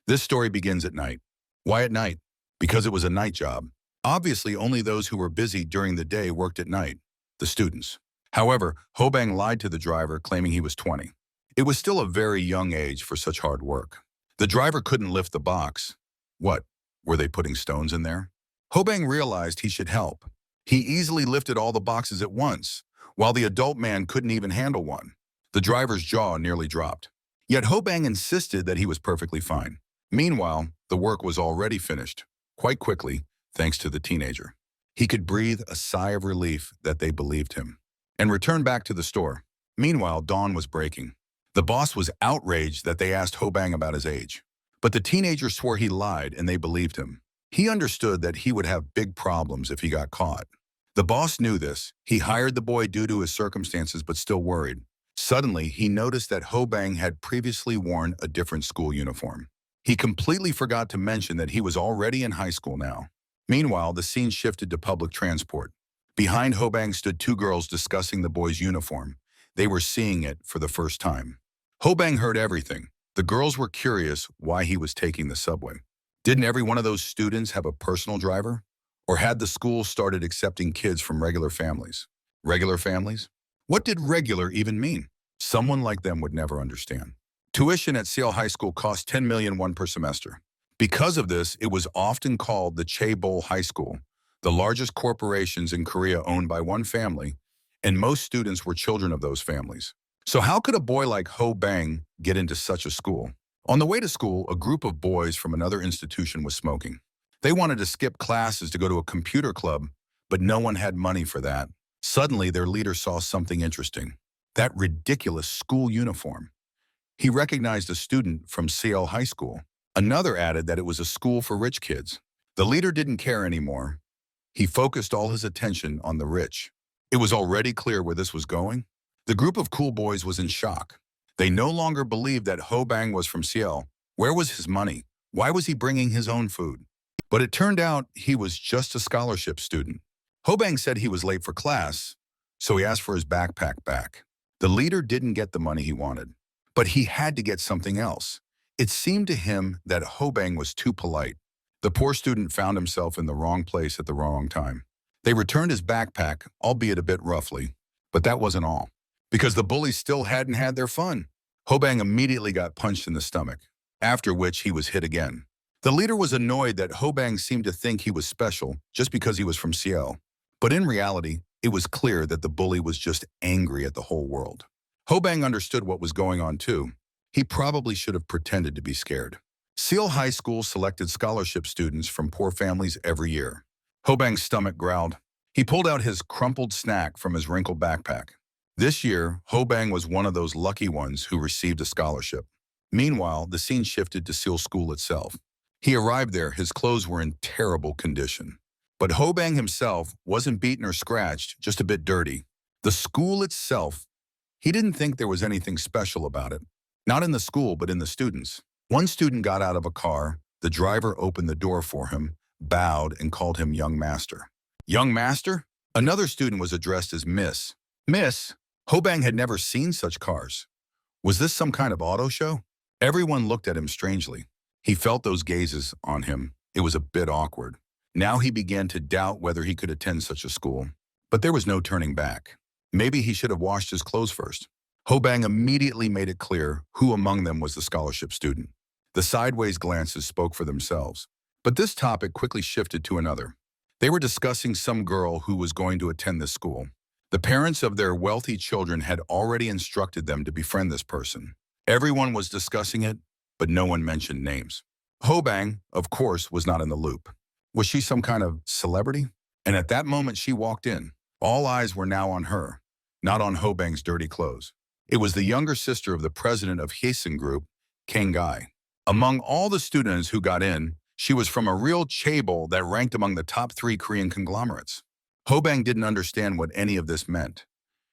This story begins at night. Why at night? Because it was a night job. Obviously, only those who were busy during the day worked at night, the students. However, Hobang lied to the driver, claiming he was 20. It was still a very young age for such hard work. The driver couldn't lift the box. What? Were they putting stones in there? Hobang realized he should help. He easily lifted all the boxes at once, while the adult man couldn't even handle one. The driver's jaw nearly dropped. Yet Hobang insisted that he was perfectly fine. Meanwhile, the work was already finished, quite quickly, thanks to the teenager. He could breathe a sigh of relief that they believed him, and returned back to the store. Meanwhile, dawn was breaking. The boss was outraged that they asked Hobang about his age. But the teenager swore he lied and they believed him. He understood that he would have big problems if he got caught. The boss knew this. He hired the boy due to his circumstances but still worried. Suddenly, he noticed that Hobang had previously worn a different school uniform. He completely forgot to mention that he was already in high school now. Meanwhile, the scene shifted to public transport. Behind Hobang stood two girls discussing the boy's uniform. They were seeing it for the first time. Hobang heard everything. The girls were curious why he was taking the subway. Didn't every one of those students have a personal driver? Or had the school started accepting kids from regular families? Regular families? What did regular even mean? Someone like them would never understand. Tuition at Seoul High School cost 10 million won per semester. Because of this, it was often called the Chaebol High School, the largest corporations in Korea owned by one family, and most students were children of those families. So how could a boy like Ho Bang get into such a school? On the way to school, a group of boys from another institution was smoking. They wanted to skip classes to go to a computer club, but no one had money for that. Suddenly, their leader saw something interesting. That ridiculous school uniform. He recognized a student from Seoul High School. Another added that it was a school for rich kids. The leader didn't care anymore. He focused all his attention on the rich. It was already clear where this was going. The group of cool boys was in shock. They no longer believed that Ho Bang was from Seoul. Where was his money? Why was he bringing his own food? But it turned out he was just a scholarship student. Ho Bang said he was late for class, so he asked for his backpack back. The leader didn't get the money he wanted, but he had to get something else. It seemed to him that Ho Bang was too polite. The poor student found himself in the wrong place at the wrong time. They returned his backpack, albeit a bit roughly, but that wasn't all. Because the bullies still hadn't had their fun. Ho Bang immediately got punched in the stomach, after which he was hit again. The leader was annoyed that Ho Bang seemed to think he was special just because he was from Seoul. But in reality, it was clear that the bully was just angry at the whole world. Ho Bang understood what was going on too. He probably should have pretended to be scared. Seoul High School selected scholarship students from poor families every year. Ho Bang's stomach growled. He pulled out his crumpled snack from his wrinkled backpack. This year, Ho Bang was one of those lucky ones who received a scholarship. Meanwhile, the scene shifted to Seoul School itself. He arrived there, his clothes were in terrible condition. But Ho Bang himself wasn't beaten or scratched, just a bit dirty. The school itself, he didn't think there was anything special about it. Not in the school, but in the students. One student got out of a car, the driver opened the door for him, bowed, and called him young master. Young master? Another student was addressed as Miss. Miss? Ho Bang had never seen such cars. Was this some kind of auto show? Everyone looked at him strangely. He felt those gazes on him. It was a bit awkward. Now he began to doubt whether he could attend such a school. But there was no turning back. Maybe he should have washed his clothes first. Ho Bang immediately made it clear who among them was the scholarship student. The sideways glances spoke for themselves. But this topic quickly shifted to another. They were discussing some girl who was going to attend this school. The parents of their wealthy children had already instructed them to befriend this person. Everyone was discussing it, but no one mentioned names. Ho Bang, of course, was not in the loop. Was she some kind of celebrity? And at that moment she walked in. All eyes were now on her, not on Ho Bang's dirty clothes. It was the younger sister of the president of Hyesen Group, Kang Gai. Among all the students who got in, she was from a real chaebol that ranked among the top 3 Korean conglomerates. Ho Bang didn't understand what any of this meant.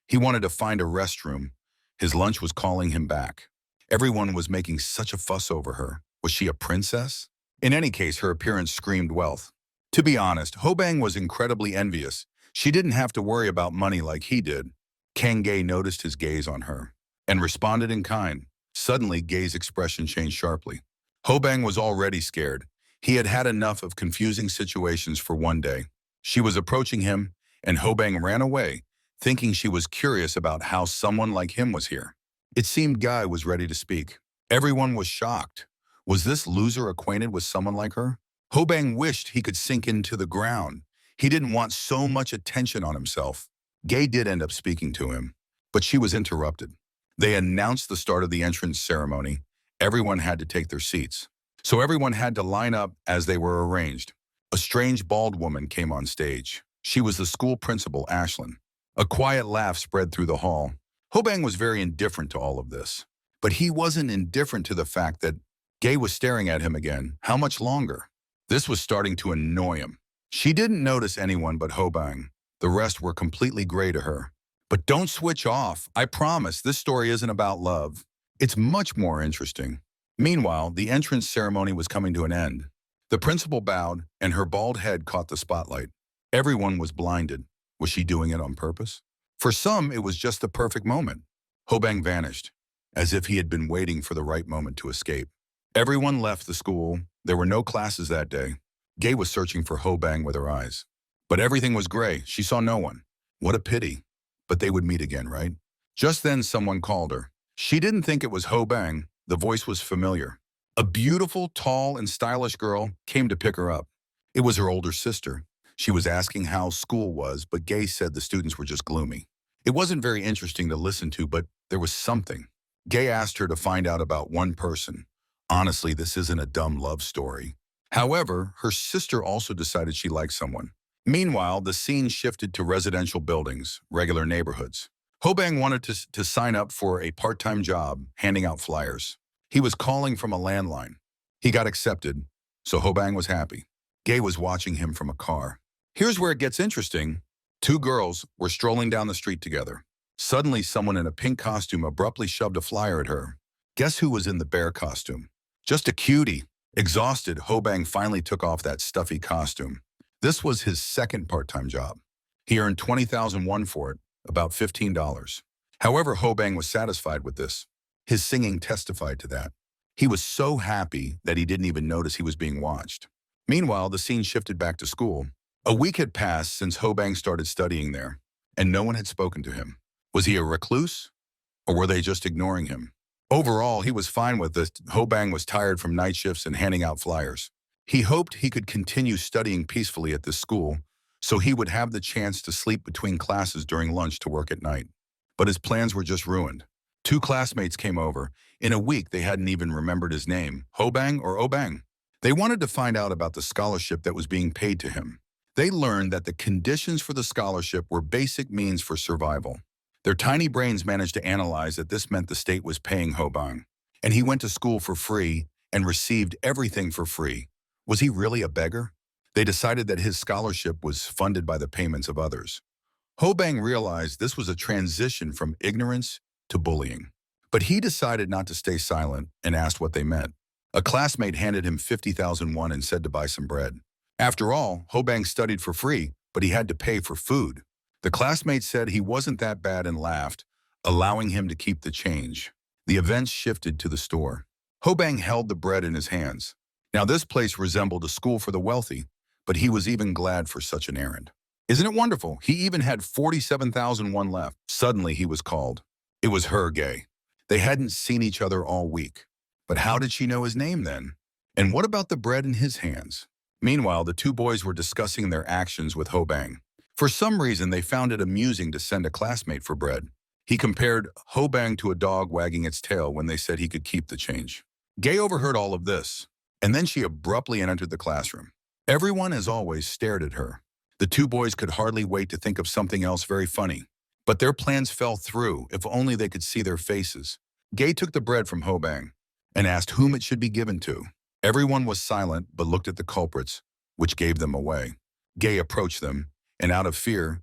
He wanted to find a restroom. His lunch was calling him back. Everyone was making such a fuss over her. Was she a princess? In any case, her appearance screamed wealth. To be honest, Ho Bang was incredibly envious. She didn't have to worry about money like he did. Kang Gai noticed his gaze on her and responded in kind. Suddenly, Gai's expression changed sharply. Hobang was already scared. He had had enough of confusing situations for one day. She was approaching him, and Hobang ran away, thinking she was curious about how someone like him was here. It seemed Guy was ready to speak. Everyone was shocked. Was this loser acquainted with someone like her? Hobang wished he could sink into the ground. He didn't want so much attention on himself. Gay did end up speaking to him, but she was interrupted. They announced the start of the entrance ceremony. Everyone had to take their seats. So everyone had to line up as they were arranged. A strange bald woman came on stage. She was the school principal, Ashlyn. A quiet laugh spread through the hall. Hobang was very indifferent to all of this. But he wasn't indifferent to the fact that Gay was staring at him again. How much longer? This was starting to annoy him. She didn't notice anyone but Hobang. The rest were completely gray to her. But don't switch off. I promise this story isn't about love. It's much more interesting. Meanwhile, the entrance ceremony was coming to an end. The principal bowed, and her bald head caught the spotlight. Everyone was blinded. Was she doing it on purpose? For some, it was just the perfect moment. Hobang vanished, as if he had been waiting for the right moment to escape. Everyone left the school. There were no classes that day. Gay was searching for Hobang with her eyes. But everything was gray. She saw no one. What a pity. But they would meet again, right? Just then, someone called her. She didn't think it was Hobang. The voice was familiar. A beautiful, tall, and stylish girl came to pick her up. It was her older sister. She was asking how school was, but Gay said the students were just gloomy. It wasn't very interesting to listen to, but there was something. Gay asked her to find out about one person. Honestly, this isn't a dumb love story. However, her sister also decided she liked someone. Meanwhile, the scene shifted to residential buildings, regular neighborhoods. Hobang wanted to sign up for a part-time job, handing out flyers. He was calling from a landline. He got accepted, so Hobang was happy. Gay was watching him from a car. Here's where it gets interesting. Two girls were strolling down the street together. Suddenly, someone in a pink costume abruptly shoved a flyer at her. Guess who was in the bear costume? Just a cutie. Exhausted, Hobang finally took off that stuffy costume. This was his second part-time job. He earned $20,001 for it, about $15. However, Hobang was satisfied with this. His singing testified to that. He was so happy that he didn't even notice he was being watched. Meanwhile, the scene shifted back to school. A week had passed since Hobang started studying there, and no one had spoken to him. Was he a recluse, or were they just ignoring him? Overall, he was fine with this. Hobang was tired from night shifts and handing out flyers. He hoped he could continue studying peacefully at this school, so he would have the chance to sleep between classes during lunch to work at night. But his plans were just ruined. Two classmates came over. In a week, they hadn't even remembered his name, Hobang or Obang. They wanted to find out about the scholarship that was being paid to him. They learned that the conditions for the scholarship were basic means for survival. Their tiny brains managed to analyze that this meant the state was paying Hobang, and he went to school for free and received everything for free. Was he really a beggar? They decided that his scholarship was funded by the payments of others. Hobang realized this was a transition from ignorance to bullying. But he decided not to stay silent and asked what they meant. A classmate handed him $50,001 and said to buy some bread. After all, Hobang studied for free, but he had to pay for food. The classmate said he wasn't that bad and laughed, allowing him to keep the change. The events shifted to the store. Hobang held the bread in his hands. Now this place resembled a school for the wealthy, but he was even glad for such an errand. Isn't it wonderful? He even had 47,001 left. Suddenly he was called. It was her, Gay. They hadn't seen each other all week. But how did she know his name then? And what about the bread in his hands? Meanwhile, the two boys were discussing their actions with Hobang. For some reason, they found it amusing to send a classmate for bread. He compared Hobang to a dog wagging its tail when they said he could keep the change. Gay overheard all of this, and then she abruptly entered the classroom. Everyone, as always, stared at her. The two boys could hardly wait to think of something else very funny. But their plans fell through if only they could see their faces. Gay took the bread from Hobang and asked whom it should be given to. Everyone was silent but looked at the culprits, which gave them away. Gay approached them, and out of fear,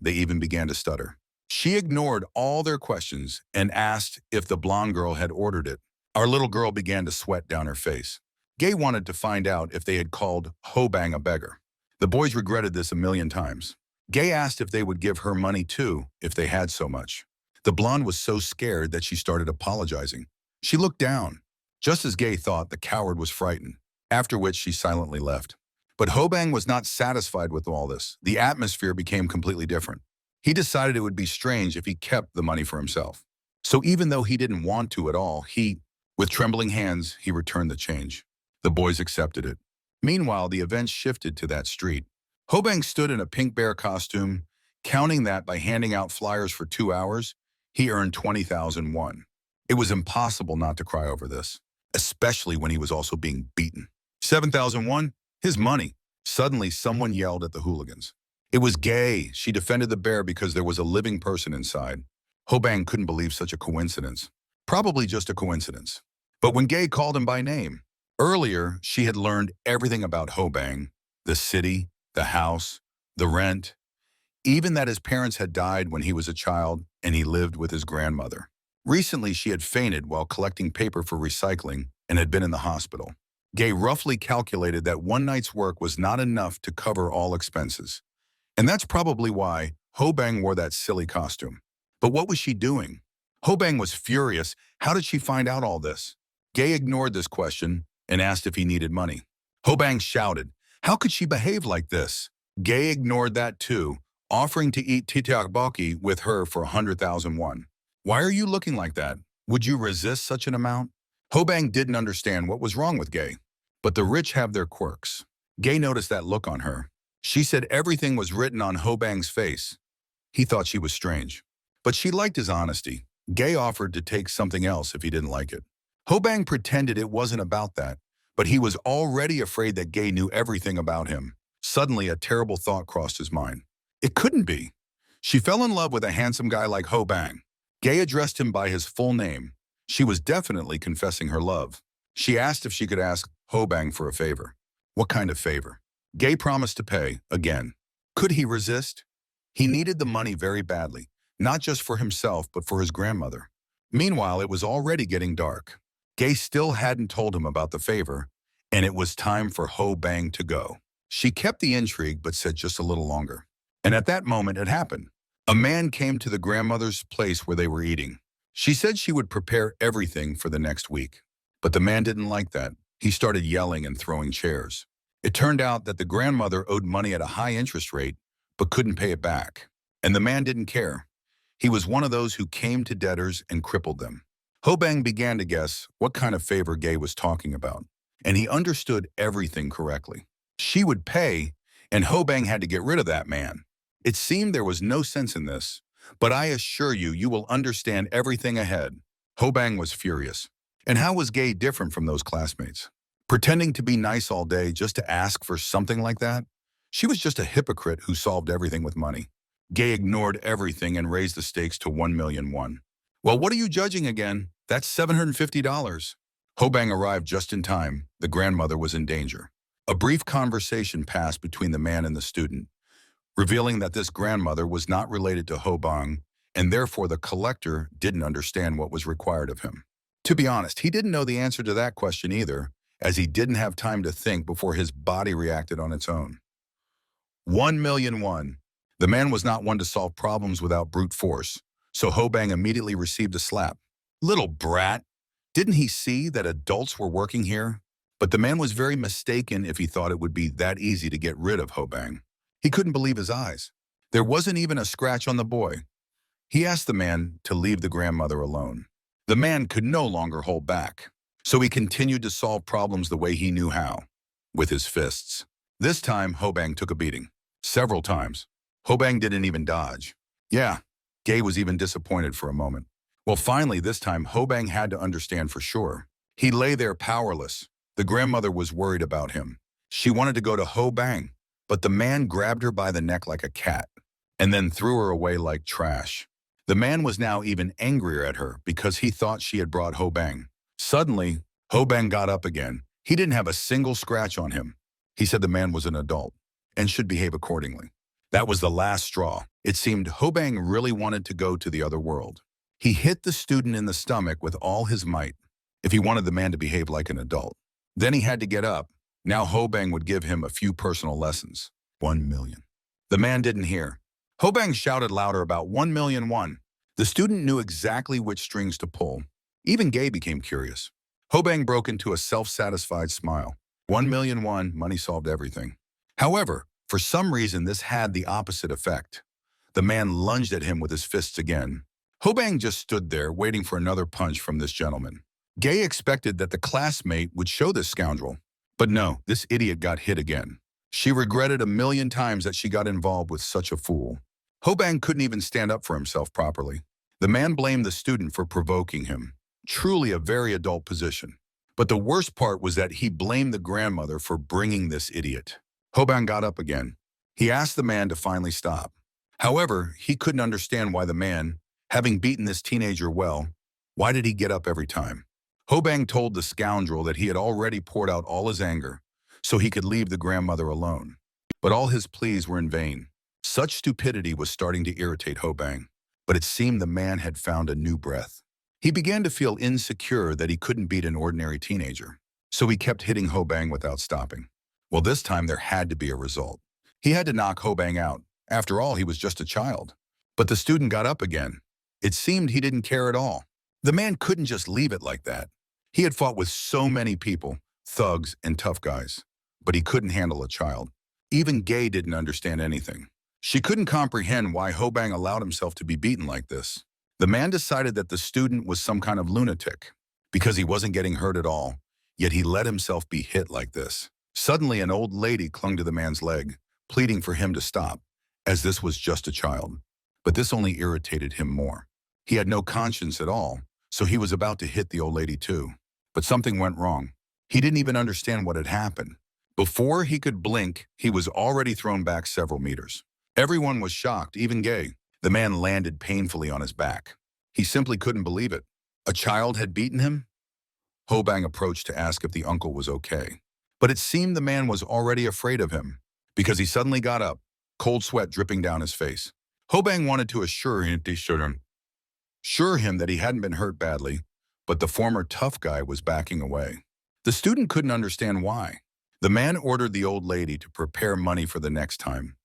they even began to stutter. She ignored all their questions and asked if the blonde girl had ordered it. Our little girl began to sweat down her face. Gay wanted to find out if they had called Hobang a beggar. The boys regretted this a million times. Gay asked if they would give her money too, if they had so much. The blonde was so scared that she started apologizing. She looked down. Just as Gay thought, the coward was frightened, after which she silently left. But Hobang was not satisfied with all this. The atmosphere became completely different. He decided it would be strange if he kept the money for himself. So even though he didn't want to at all, with trembling hands, he returned the change. The boys accepted it. Meanwhile, the events shifted to that street. Hobang stood in a pink bear costume, counting that by handing out flyers for 2 hours, he earned 20,000 won. It was impossible not to cry over this, especially when he was also being beaten. 7,001, his money. Suddenly, someone yelled at the hooligans. It was Gay. She defended the bear because there was a living person inside. Hobang couldn't believe such a coincidence. Probably just a coincidence. But when Gay called him by name, earlier she had learned everything about Hobang, the city, the house, the rent, even that his parents had died when he was a child and he lived with his grandmother. Recently, she had fainted while collecting paper for recycling and had been in the hospital. Gay roughly calculated that one night's work was not enough to cover all expenses. And that's probably why Hobang wore that silly costume. But what was she doing? Hobang was furious. How did she find out all this? Gay ignored this question and asked if he needed money. Hobang shouted, "How could she behave like this?" Gay ignored that too, offering to eat tteokbokki with her for 100,000 won. Why are you looking like that? Would you resist such an amount? Hobang didn't understand what was wrong with Gay. But the rich have their quirks. Gay noticed that look on her. She said everything was written on Hobang's face. He thought she was strange. But she liked his honesty. Gay offered to take something else if he didn't like it. Hobang pretended it wasn't about that, but he was already afraid that Gay knew everything about him. Suddenly, a terrible thought crossed his mind. It couldn't be. She fell in love with a handsome guy like Hobang. Gay addressed him by his full name. She was definitely confessing her love. She asked if she could ask Hobang for a favor. What kind of favor? Gay promised to pay, again. Could he resist? He needed the money very badly, not just for himself, but for his grandmother. Meanwhile, it was already getting dark. Gay still hadn't told him about the favor, and it was time for Hobang to go. She kept the intrigue, but said just a little longer. And at that moment, it happened. A man came to the grandmother's place where they were eating. She said she would prepare everything for the next week. But the man didn't like that. He started yelling and throwing chairs. It turned out that the grandmother owed money at a high interest rate, but couldn't pay it back. And the man didn't care. He was one of those who came to debtors and crippled them. Hobang began to guess what kind of favor Gay was talking about, and he understood everything correctly. She would pay, and Hobang had to get rid of that man. It seemed there was no sense in this, but I assure you, you will understand everything ahead. Hobang was furious. And how was Gay different from those classmates? Pretending to be nice all day just to ask for something like that? She was just a hypocrite who solved everything with money. Gay ignored everything and raised the stakes to 1 million won. Well, what are you judging again? That's $750. Hobang arrived just in time. The grandmother was in danger. A brief conversation passed between the man and the student, revealing that this grandmother was not related to Hobang, and therefore the collector didn't understand what was required of him. To be honest, he didn't know the answer to that question either, as he didn't have time to think before his body reacted on its own. 1 million won. The man was not one to solve problems without brute force, so Hobang immediately received a slap. Little brat! Didn't he see that adults were working here? But the man was very mistaken if he thought it would be that easy to get rid of Hobang. He couldn't believe his eyes. There wasn't even a scratch on the boy. He asked the man to leave the grandmother alone. The man could no longer hold back, so he continued to solve problems the way he knew how, with his fists. This time, Hobang took a beating. Several times. Hobang didn't even dodge. Yeah, Gay was even disappointed for a moment. Well, finally, this time, Hobang had to understand for sure. He lay there powerless. The grandmother was worried about him. She wanted to go to Hobang, but the man grabbed her by the neck like a cat, and then threw her away like trash. The man was now even angrier at her because he thought she had brought Hobang. Suddenly, Hobang got up again. He didn't have a single scratch on him. He said the man was an adult and should behave accordingly. That was the last straw. It seemed Hobang really wanted to go to the other world. He hit the student in the stomach with all his might if he wanted the man to behave like an adult. Then he had to get up. Now Hobang would give him a few personal lessons. 1 million. The man didn't hear. Hobang shouted louder about 1 million won. The student knew exactly which strings to pull. Even Gay became curious. Hobang broke into a self-satisfied smile. 1,000,001, money solved everything. However, for some reason this had the opposite effect. The man lunged at him with his fists again. Hobang just stood there waiting for another punch from this gentleman. Gay expected that the classmate would show this scoundrel. But no, this idiot got hit again. She regretted a million times that she got involved with such a fool. Hobang couldn't even stand up for himself properly. The man blamed the student for provoking him. Truly a very adult position. But the worst part was that he blamed the grandmother for bringing this idiot. Hobang got up again. He asked the man to finally stop. However, he couldn't understand why the man, having beaten this teenager well, why did he get up every time? Hobang told the scoundrel that he had already poured out all his anger, so he could leave the grandmother alone. But all his pleas were in vain. Such stupidity was starting to irritate Hobang, but it seemed the man had found a new breath. He began to feel insecure that he couldn't beat an ordinary teenager, so he kept hitting Hobang without stopping. Well, this time there had to be a result. He had to knock Hobang out. After all, he was just a child. But the student got up again. It seemed he didn't care at all. The man couldn't just leave it like that. He had fought with so many people, thugs and tough guys, but he couldn't handle a child. Even Gay didn't understand anything. She couldn't comprehend why Hobang allowed himself to be beaten like this. The man decided that the student was some kind of lunatic because he wasn't getting hurt at all, yet he let himself be hit like this. Suddenly, an old lady clung to the man's leg, pleading for him to stop, as this was just a child. But this only irritated him more. He had no conscience at all, so he was about to hit the old lady too. But something went wrong. He didn't even understand what had happened. Before he could blink, he was already thrown back several meters. Everyone was shocked, even Gay. The man landed painfully on his back. He simply couldn't believe it. A child had beaten him? Hobang approached to ask if the uncle was okay. But it seemed the man was already afraid of him, because he suddenly got up, cold sweat dripping down his face. Hobang wanted to assure him that he hadn't been hurt badly, but the former tough guy was backing away. The student couldn't understand why. The man ordered the old lady to prepare money for the next time.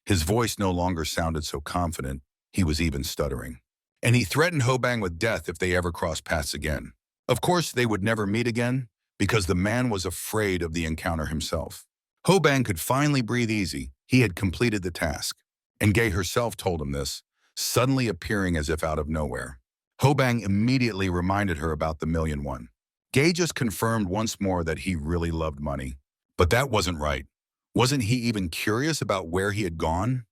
His voice no longer sounded so confident, he was even stuttering. And he threatened Hobang with death if they ever crossed paths again. Of course, they would never meet again, because the man was afraid of the encounter himself. Hobang could finally breathe easy. He had completed the task. And Gay herself told him this, suddenly appearing as if out of nowhere. Hobang immediately reminded her about the 1,000,001. Gay just confirmed once more that he really loved money. But that wasn't right. Wasn't he even curious about where he had gone?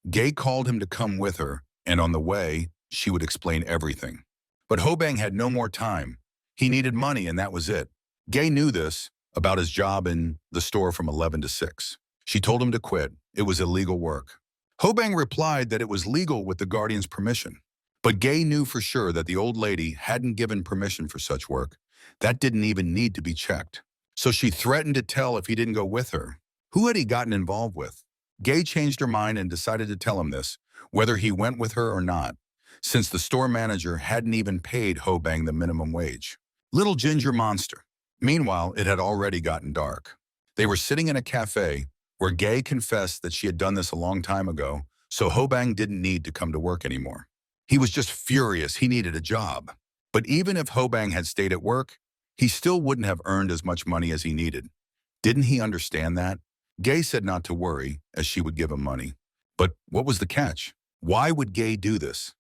Gay called him to come with her, and on the way, she would explain everything. But Hobang had no more time. He needed money, and that was it. Gay knew this about his job in the store from 11 to 6. She told him to quit. It was illegal work. Hobang replied that it was legal with the guardian's permission. But Gay knew for sure that the old lady hadn't given permission for such work. That didn't even need to be checked. So she threatened to tell if he didn't go with her. Who had he gotten involved with? Gay changed her mind and decided to tell him this, whether he went with her or not, since the store manager hadn't even paid Hobang the minimum wage. Little ginger monster. Meanwhile, it had already gotten dark. They were sitting in a cafe where Gay confessed that she had done this a long time ago, so Hobang didn't need to come to work anymore. He was just furious he needed a job. But even if Hobang had stayed at work, he still wouldn't have earned as much money as he needed. Didn't he understand that? Gay said not to worry, as she would give him money. But what was the catch? Why would Gay do this?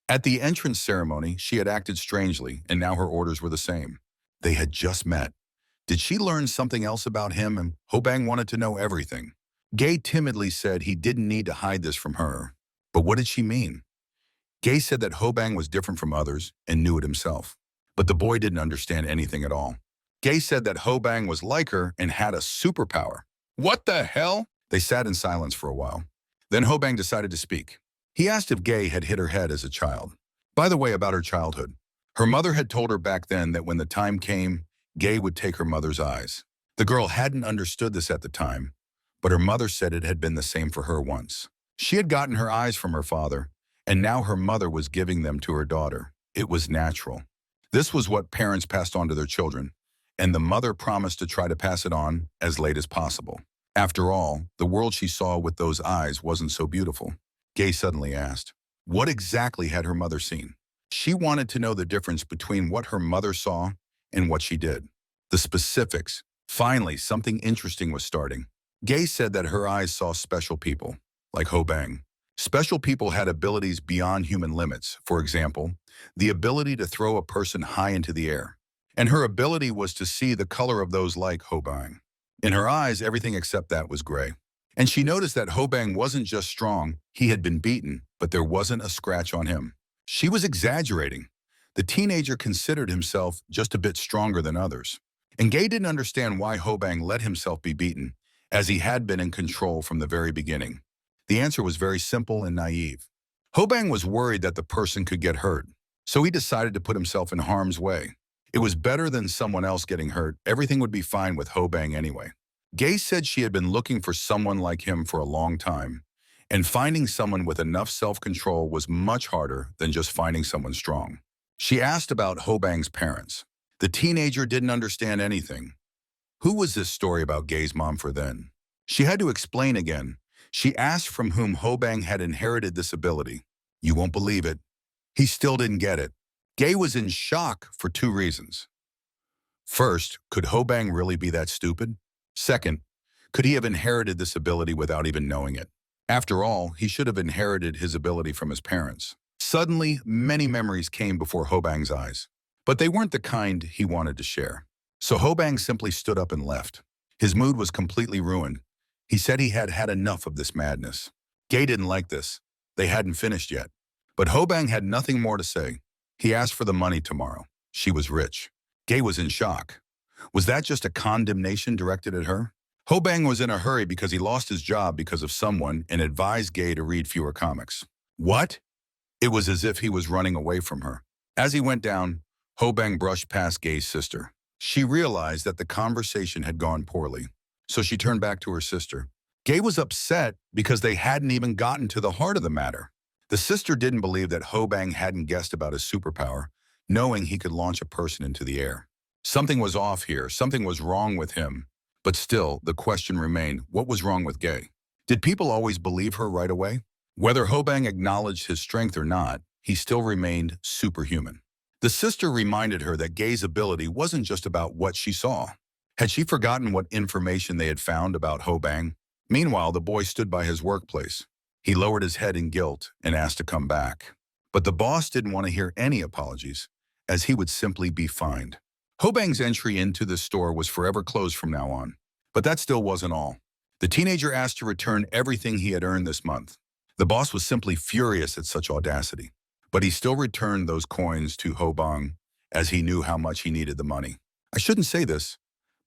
At the entrance ceremony, she had acted strangely, and now her orders were the same. They had just met. Did she learn something else about him, and Hobang wanted to know everything? Gay timidly said he didn't need to hide this from her. But what did she mean? Gay said that Hobang was different from others and knew it himself. But the boy didn't understand anything at all. Gay said that Hobang was like her and had a superpower. What the hell? They sat in silence for a while. Then Hobang decided to speak. He asked if Gay had hit her head as a child. By the way, about her childhood. Her mother had told her back then that when the time came, Gay would take her mother's eyes. The girl hadn't understood this at the time, but her mother said it had been the same for her once. She had gotten her eyes from her father, and now her mother was giving them to her daughter. It was natural. This was what parents passed on to their children, and the mother promised to try to pass it on as late as possible. After all, the world she saw with those eyes wasn't so beautiful. Gay suddenly asked, what exactly had her mother seen? She wanted to know the difference between what her mother saw and what she did. The specifics. Finally, something interesting was starting. Gay said that her eyes saw special people, like Ho Bang. Special people had abilities beyond human limits. For example, the ability to throw a person high into the air. And her ability was to see the color of those like Ho Bang. In her eyes, everything except that was gray. And she noticed that Ho Bang wasn't just strong, he had been beaten, but there wasn't a scratch on him. She was exaggerating. The teenager considered himself just a bit stronger than others. And Gay didn't understand why Ho Bang let himself be beaten, as he had been in control from the very beginning. The answer was very simple and naive. Ho Bang was worried that the person could get hurt, so he decided to put himself in harm's way. It was better than someone else getting hurt. Everything would be fine with Ho Bang anyway. Gay said she had been looking for someone like him for a long time, and finding someone with enough self-control was much harder than just finding someone strong. She asked about Ho Bang's parents. The teenager didn't understand anything. Who was this story about Gay's mom for then? She had to explain again. She asked from whom Ho Bang had inherited this ability. You won't believe it. He still didn't get it. Gay was in shock for two reasons. First, could Ho Bang really be that stupid? Second, could he have inherited this ability without even knowing it? After all, he should have inherited his ability from his parents. Suddenly, many memories came before Ho Bang's eyes, but they weren't the kind he wanted to share. So Ho Bang simply stood up and left. His mood was completely ruined. He said he had had enough of this madness. Gay didn't like this. They hadn't finished yet. But Ho Bang had nothing more to say. He asked for the money tomorrow. She was rich. Gay was in shock. Was that just a condemnation directed at her? Ho Bang was in a hurry because he lost his job because of someone and advised Gay to read fewer comics. What? It was as if he was running away from her. As he went down, Ho Bang brushed past Gay's sister. She realized that the conversation had gone poorly, so she turned back to her sister. Gay was upset because they hadn't even gotten to the heart of the matter. The sister didn't believe that Ho Bang hadn't guessed about his superpower, knowing he could launch a person into the air. Something was off here, something was wrong with him. But still, the question remained, what was wrong with Gay? Did people always believe her right away? Whether Ho Bang acknowledged his strength or not, he still remained superhuman. The sister reminded her that Gay's ability wasn't just about what she saw. Had she forgotten what information they had found about Ho Bang? Meanwhile, the boy stood by his workplace. He lowered his head in guilt and asked to come back. But the boss didn't want to hear any apologies, as he would simply be fined. Ho Bang's entry into the store was forever closed from now on. But that still wasn't all. The teenager asked to return everything he had earned this month. The boss was simply furious at such audacity. But he still returned those coins to Ho Bang, as he knew how much he needed the money. I shouldn't say this,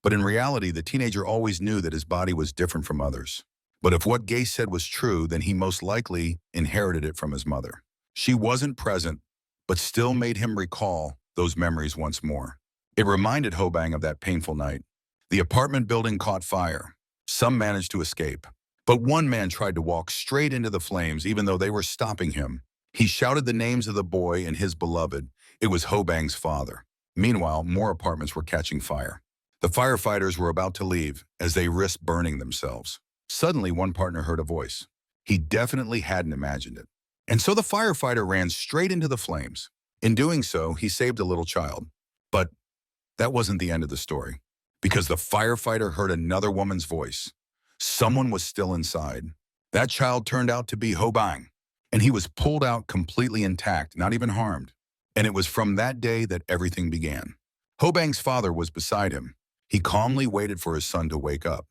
but in reality, the teenager always knew that his body was different from others. But if what Gay said was true, then he most likely inherited it from his mother. She wasn't present, but still made him recall those memories once more. It reminded Ho Bang of that painful night. The apartment building caught fire. Some managed to escape, but one man tried to walk straight into the flames even though they were stopping him. He shouted the names of the boy and his beloved. It was Ho Bang's father. Meanwhile, more apartments were catching fire. The firefighters were about to leave as they risked burning themselves. Suddenly, one partner heard a voice. He definitely hadn't imagined it. And so the firefighter ran straight into the flames. In doing so, he saved a little child. But that wasn't the end of the story, because the firefighter heard another woman's voice. Someone was still inside. That child turned out to be Ho Bang, and he was pulled out completely intact, not even harmed. And it was from that day that everything began. Ho Bang's father was beside him. He calmly waited for his son to wake up.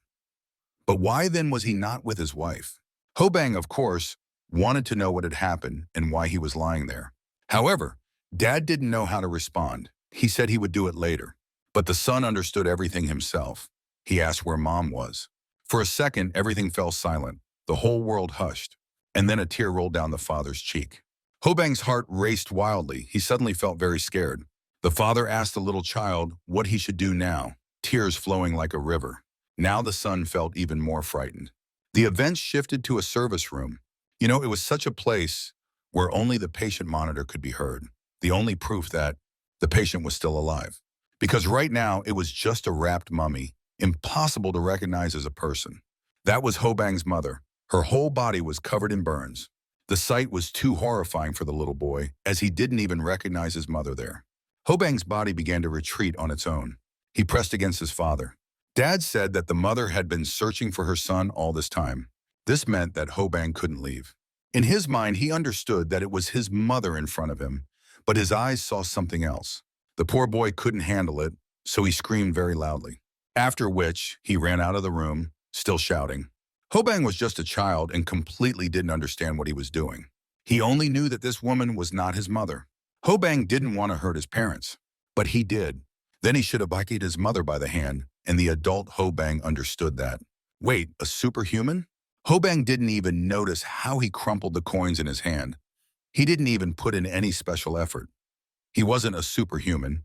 But why then was he not with his wife? Ho Bang, of course, wanted to know what had happened and why he was lying there. However, Dad didn't know how to respond. He said he would do it later. But the son understood everything himself. He asked where Mom was. For a second, everything fell silent. The whole world hushed. And then a tear rolled down the father's cheek. Ho Bang's heart raced wildly. He suddenly felt very scared. The father asked the little child what he should do now, tears flowing like a river. Now the son felt even more frightened. The events shifted to a service room. You know, it was such a place where only the patient monitor could be heard. The only proof that the patient was still alive. Because right now, it was just a wrapped mummy, impossible to recognize as a person. That was Ho Bang's mother. Her whole body was covered in burns. The sight was too horrifying for the little boy, as he didn't even recognize his mother there. Hobang's body began to retreat on its own. He pressed against his father. Dad said that the mother had been searching for her son all this time. This meant that Hobang couldn't leave. In his mind, he understood that it was his mother in front of him, but his eyes saw something else. The poor boy couldn't handle it, so he screamed very loudly. After which, he ran out of the room, still shouting. Hobang was just a child and completely didn't understand what he was doing. He only knew that this woman was not his mother. Hobang didn't want to hurt his parents, but he did. Then he should have bited his mother by the hand, and the adult Hobang understood that. Wait, a superhuman? Hobang didn't even notice how he crumpled the coins in his hand. He didn't even put in any special effort. He wasn't a superhuman.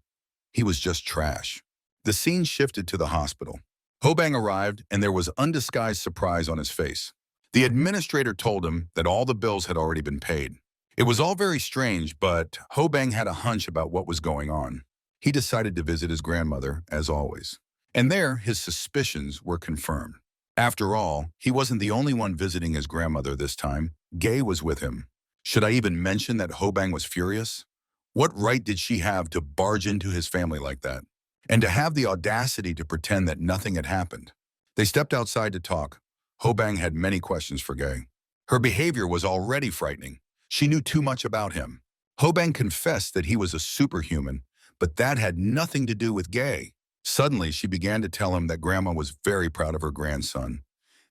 He was just trash. The scene shifted to the hospital. Hobang arrived, and there was undisguised surprise on his face. The administrator told him that all the bills had already been paid. It was all very strange, but Hobang had a hunch about what was going on. He decided to visit his grandmother, as always. And there, his suspicions were confirmed. After all, he wasn't the only one visiting his grandmother this time. Gay was with him. Should I even mention that Hobang was furious? What right did she have to barge into his family like that? And to have the audacity to pretend that nothing had happened? They stepped outside to talk. Hobang had many questions for Gay. Her behavior was already frightening. She knew too much about him. Hobang confessed that he was a superhuman, but that had nothing to do with Gay. Suddenly, she began to tell him that Grandma was very proud of her grandson,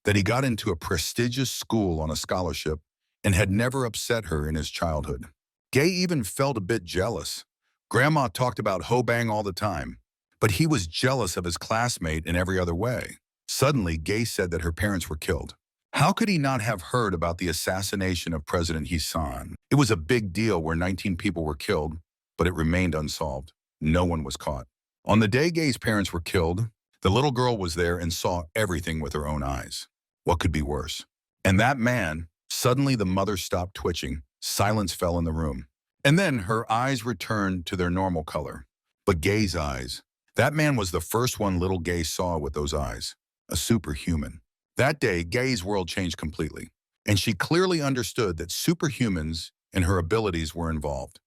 that he got into a prestigious school on a scholarship and had never upset her in his childhood. Gay even felt a bit jealous. Grandma talked about Hobang all the time, but he was jealous of his classmate in every other way. Suddenly, Gay said that her parents were killed. How could he not have heard about the assassination of President Hisan? It was a big deal where 19 people were killed, but it remained unsolved. No one was caught. On the day Gay's parents were killed, the little girl was there and saw everything with her own eyes. What could be worse? And that man, suddenly the mother stopped twitching. Silence fell in the room. And then her eyes returned to their normal color. But Gay's eyes, that man was the first one little Gay saw with those eyes. A superhuman. That day, Gay's world changed completely, and she clearly understood that superhumans and her abilities were involved.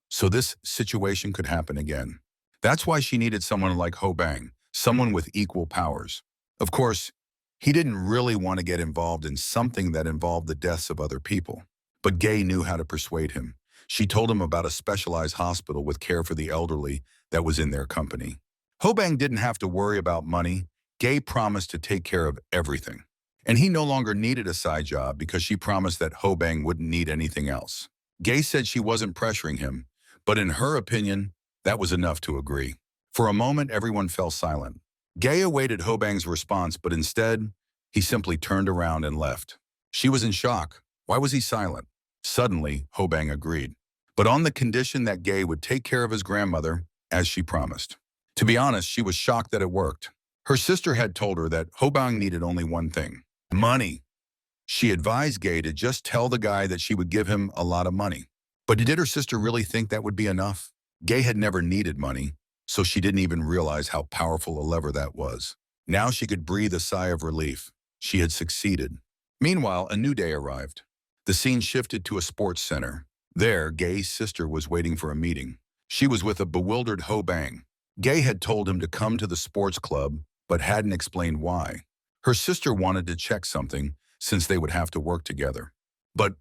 So this situation could happen again. That's why she needed someone like Hobang, someone with equal powers. Of course, he didn't really want to get involved in something that involved the deaths of other people. But Gay knew how to persuade him. She told him about a specialized hospital with care for the elderly that was in their company. Hobang didn't have to worry about money. Gay promised to take care of everything. And he no longer needed a side job because she promised that Hobang wouldn't need anything else. Gay said she wasn't pressuring him, but in her opinion, that was enough to agree. For a moment, everyone fell silent. Gay awaited Hobang's response, but instead, he simply turned around and left. She was in shock. Why was he silent? Suddenly, Hobang agreed, but on the condition that Gay would take care of his grandmother, as she promised. To be honest, she was shocked that it worked. Her sister had told her that Hobang needed only one thing: money. She advised Gay to just tell the guy that she would give him a lot of money. But did her sister really think that would be enough? Gay had never needed money, so she didn't even realize how powerful a lever that was. Now she could breathe a sigh of relief. She had succeeded. Meanwhile, a new day arrived. The scene shifted to a sports center. There, Gay's sister was waiting for a meeting. She was with a bewildered Hobang. Gay had told him to come to the sports club, but hadn't explained why. Her sister wanted to check something, since they would have to work together. But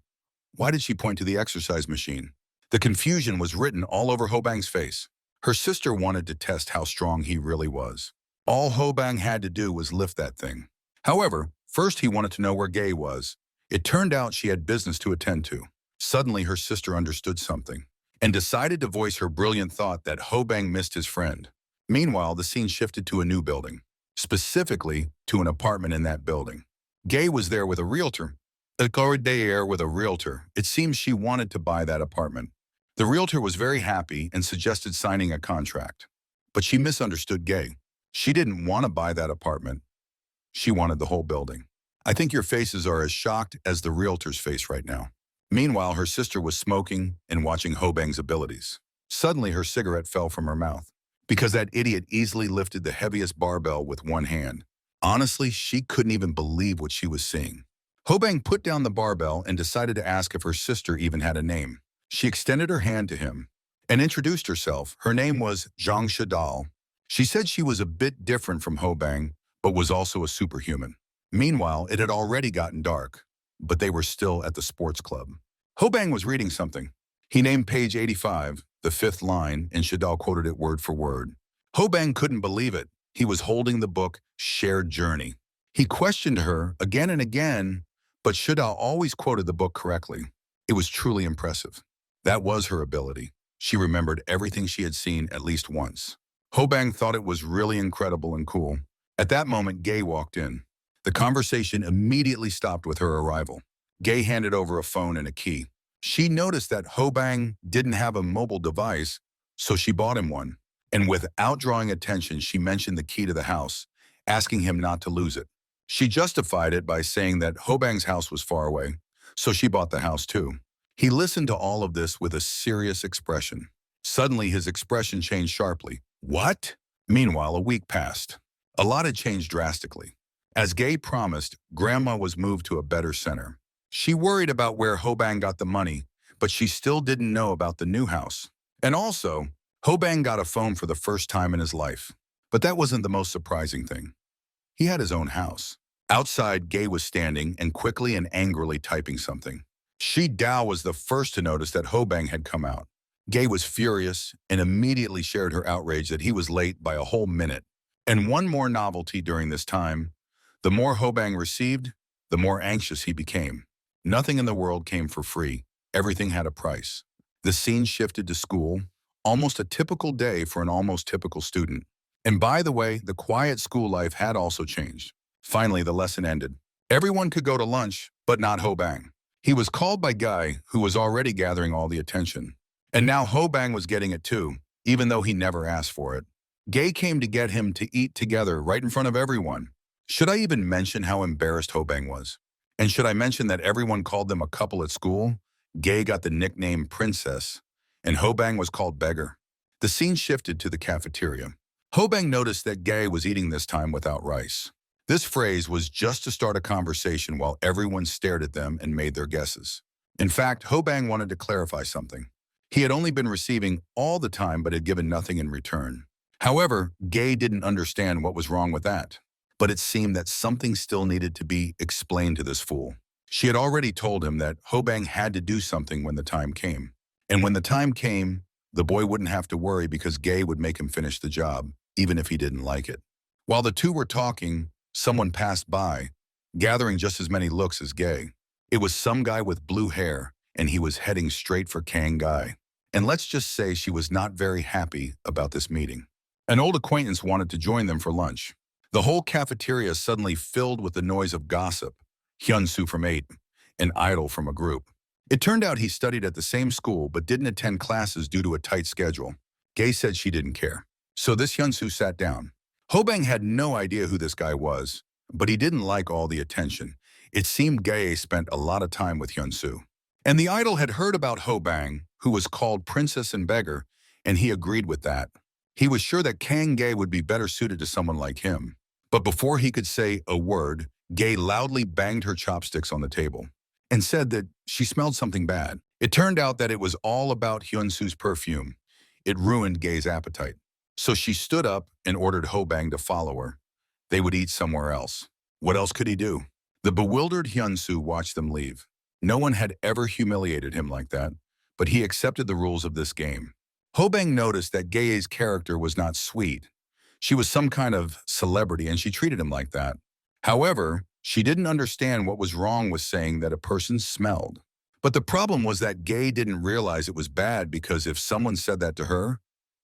why did she point to the exercise machine? The confusion was written all over Hobang's face. Her sister wanted to test how strong he really was. All Hobang had to do was lift that thing. However, first he wanted to know where Gay was. It turned out she had business to attend to. Suddenly, her sister understood something and decided to voice her brilliant thought that Hobang missed his friend. Meanwhile, the scene shifted to a new building, specifically to an apartment in that building. Gay was there with a realtor. With a realtor. It seems she wanted to buy that apartment. The realtor was very happy and suggested signing a contract. But she misunderstood Gay. She didn't want to buy that apartment. She wanted the whole building. I think your faces are as shocked as the realtor's face right now. Meanwhile, her sister was smoking and watching Hobang's abilities. Suddenly, her cigarette fell from her mouth because that idiot easily lifted the heaviest barbell with one hand. Honestly, she couldn't even believe what she was seeing. Hobang put down the barbell and decided to ask if her sister even had a name. She extended her hand to him. and introduced herself. Her name was Zhang Shidao. She said she was a bit different from Hobang, but was also a superhuman. Meanwhile, it had already gotten dark, but they were still at the sports club. Hobang was reading something. He named page 85, the fifth line, and Shidao quoted it word for word. Hobang couldn't believe it. He was holding the book Shared Journey. He questioned her again and again, but Shidao always quoted the book correctly. It was truly impressive. That was her ability. She remembered everything she had seen at least once. Hobang thought it was really incredible and cool. At that moment, Gay walked in. The conversation immediately stopped with her arrival. Gay handed over a phone and a key. She noticed that Hobang didn't have a mobile device, so she bought him one. And without drawing attention, she mentioned the key to the house, asking him not to lose it. She justified it by saying that Hobang's house was far away, so she bought the house too. He listened to all of this with a serious expression. Suddenly, his expression changed sharply. What? Meanwhile, a week passed. A lot had changed drastically. As Gay promised, Grandma was moved to a better center. She worried about where Hobang got the money, but she still didn't know about the new house. And also, Hobang got a phone for the first time in his life. But that wasn't the most surprising thing. He had his own house. Outside, Gay was standing and quickly and angrily typing something. Shi Dao was the first to notice that Hobang had come out. Gay was furious and immediately shared her outrage that he was late by a whole minute. And one more novelty during this time, the more Hobang received, the more anxious he became. Nothing in the world came for free. Everything had a price. The scene shifted to school, almost a typical day for an almost typical student. And by the way, the quiet school life had also changed. Finally, the lesson ended. Everyone could go to lunch, but not Hobang. He was called by Guy, who was already gathering all the attention. And now Hobang was getting it too, even though he never asked for it. Gay came to get him to eat together right in front of everyone. Should I even mention how embarrassed Hobang was? And should I mention that everyone called them a couple at school? Gay got the nickname Princess, and Hobang was called Beggar. The scene shifted to the cafeteria. Hobang noticed that Gay was eating this time without rice. This phrase was just to start a conversation while everyone stared at them and made their guesses. In fact, Hobang wanted to clarify something. He had only been receiving all the time but had given nothing in return. However, Gay didn't understand what was wrong with that. But it seemed that something still needed to be explained to this fool. She had already told him that Hobang had to do something when the time came. And when the time came, the boy wouldn't have to worry because Gay would make him finish the job, even if he didn't like it. While the two were talking, someone passed by, gathering just as many looks as Gay. It was some guy with blue hair, and he was heading straight for Kang Guy. And let's just say she was not very happy about this meeting. An old acquaintance wanted to join them for lunch. The whole cafeteria suddenly filled with the noise of gossip. Hyun-soo from 8, an idol from a group. It turned out he studied at the same school but didn't attend classes due to a tight schedule. Gay said she didn't care. So this Hyun-soo sat down. Hobang had no idea who this guy was, but he didn't like all the attention. It seemed Gay spent a lot of time with Hyun-soo. And the idol had heard about Hobang, who was called Princess and Beggar, and he agreed with that. He was sure that Kang Gay would be better suited to someone like him. But before he could say a word, Gay loudly banged her chopsticks on the table and said that she smelled something bad. It turned out that it was all about Hyun-soo's perfume. It ruined Gay's appetite. So she stood up and ordered Hobang to follow her. They would eat somewhere else. What else could he do? The bewildered Hyun-soo watched them leave. No one had ever humiliated him like that, but he accepted the rules of this game. Hobang noticed that Gay's character was not sweet. She was some kind of celebrity and she treated him like that. However, she didn't understand what was wrong with saying that a person smelled. But the problem was that Gay didn't realize it was bad because if someone said that to her,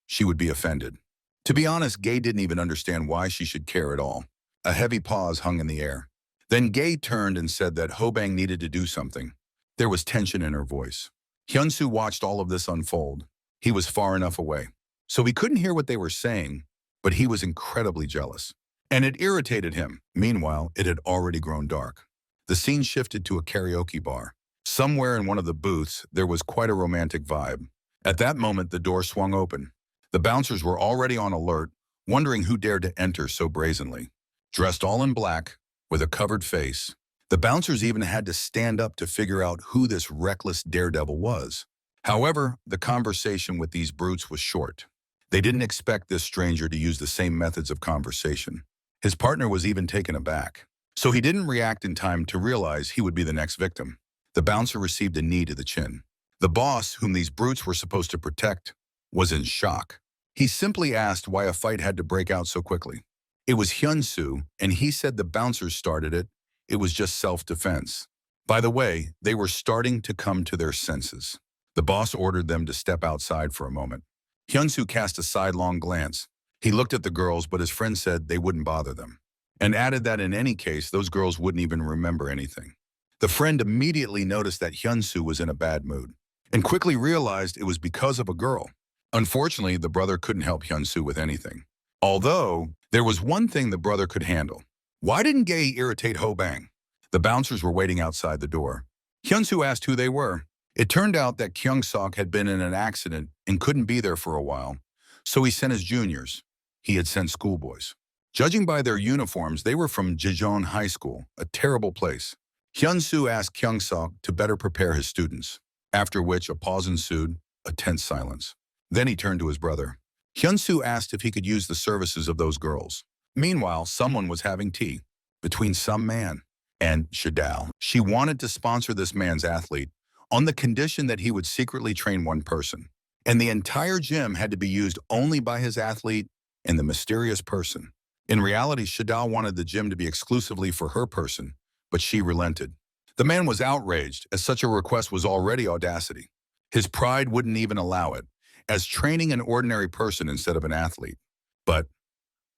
she would be offended. To be honest, Gay didn't even understand why she should care at all. A heavy pause hung in the air. Then Gay turned and said that Hobang needed to do something. There was tension in her voice. Hyun-soo watched all of this unfold. He was far enough away, so he couldn't hear what they were saying, but he was incredibly jealous. And it irritated him. Meanwhile, it had already grown dark. The scene shifted to a karaoke bar. Somewhere in one of the booths, there was quite a romantic vibe. At that moment, the door swung open. The bouncers were already on alert, wondering who dared to enter so brazenly. Dressed all in black, with a covered face, the bouncers even had to stand up to figure out who this reckless daredevil was. However, the conversation with these brutes was short. They didn't expect this stranger to use the same methods of conversation. His partner was even taken aback. So he didn't react in time to realize he would be the next victim. The bouncer received a knee to the chin. The boss, whom these brutes were supposed to protect, was in shock. He simply asked why a fight had to break out so quickly. It was Hyun-soo, and he said the bouncers started it. It was just self-defense. By the way, they were starting to come to their senses. The boss ordered them to step outside for a moment. Hyun-soo cast a sidelong glance. He looked at the girls, but his friend said they wouldn't bother them, and added that in any case, those girls wouldn't even remember anything. The friend immediately noticed that Hyun-soo was in a bad mood, and quickly realized it was because of a girl. Unfortunately, the brother couldn't help Hyun-soo with anything. Although, there was one thing the brother could handle. Why didn't Gae irritate Ho-bang? The bouncers were waiting outside the door. Hyun-soo asked who they were. It turned out that Kyung-sok had been in an accident and couldn't be there for a while, so he sent his juniors. He had sent schoolboys. Judging by their uniforms, they were from Jejeon High School, a terrible place. Hyun-soo asked Kyung-sok to better prepare his students, after which a pause ensued, a tense silence. Then he turned to his brother. Hyun-soo asked if he could use the services of those girls. Meanwhile, someone was having tea between some man and Shadal. She wanted to sponsor this man's athlete on the condition that he would secretly train one person, and the entire gym had to be used only by his athlete and the mysterious person. In reality, Shadal wanted the gym to be exclusively for her person, but she relented. The man was outraged, as such a request was already audacity. His pride wouldn't even allow it, as training an ordinary person instead of an athlete. But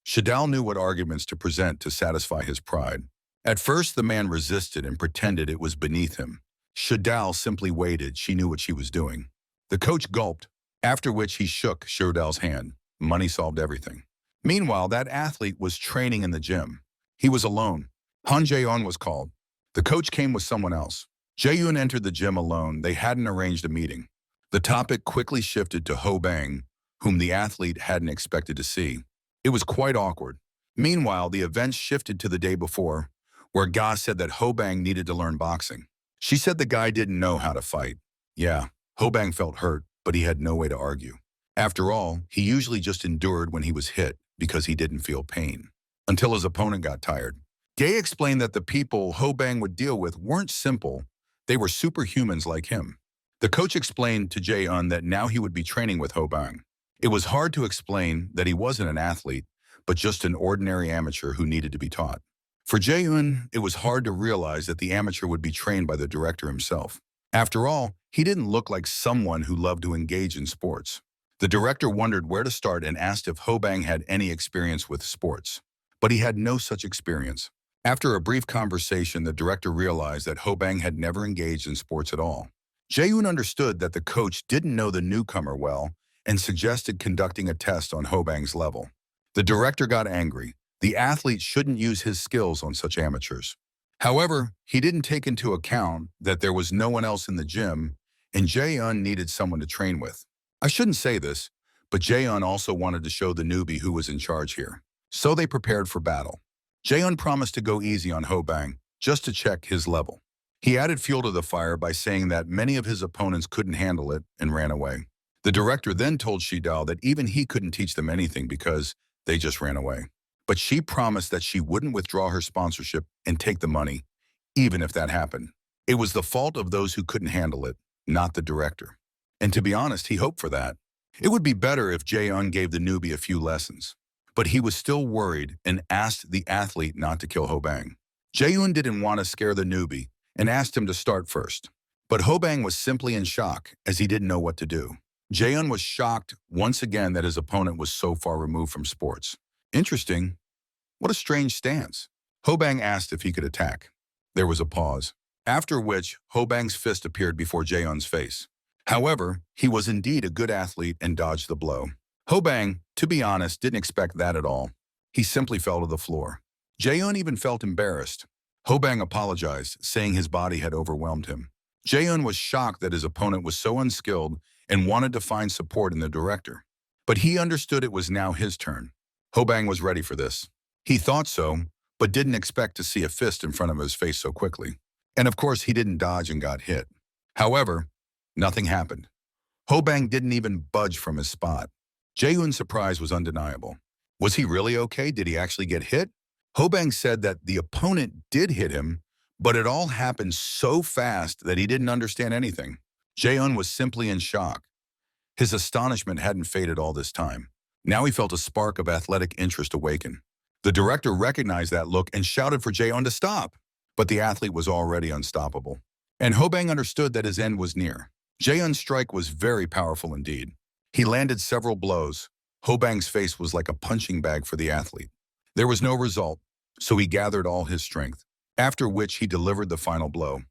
Shadal knew what arguments to present to satisfy his pride. At first, the man resisted and pretended it was beneath him. Shadal simply waited. She knew what she was doing. The coach gulped, after which he shook Shadal's hand. Money solved everything. Meanwhile, that athlete was training in the gym. He was alone. Han Jae-on was called. The coach came with someone else. Jae-yoon entered the gym alone. They hadn't arranged a meeting. The topic quickly shifted to Ho-bang, whom the athlete hadn't expected to see. It was quite awkward. Meanwhile, the event shifted to the day before, where Ga said that Ho-bang needed to learn boxing. She said the guy didn't know how to fight. Yeah, Ho-bang felt hurt, but he had no way to argue. After all, he usually just endured when he was hit because he didn't feel pain, until his opponent got tired. Gae explained that the people Ho-bang would deal with weren't simple. They were superhumans like him. The coach explained to Jae-un that now he would be training with Ho-bang. It was hard to explain that he wasn't an athlete, but just an ordinary amateur who needed to be taught. For Jae-un, it was hard to realize that the amateur would be trained by the director himself. After all, he didn't look like someone who loved to engage in sports. The director wondered where to start and asked if Ho-bang had any experience with sports. But he had no such experience. After a brief conversation, the director realized that Ho-bang had never engaged in sports at all. Jae-un understood that the coach didn't know the newcomer well and suggested conducting a test on Ho-bang's level. The director got angry. The athlete shouldn't use his skills on such amateurs. However, he didn't take into account that there was no one else in the gym and Jae-un needed someone to train with. I shouldn't say this, but Jae-un also wanted to show the newbie who was in charge here. So they prepared for battle. Jae-un promised to go easy on Ho-bang, just to check his level. He added fuel to the fire by saying that many of his opponents couldn't handle it and ran away. The director then told Shidao that even he couldn't teach them anything because they just ran away. But she promised that she wouldn't withdraw her sponsorship and take the money, even if that happened. It was the fault of those who couldn't handle it, not the director. And to be honest, he hoped for that. It would be better if Jae-un gave the newbie a few lessons. But he was still worried and asked the athlete not to kill Ho-bang. Jae-un didn't want to scare the newbie and asked him to start first. But Ho-bang was simply in shock as he didn't know what to do. Jae-un was shocked once again that his opponent was so far removed from sports. Interesting. What a strange stance. Ho-bang asked if he could attack. There was a pause, after which Ho-bang's fist appeared before Jae-un's face. However, he was indeed a good athlete and dodged the blow. Ho-bang, to be honest, didn't expect that at all. He simply fell to the floor. Jae-un even felt embarrassed. Ho-bang apologized, saying his body had overwhelmed him. Jae-un was shocked that his opponent was so unskilled and wanted to find support in the director. But he understood it was now his turn. Ho-bang was ready for this. He thought so, but didn't expect to see a fist in front of his face so quickly. And of course, he didn't dodge and got hit. However, nothing happened. Hobang didn't even budge from his spot. Jae-un's surprise was undeniable. Was he really okay? Did he actually get hit? Hobang said that the opponent did hit him, but it all happened so fast that he didn't understand anything. Jae-un was simply in shock. His astonishment hadn't faded all this time. Now he felt a spark of athletic interest awaken. The director recognized that look and shouted for Jae-un to stop. But the athlete was already unstoppable. And Hobang understood that his end was near. Jae-un's strike was very powerful indeed. He landed several blows. Hobang's face was like a punching bag for the athlete. There was no result, so he gathered all his strength, after which he delivered the final blow.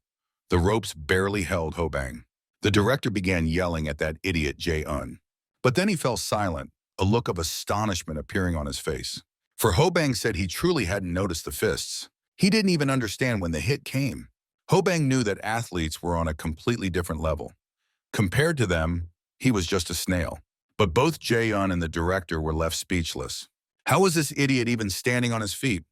The ropes barely held Hobang. The director began yelling at that idiot Jae-un. But then he fell silent, a look of astonishment appearing on his face. For Hobang said he truly hadn't noticed the fists. He didn't even understand when the hit came. Hobang knew that athletes were on a completely different level. Compared to them, he was just a snail. But both Jae-un and the director were left speechless. How was this idiot even standing on his feet?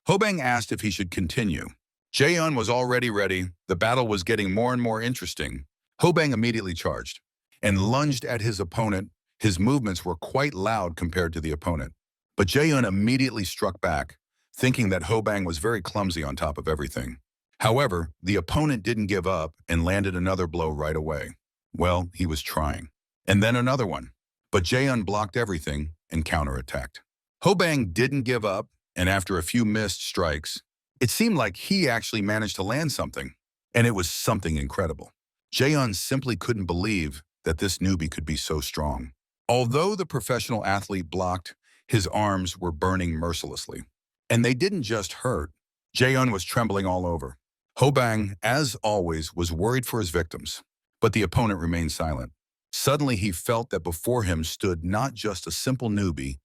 Hobang asked if he should continue. Jae-un was already ready. The battle was getting more and more interesting. Hobang immediately charged and lunged at his opponent. His movements were quite loud compared to the opponent. But Jae-un immediately struck back, thinking that Hobang was very clumsy on top of everything. However, the opponent didn't give up and landed another blow right away. Well, he was trying. And then another one. But Jae-un blocked everything and counterattacked. Hobang didn't give up, and after a few missed strikes, it seemed like he actually managed to land something. And it was something incredible. Jae-un simply couldn't believe that this newbie could be so strong. Although the professional athlete blocked, his arms were burning mercilessly. And they didn't just hurt. Jae-un was trembling all over. Hobang, as always, was worried for his victims. But the opponent remained silent. Suddenly he felt that before him stood not just a simple newbie,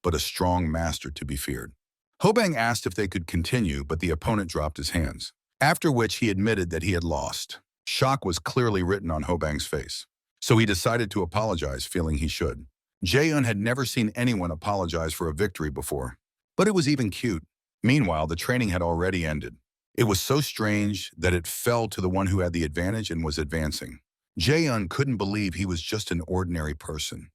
but a strong master to be feared. Hobang asked if they could continue, but the opponent dropped his hands. After which he admitted that he had lost. Shock was clearly written on Hobang's face. So he decided to apologize, feeling he should. Jae-un had never seen anyone apologize for a victory before. But it was even cute. Meanwhile, the training had already ended. It was so strange that it fell to the one who had the advantage and was advancing. Jae-un couldn't believe he was just an ordinary person.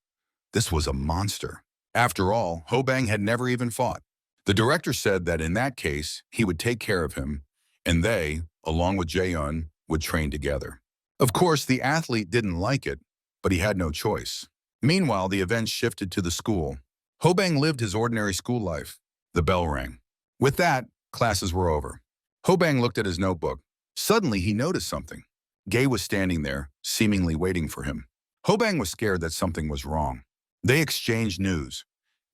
This was a monster. After all, Hobang had never even fought. The director said that in that case, he would take care of him, and they, along with Jae-un, would train together. Of course, the athlete didn't like it, but he had no choice. Meanwhile, the event shifted to the school. Hobang lived his ordinary school life. The bell rang. With that, classes were over. Hobang looked at his notebook. Suddenly, he noticed something. Gae was standing there, seemingly waiting for him. Hobang was scared that something was wrong. They exchanged news.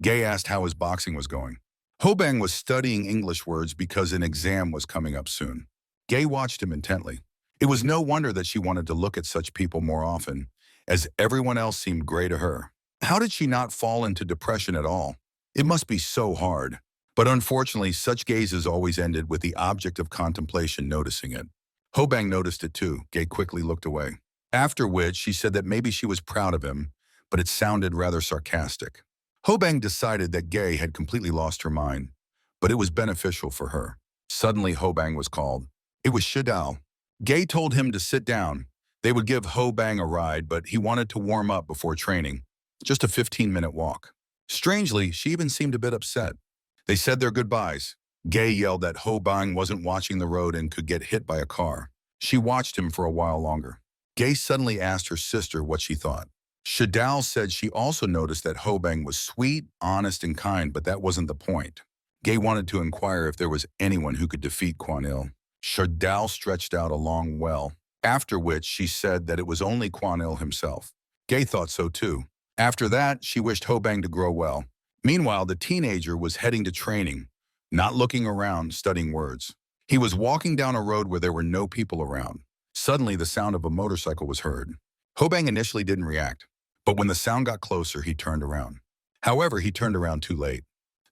Gae asked how his boxing was going. Hobang was studying English words because an exam was coming up soon. Gae watched him intently. It was no wonder that she wanted to look at such people more often, as everyone else seemed gray to her. How did she not fall into depression at all? It must be so hard. But unfortunately, such gazes always ended with the object of contemplation noticing it. Hobang noticed it too. Gae quickly looked away. After which, she said that maybe she was proud of him, but it sounded rather sarcastic. Hobang decided that Gae had completely lost her mind, but it was beneficial for her. Suddenly, Hobang was called. It was Shidao. Gae told him to sit down. They would give Hobang a ride, but he wanted to warm up before training. Just a 15-minute walk. Strangely, she even seemed a bit upset. They said their goodbyes. Gae yelled that Hobang wasn't watching the road and could get hit by a car. She watched him for a while longer. Gae suddenly asked her sister what she thought. Shidao said she also noticed that Hobang was sweet, honest, and kind, but that wasn't the point. Gae wanted to inquire if there was anyone who could defeat Kwanil. Shidao stretched out a long well, after which she said that it was only Kwanil himself. Gae thought so too. After that, she wished Hobang to grow well. Meanwhile, the teenager was heading to training, not looking around, studying words. He was walking down a road where there were no people around. Suddenly, the sound of a motorcycle was heard. Hobang initially didn't react, but when the sound got closer, he turned around. However, he turned around too late.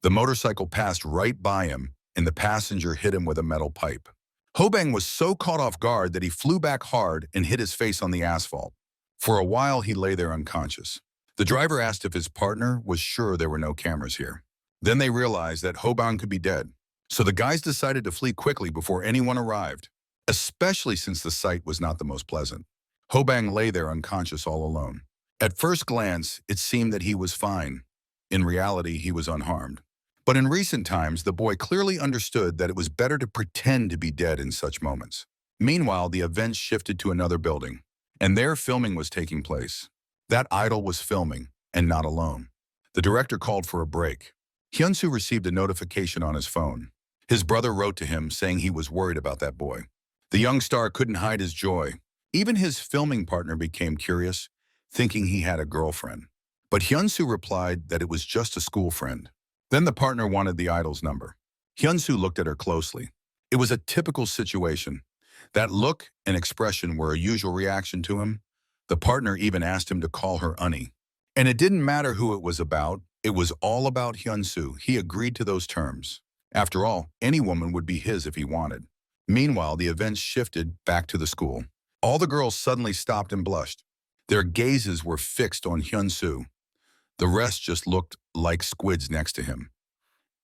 The motorcycle passed right by him, and the passenger hit him with a metal pipe. Hobang was so caught off guard that he flew back hard and hit his face on the asphalt. For a while, he lay there unconscious. The driver asked if his partner was sure there were no cameras here. Then they realized that Hobang could be dead. So the guys decided to flee quickly before anyone arrived, especially since the sight was not the most pleasant. Hobang lay there unconscious all alone. At first glance, it seemed that he was fine. In reality, he was unharmed. But in recent times, the boy clearly understood that it was better to pretend to be dead in such moments. Meanwhile, the events shifted to another building, and there filming was taking place. That idol was filming, and not alone. The director called for a break. Hyunsu received a notification on his phone. His brother wrote to him saying he was worried about that boy. The young star couldn't hide his joy. Even his filming partner became curious, thinking he had a girlfriend. But Hyunsu replied that it was just a school friend. Then the partner wanted the idol's number. Hyunsu looked at her closely. It was a typical situation. That look and expression were a usual reaction to him. The partner even asked him to call her Unnie. And it didn't matter who it was about. It was all about Hyunsu. He agreed to those terms. After all, any woman would be his if he wanted. Meanwhile, the events shifted back to the school. All the girls suddenly stopped and blushed. Their gazes were fixed on Hyunsu. The rest just looked like squids next to him.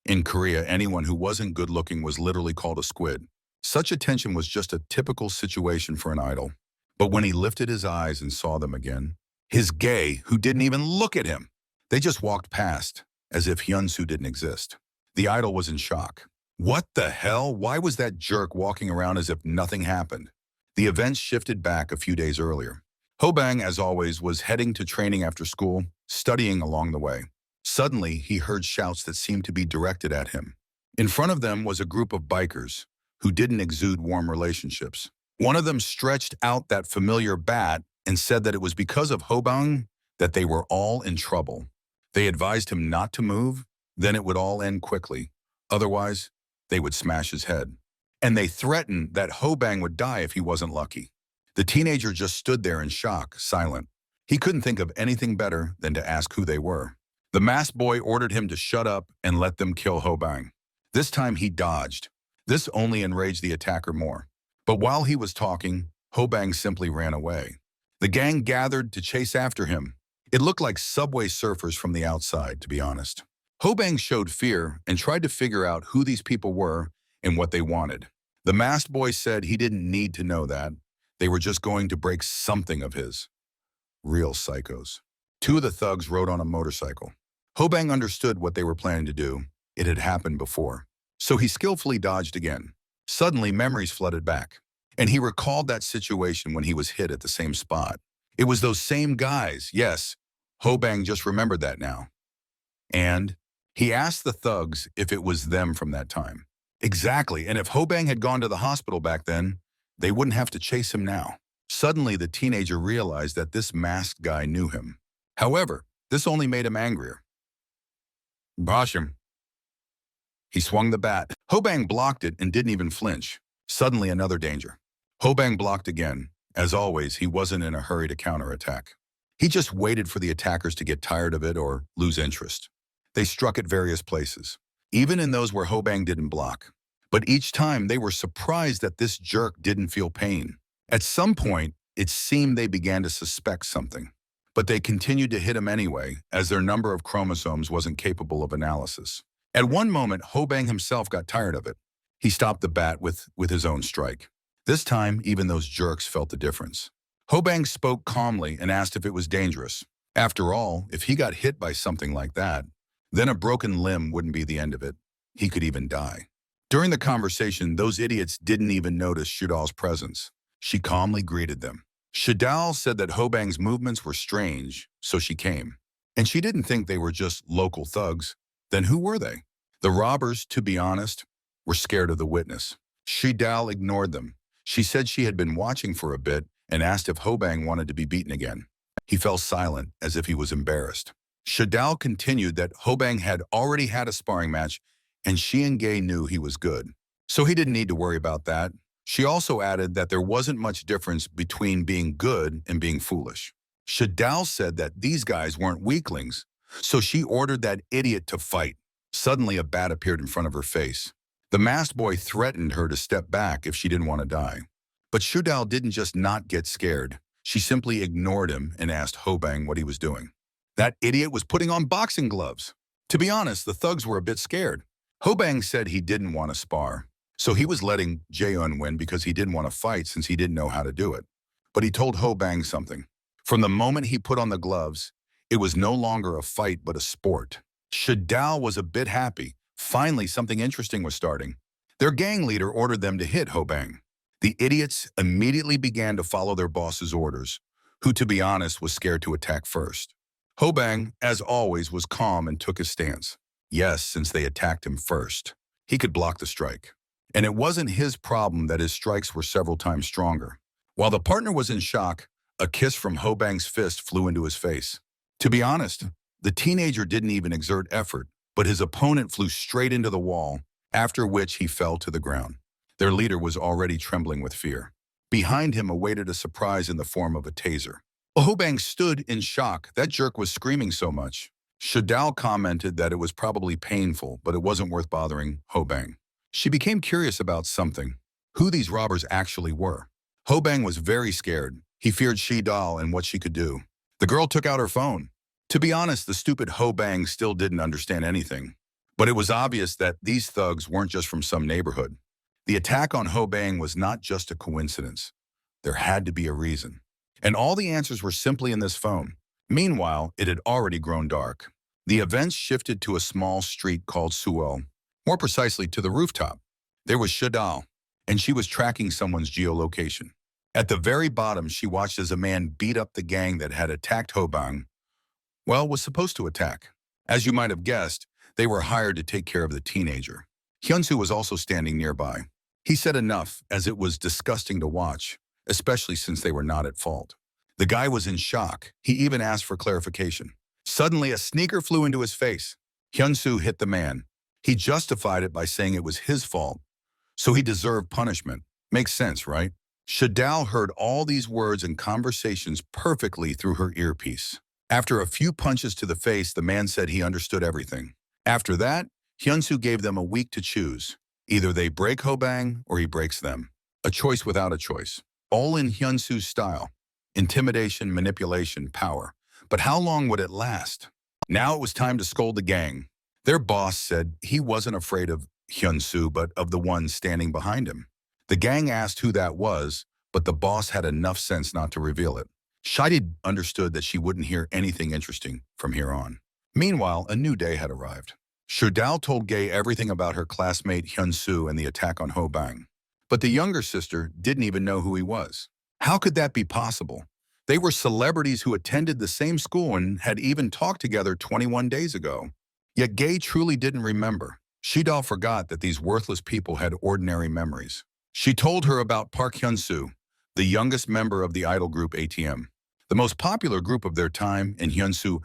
In Korea, anyone who wasn't good-looking was literally called a squid. Such attention was just a typical situation for an idol. But when he lifted his eyes and saw them again, his gaye, who didn't even look at him, they just walked past, as if Hyunsu didn't exist. The idol was in shock. What the hell? Why was that jerk walking around as if nothing happened? The events shifted back a few days earlier. Hobang, as always, was heading to training after school, studying along the way. Suddenly, he heard shouts that seemed to be directed at him. In front of them was a group of bikers who didn't exude warm relationships. One of them stretched out that familiar bat and said that it was because of Hobang that they were all in trouble. They advised him not to move, then it would all end quickly. Otherwise, they would smash his head. And they threatened that Hobang would die if he wasn't lucky. The teenager just stood there in shock, silent. He couldn't think of anything better than to ask who they were. The masked boy ordered him to shut up and let them kill Hobang. This time he dodged. This only enraged the attacker more. But while he was talking, Hobang simply ran away. The gang gathered to chase after him. It looked like subway surfers from the outside, to be honest. Hobang showed fear and tried to figure out who these people were and what they wanted. The masked boy said he didn't need to know that. They were just going to break something of his. Real psychos. Two of the thugs rode on a motorcycle. Hobang understood what they were planning to do. It had happened before. So he skillfully dodged again. Suddenly, memories flooded back. And he recalled that situation when he was hit at the same spot. It was those same guys, yes. Hobang just remembered that now. And he asked the thugs if it was them from that time. Exactly, and if Hobang had gone to the hospital back then, they wouldn't have to chase him now. Suddenly, the teenager realized that this masked guy knew him. However, this only made him angrier. Bosh him. He swung the bat. Hobang blocked it and didn't even flinch. Suddenly, another danger. Hobang blocked again. As always, he wasn't in a hurry to counterattack. He just waited for the attackers to get tired of it or lose interest. They struck at various places, even in those where Hobang didn't block. But each time, they were surprised that this jerk didn't feel pain. At some point, it seemed they began to suspect something. But they continued to hit him anyway, as their number of chromosomes wasn't capable of analysis. At one moment, Hobang himself got tired of it. He stopped the bat with his own strike. This time, even those jerks felt the difference. Hobang spoke calmly and asked if it was dangerous. After all, if he got hit by something like that, then a broken limb wouldn't be the end of it. He could even die. During the conversation, those idiots didn't even notice Shudal's presence. She calmly greeted them. Shudal said that Hobang's movements were strange, so she came. And she didn't think they were just local thugs. Then who were they? The robbers, to be honest, were scared of the witness. Shudal ignored them. She said she had been watching for a bit and asked if Hobang wanted to be beaten again. He fell silent, as if he was embarrassed. Shudal continued that Hobang had already had a sparring match, and she and Gay knew he was good. So he didn't need to worry about that. She also added that there wasn't much difference between being good and being foolish. Shudal said that these guys weren't weaklings, so she ordered that idiot to fight. Suddenly, a bat appeared in front of her face. The masked boy threatened her to step back if she didn't want to die. But Shudal didn't just not get scared. She simply ignored him and asked Hobang what he was doing. That idiot was putting on boxing gloves. To be honest, the thugs were a bit scared. Hobang said he didn't want to spar, so he was letting Jaeun win because he didn't want to fight since he didn't know how to do it. But he told Hobang something. From the moment he put on the gloves, it was no longer a fight but a sport. Shadao was a bit happy. Finally, something interesting was starting. Their gang leader ordered them to hit Hobang. The idiots immediately began to follow their boss's orders, who, to be honest, was scared to attack first. Hobang, as always, was calm and took his stance. Yes, since they attacked him first, he could block the strike. And it wasn't his problem that his strikes were several times stronger. While the partner was in shock, a kiss from Hobang's fist flew into his face. To be honest, the teenager didn't even exert effort, but his opponent flew straight into the wall, after which he fell to the ground. Their leader was already trembling with fear. Behind him awaited a surprise in the form of a taser. Hobang stood in shock. That jerk was screaming so much. Shadao commented that it was probably painful, but it wasn't worth bothering Hobang. She became curious about something, who these robbers actually were. Hobang was very scared. He feared Shidao and what she could do. The girl took out her phone. To be honest, the stupid Hobang still didn't understand anything. But it was obvious that these thugs weren't just from some neighborhood. The attack on Hobang was not just a coincidence. There had to be a reason. And all the answers were simply in this phone. Meanwhile, it had already grown dark. The events shifted to a small street called Suo, more precisely to the rooftop. There was Shadao, and she was tracking someone's geolocation. At the very bottom, she watched as a man beat up the gang that had attacked Hobang. Well, was supposed to attack. As you might have guessed, they were hired to take care of the teenager. Hyunsu was also standing nearby. He said enough, as it was disgusting to watch, especially since they were not at fault. The guy was in shock. He even asked for clarification. Suddenly, a sneaker flew into his face. Hyunsu hit the man. He justified it by saying it was his fault, so he deserved punishment. Makes sense, right? Shadao heard all these words and conversations perfectly through her earpiece. After a few punches to the face, the man said he understood everything. After that, Hyunsu gave them a week to choose. Either they break Hobang or he breaks them. A choice without a choice. All in Hyunsu's style. Intimidation, manipulation, power. But how long would it last? Now it was time to scold the gang. Their boss said he wasn't afraid of Hyunsu, but of the one standing behind him. The gang asked who that was, but the boss had enough sense not to reveal it. Shadi understood that she wouldn't hear anything interesting from here on. Meanwhile, a new day had arrived. Shudao told Gae everything about her classmate Hyunsu and the attack on Hobang. But the younger sister didn't even know who he was. How could that be possible? They were celebrities who attended the same school and had even talked together 21 days ago. Yet Gae truly didn't remember. Shidao forgot that these worthless people had ordinary memories. She told her about Park Hyunsu, the youngest member of the idol group ATM. The most popular group of their time, and Hyunsu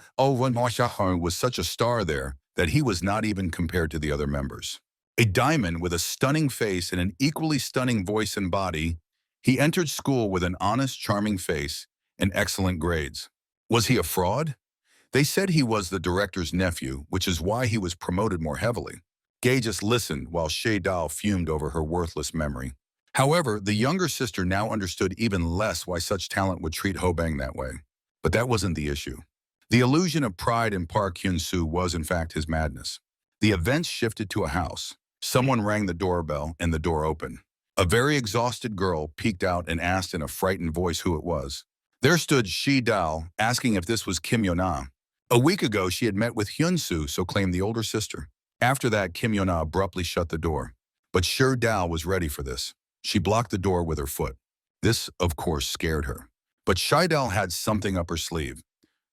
was such a star there that he was not even compared to the other members. A diamond with a stunning face and an equally stunning voice and body, he entered school with an honest, charming face and excellent grades. Was he a fraud? They said he was the director's nephew, which is why he was promoted more heavily. Gae just listened while Shae Dao fumed over her worthless memory. However, the younger sister now understood even less why such talent would treat Hobang that way. But that wasn't the issue. The illusion of pride in Park Hyun-soo was in fact his madness. The events shifted to a house. Someone rang the doorbell and the door opened. A very exhausted girl peeked out and asked in a frightened voice who it was. There stood Shi Dao, asking if this was Kim Yona. A week ago, she had met with Hyun-soo, so claimed the older sister. After that, Kim Yona abruptly shut the door. But Shi Dao was ready for this. She blocked the door with her foot. This, of course, scared her. But Shi Dao had something up her sleeve.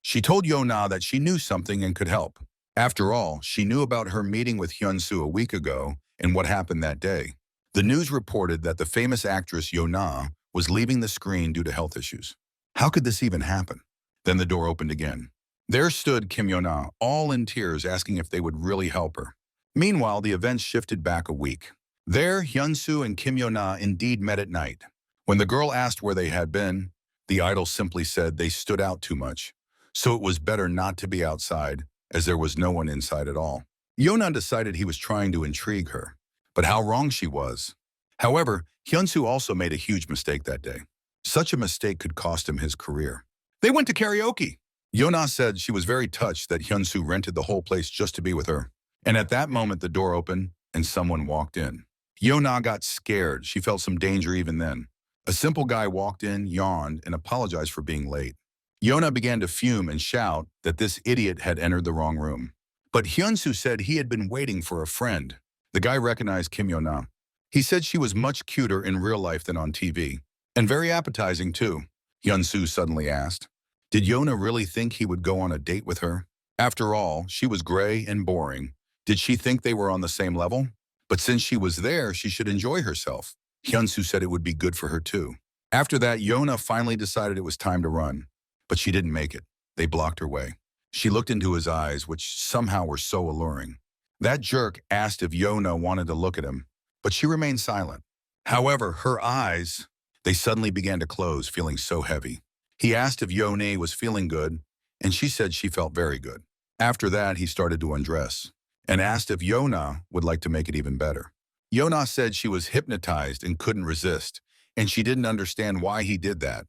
She told Yona that she knew something and could help. After all, she knew about her meeting with Hyun-soo a week ago and what happened that day. The news reported that the famous actress Yona was leaving the screen due to health issues. How could this even happen? Then the door opened again. There stood Kim Yona, all in tears, asking if they would really help her. Meanwhile, the events shifted back a week. There, Hyun-soo and Kim Yona indeed met at night. When the girl asked where they had been, the idol simply said they stood out too much, so it was better not to be outside, as there was no one inside at all. Yona decided he was trying to intrigue her, but how wrong she was. However, Hyun-soo also made a huge mistake that day. Such a mistake could cost him his career. They went to karaoke. Yona said she was very touched that Hyun-soo rented the whole place just to be with her. And at that moment, the door opened and someone walked in. Yona got scared. She felt some danger even then. A simple guy walked in, yawned, and apologized for being late. Yona began to fume and shout that this idiot had entered the wrong room. But Hyunsu said he had been waiting for a friend. The guy recognized Kim Yona. He said she was much cuter in real life than on TV. And very appetizing too. Hyunsu suddenly asked. Did Yona really think he would go on a date with her? After all, she was gray and boring. Did she think they were on the same level? But since she was there, she should enjoy herself. Hyunsu said it would be good for her too. After that, Yona finally decided it was time to run. But she didn't make it. They blocked her way. She looked into his eyes, which somehow were so alluring. That jerk asked if Yona wanted to look at him, but she remained silent. However, her eyes, they suddenly began to close, feeling so heavy. He asked if Yona was feeling good, and she said she felt very good. After that, he started to undress and asked if Yona would like to make it even better. Yona said she was hypnotized and couldn't resist, and she didn't understand why he did that.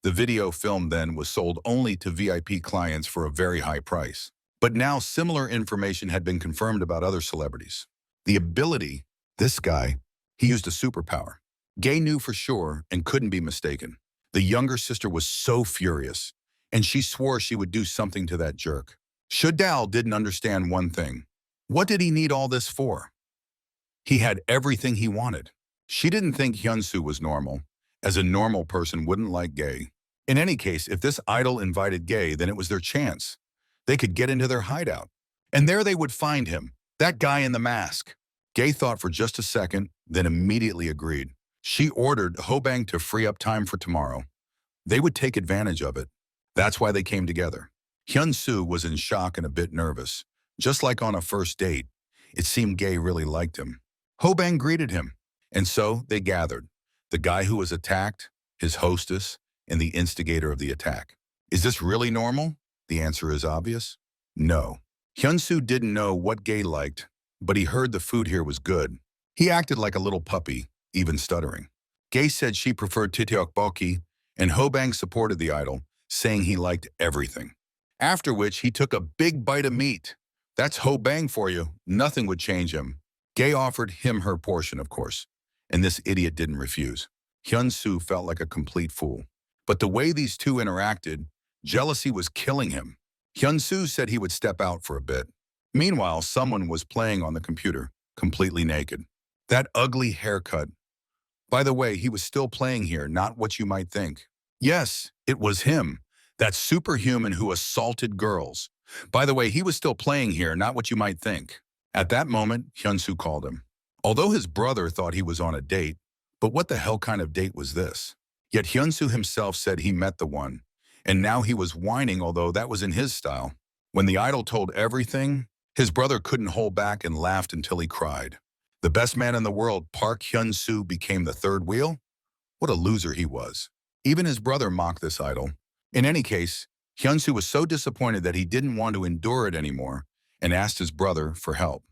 The video filmed then was sold only to VIP clients for a very high price. But now similar information had been confirmed about other celebrities. The ability, this guy, he used a superpower. Gay knew for sure and couldn't be mistaken. The younger sister was so furious, and she swore she would do something to that jerk. Shudal didn't understand one thing. What did he need all this for? He had everything he wanted. She didn't think Hyunsu was normal, as a normal person wouldn't like Gay. In any case, if this idol invited Gay, then it was their chance. They could get into their hideout. And there they would find him, that guy in the mask. Gay thought for just a second, then immediately agreed. She ordered Hobang to free up time for tomorrow. They would take advantage of it. That's why they came together. Hyunsu was in shock and a bit nervous. Just like on a first date, it seemed Gay really liked him. Hobang greeted him, and so they gathered. The guy who was attacked, his hostess, and the instigator of the attack. Is this really normal? The answer is obvious. No. Hyunsu didn't know what Gay liked, but he heard the food here was good. He acted like a little puppy, even stuttering. Gay said she preferred tteokbokki, and Hobang supported the idol, saying he liked everything. After which, he took a big bite of meat. That's Hobang for you. Nothing would change him. Gay offered him her portion, of course, and this idiot didn't refuse. Hyunsu felt like a complete fool. But the way these two interacted, jealousy was killing him. Hyunsu said he would step out for a bit. Meanwhile, someone was playing on the computer, completely naked. That ugly haircut. By the way, he was still playing here, not what you might think. Yes, it was him, that superhuman who assaulted girls. By the way, he was still playing here, not what you might think. At that moment, Hyunsu called him. Although his brother thought he was on a date, but what the hell kind of date was this? Yet Hyunsu himself said he met the one, and now he was whining, although that was in his style. When the idol told everything, his brother couldn't hold back and laughed until he cried. The best man in the world, Park Hyunsu, became the third wheel? What a loser he was. Even his brother mocked this idol. In any case, Hyunsu was so disappointed that he didn't want to endure it anymore and asked his brother for help.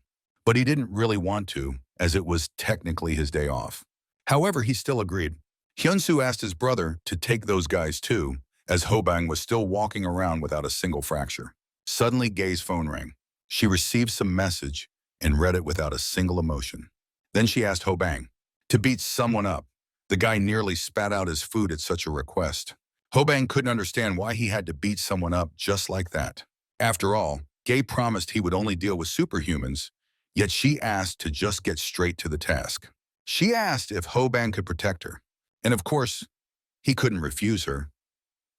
But he didn't really want to, as it was technically his day off. However, he still agreed. Hyunsu asked his brother to take those guys too, as Hobang was still walking around without a single fracture. Suddenly, Gay's phone rang. She received some message and read it without a single emotion. Then she asked Hobang to beat someone up. The guy nearly spat out his food at such a request. Hobang couldn't understand why he had to beat someone up just like that. After all, Gay promised he would only deal with superhumans, yet she asked to just get straight to the task. She asked if Hobang could protect her. And of course, he couldn't refuse her,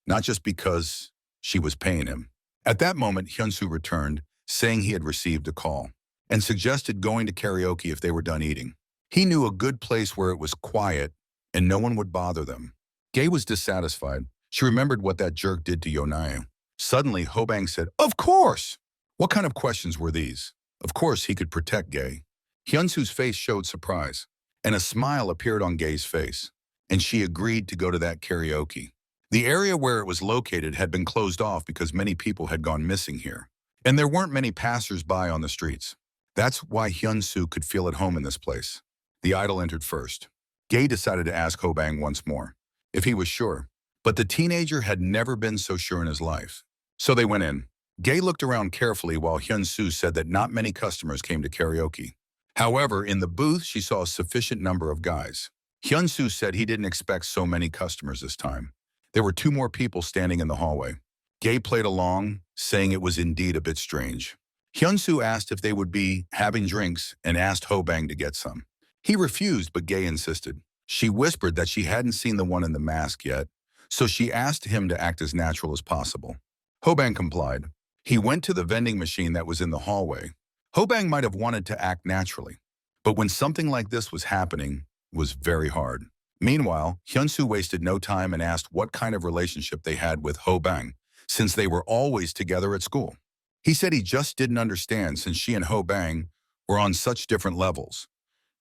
not just because she was paying him. At that moment, Hyunsu returned, saying he had received a call, and suggested going to karaoke if they were done eating. He knew a good place where it was quiet and no one would bother them. Gay was dissatisfied. She remembered what that jerk did to Yonaya. Suddenly, Hobang said, "Of course!" What kind of questions were these? Of course he could protect Gay. Hyunsu's face showed surprise, and a smile appeared on Gay's face, and she agreed to go to that karaoke. The area where it was located had been closed off because many people had gone missing here, and there weren't many passers-by on the streets. That's why Hyunsu could feel at home in this place. The idol entered first. Gay decided to ask Hobang once more, if he was sure, but the teenager had never been so sure in his life. So they went in. Gay looked around carefully while Hyunsu said that not many customers came to karaoke. However, in the booth, she saw a sufficient number of guys. Hyunsu said he didn't expect so many customers this time. There were two more people standing in the hallway. Gae played along, saying it was indeed a bit strange. Hyunsoo asked if they would be having drinks and asked Hobang to get some. He refused, but Gae insisted. She whispered that she hadn't seen the one in the mask yet, so she asked him to act as natural as possible. Hobang complied. He went to the vending machine that was in the hallway. Hobang might have wanted to act naturally, but when something like this was happening, it was very hard. Meanwhile, Hyunsoo wasted no time and asked what kind of relationship they had with Hobang, since they were always together at school. He said he just didn't understand since she and Hobang were on such different levels.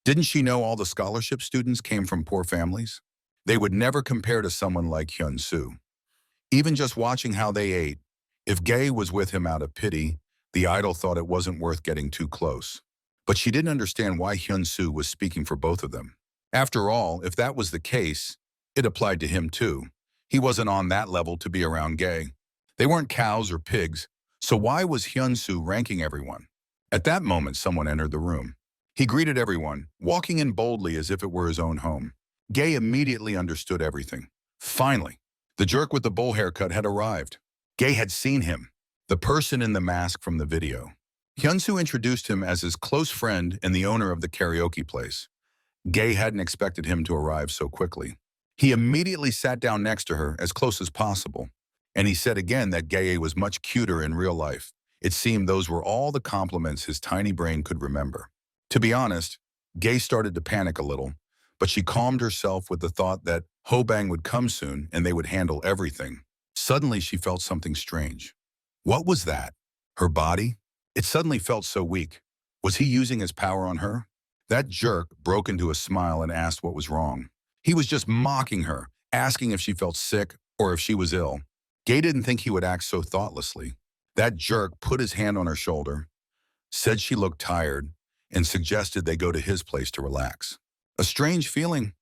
Didn't she know all the scholarship students came from poor families? They would never compare to someone like Hyunsoo. Even just watching how they ate, if Gae was with him out of pity, the idol thought it wasn't worth getting too close. But she didn't understand why Hyunsoo was speaking for both of them. After all, if that was the case, it applied to him too. He wasn't on that level to be around Gae. They weren't cows or pigs, so why was Hyunsoo ranking everyone? At that moment, someone entered the room. He greeted everyone, walking in boldly as if it were his own home. Gae immediately understood everything. Finally, the jerk with the bowl haircut had arrived. Gae had seen him, the person in the mask from the video. Hyunsoo introduced him as his close friend and the owner of the karaoke place. Gae hadn't expected him to arrive so quickly. He immediately sat down next to her as close as possible, and he said again that Gae was much cuter in real life. It seemed those were all the compliments his tiny brain could remember. To be honest, Gae started to panic a little, but she calmed herself with the thought that Hobang would come soon and they would handle everything. Suddenly, she felt something strange. What was that? Her body? It suddenly felt so weak. Was he using his power on her? That jerk broke into a smile and asked what was wrong. He was just mocking her, asking if she felt sick or if she was ill. Gae didn't think he would act so thoughtlessly. That jerk put his hand on her shoulder, said she looked tired, and suggested they go to his place to relax. A strange feeling.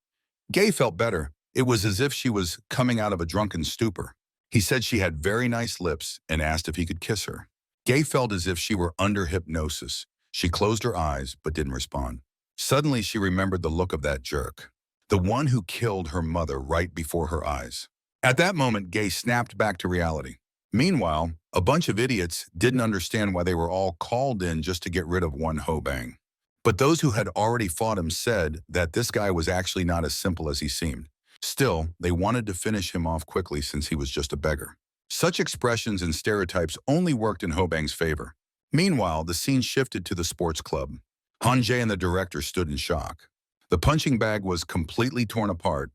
Gae felt better. It was as if she was coming out of a drunken stupor. He said she had very nice lips and asked if he could kiss her. Gae felt as if she were under hypnosis. She closed her eyes but didn't respond. Suddenly, she remembered the look of that jerk, the one who killed her mother right before her eyes. At that moment, Gae snapped back to reality. Meanwhile, a bunch of idiots didn't understand why they were all called in just to get rid of one Hobang. But those who had already fought him said that this guy was actually not as simple as he seemed. Still, they wanted to finish him off quickly since he was just a beggar. Such expressions and stereotypes only worked in Hobang's favor. Meanwhile, the scene shifted to the sports club. Han-jae and the director stood in shock. The punching bag was completely torn apart,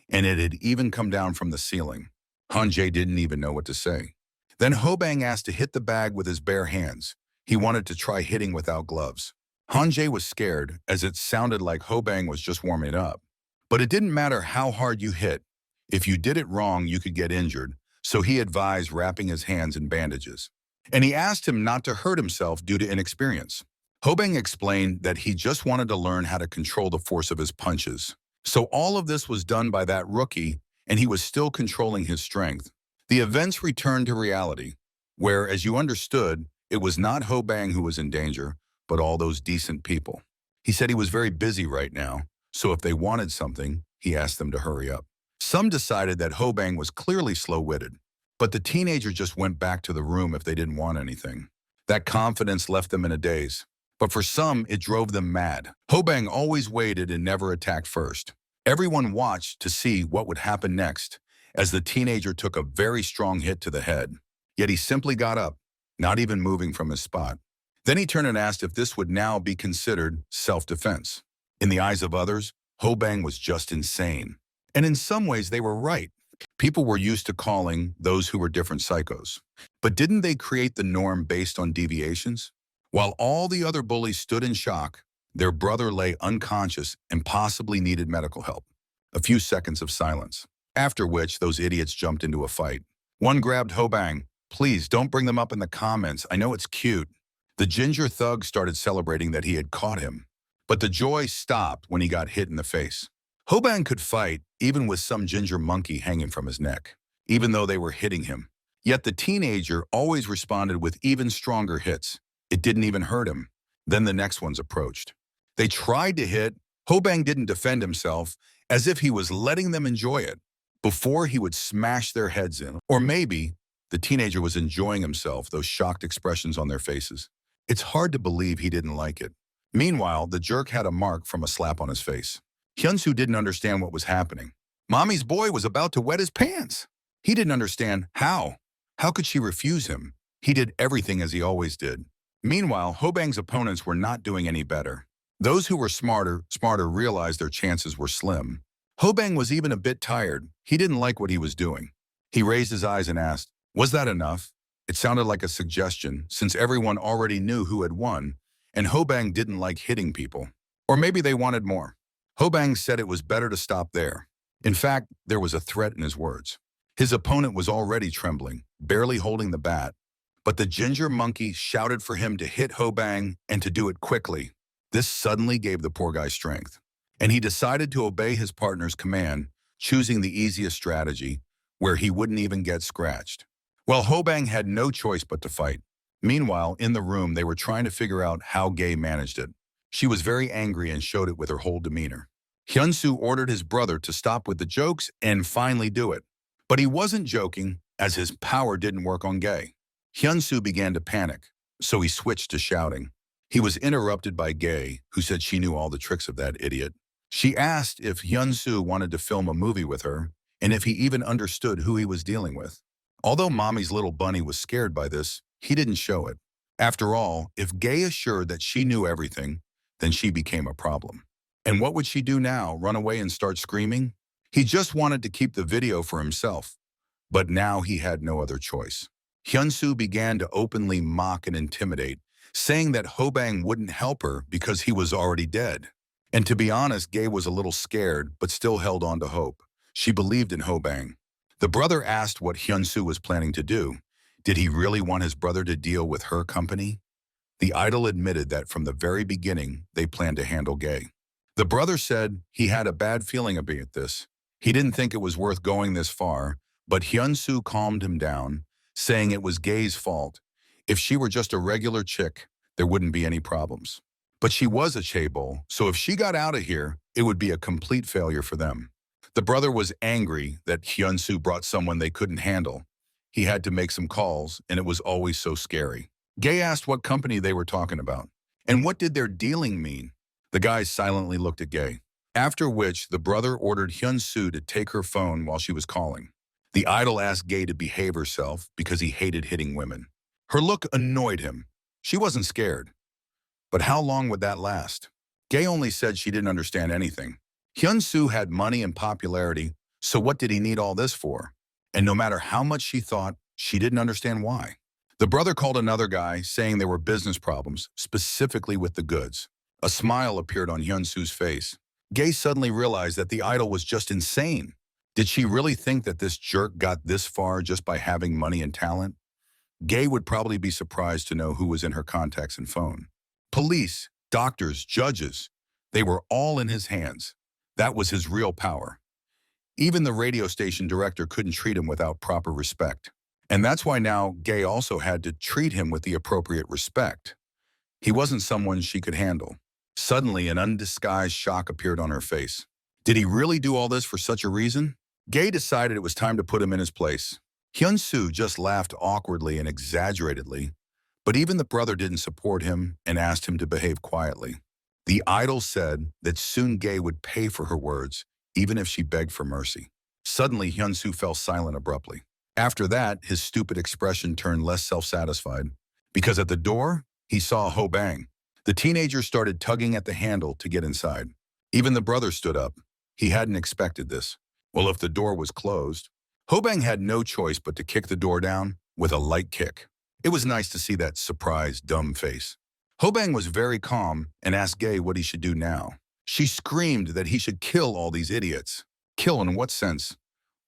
and it had even come down from the ceiling. Han-jae didn't even know what to say. Then Hobang asked to hit the bag with his bare hands. He wanted to try hitting without gloves. Han-jae was scared, as it sounded like Hobang was just warming it up. But it didn't matter how hard you hit. If you did it wrong, you could get injured, so he advised wrapping his hands in bandages. And he asked him not to hurt himself due to inexperience. Hobang explained that he just wanted to learn how to control the force of his punches. So all of this was done by that rookie, and he was still controlling his strength. The events returned to reality, where, as you understood, it was not Hobang who was in danger, but all those decent people. He said he was very busy right now, so if they wanted something, he asked them to hurry up. Some decided that Hobang was clearly slow-witted, but the teenager just went back to the room if they didn't want anything. That confidence left them in a daze. But for some, it drove them mad. Hobang always waited and never attacked first. Everyone watched to see what would happen next, as the teenager took a very strong hit to the head. Yet he simply got up, not even moving from his spot. Then he turned and asked if this would now be considered self-defense. In the eyes of others, Hobang was just insane. And in some ways, they were right. People were used to calling those who were different psychos. But didn't they create the norm based on deviations? While all the other bullies stood in shock, their brother lay unconscious and possibly needed medical help. A few seconds of silence, after which those idiots jumped into a fight. One grabbed Hobang. "Please, don't bring them up in the comments. I know it's cute." The ginger thug started celebrating that he had caught him. But the joy stopped when he got hit in the face. Hobang could fight, even with some ginger monkey hanging from his neck, even though they were hitting him. Yet the teenager always responded with even stronger hits. It didn't even hurt him. Then the next ones approached. They tried to hit. Hobang didn't defend himself, as if he was letting them enjoy it. before he would smash their heads in. Or maybe the teenager was enjoying himself, those shocked expressions on their faces. It's hard to believe he didn't like it. Meanwhile, the jerk had a mark from a slap on his face. Hyunsu didn't understand what was happening. Mommy's boy was about to wet his pants. He didn't understand how. How could she refuse him? He did everything as he always did. Meanwhile, Hobang's opponents were not doing any better. Those who were smarter realized their chances were slim. Hobang was even a bit tired. He didn't like what he was doing. He raised his eyes and asked, "Was that enough?" It sounded like a suggestion, since everyone already knew who had won, and Hobang didn't like hitting people. Or maybe they wanted more. Hobang said it was better to stop there. In fact, there was a threat in his words. His opponent was already trembling, barely holding the bat, but the ginger monkey shouted for him to hit Hobang and to do it quickly. This suddenly gave the poor guy strength, and he decided to obey his partner's command, choosing the easiest strategy, where he wouldn't even get scratched. Well, Hobang had no choice but to fight. Meanwhile, in the room, they were trying to figure out how Gae managed it. She was very angry and showed it with her whole demeanor. Hyunsu ordered his brother to stop with the jokes and finally do it. But he wasn't joking, as his power didn't work on Gae. Hyunsu began to panic, so he switched to shouting. He was interrupted by Gae, who said she knew all the tricks of that idiot. She asked if Hyunsu wanted to film a movie with her, and if he even understood who he was dealing with. Although Mommy's little bunny was scared by this, he didn't show it. After all, if Gae assured that she knew everything, then she became a problem. And what would she do now, run away and start screaming? He just wanted to keep the video for himself, but now he had no other choice. Hyunsu began to openly mock and intimidate, saying that Hobang wouldn't help her because he was already dead. And to be honest, Gae was a little scared, but still held on to hope. She believed in Hobang. The brother asked what Hyunsu was planning to do. Did he really want his brother to deal with her company? The idol admitted that from the very beginning, they planned to handle Gae. The brother said he had a bad feeling about this. He didn't think it was worth going this far, but Hyunsu calmed him down, saying it was Gae's fault. If she were just a regular chick, there wouldn't be any problems. But she was a chaebol, so if she got out of here, it would be a complete failure for them. The brother was angry that Hyunsu brought someone they couldn't handle. He had to make some calls, and it was always so scary. Gae asked what company they were talking about, and what did their dealing mean? The guys silently looked at Gae, after which the brother ordered Hyunsu to take her phone while she was calling. The idol asked Gae to behave herself because he hated hitting women. Her look annoyed him. She wasn't scared. But how long would that last? Gae only said she didn't understand anything. Hyunsu had money and popularity, so what did he need all this for? And no matter how much she thought, she didn't understand why. The brother called another guy, saying there were business problems, specifically with the goods. A smile appeared on Hyunsu's face. Gae suddenly realized that the idol was just insane. Did she really think that this jerk got this far just by having money and talent? Gae would probably be surprised to know who was in her contacts and phone. Police, doctors, judges, they were all in his hands. That was his real power. Even the radio station director couldn't treat him without proper respect. And that's why now Gae also had to treat him with the appropriate respect. He wasn't someone she could handle. Suddenly, an undisguised shock appeared on her face. Did he really do all this for such a reason? Gae decided it was time to put him in his place. Hyunsu just laughed awkwardly and exaggeratedly, but even the brother didn't support him and asked him to behave quietly. The idol said that soon Gae would pay for her words, even if she begged for mercy. Suddenly, Hyunsu fell silent abruptly. After that, his stupid expression turned less self-satisfied, because at the door, he saw Hobang. The teenager started tugging at the handle to get inside. Even the brother stood up. He hadn't expected this. Well, if the door was closed, Hobang had no choice but to kick the door down with a light kick. It was nice to see that surprised, dumb face. Hobang was very calm and asked Gae what he should do now. She screamed that he should kill all these idiots. Kill in what sense?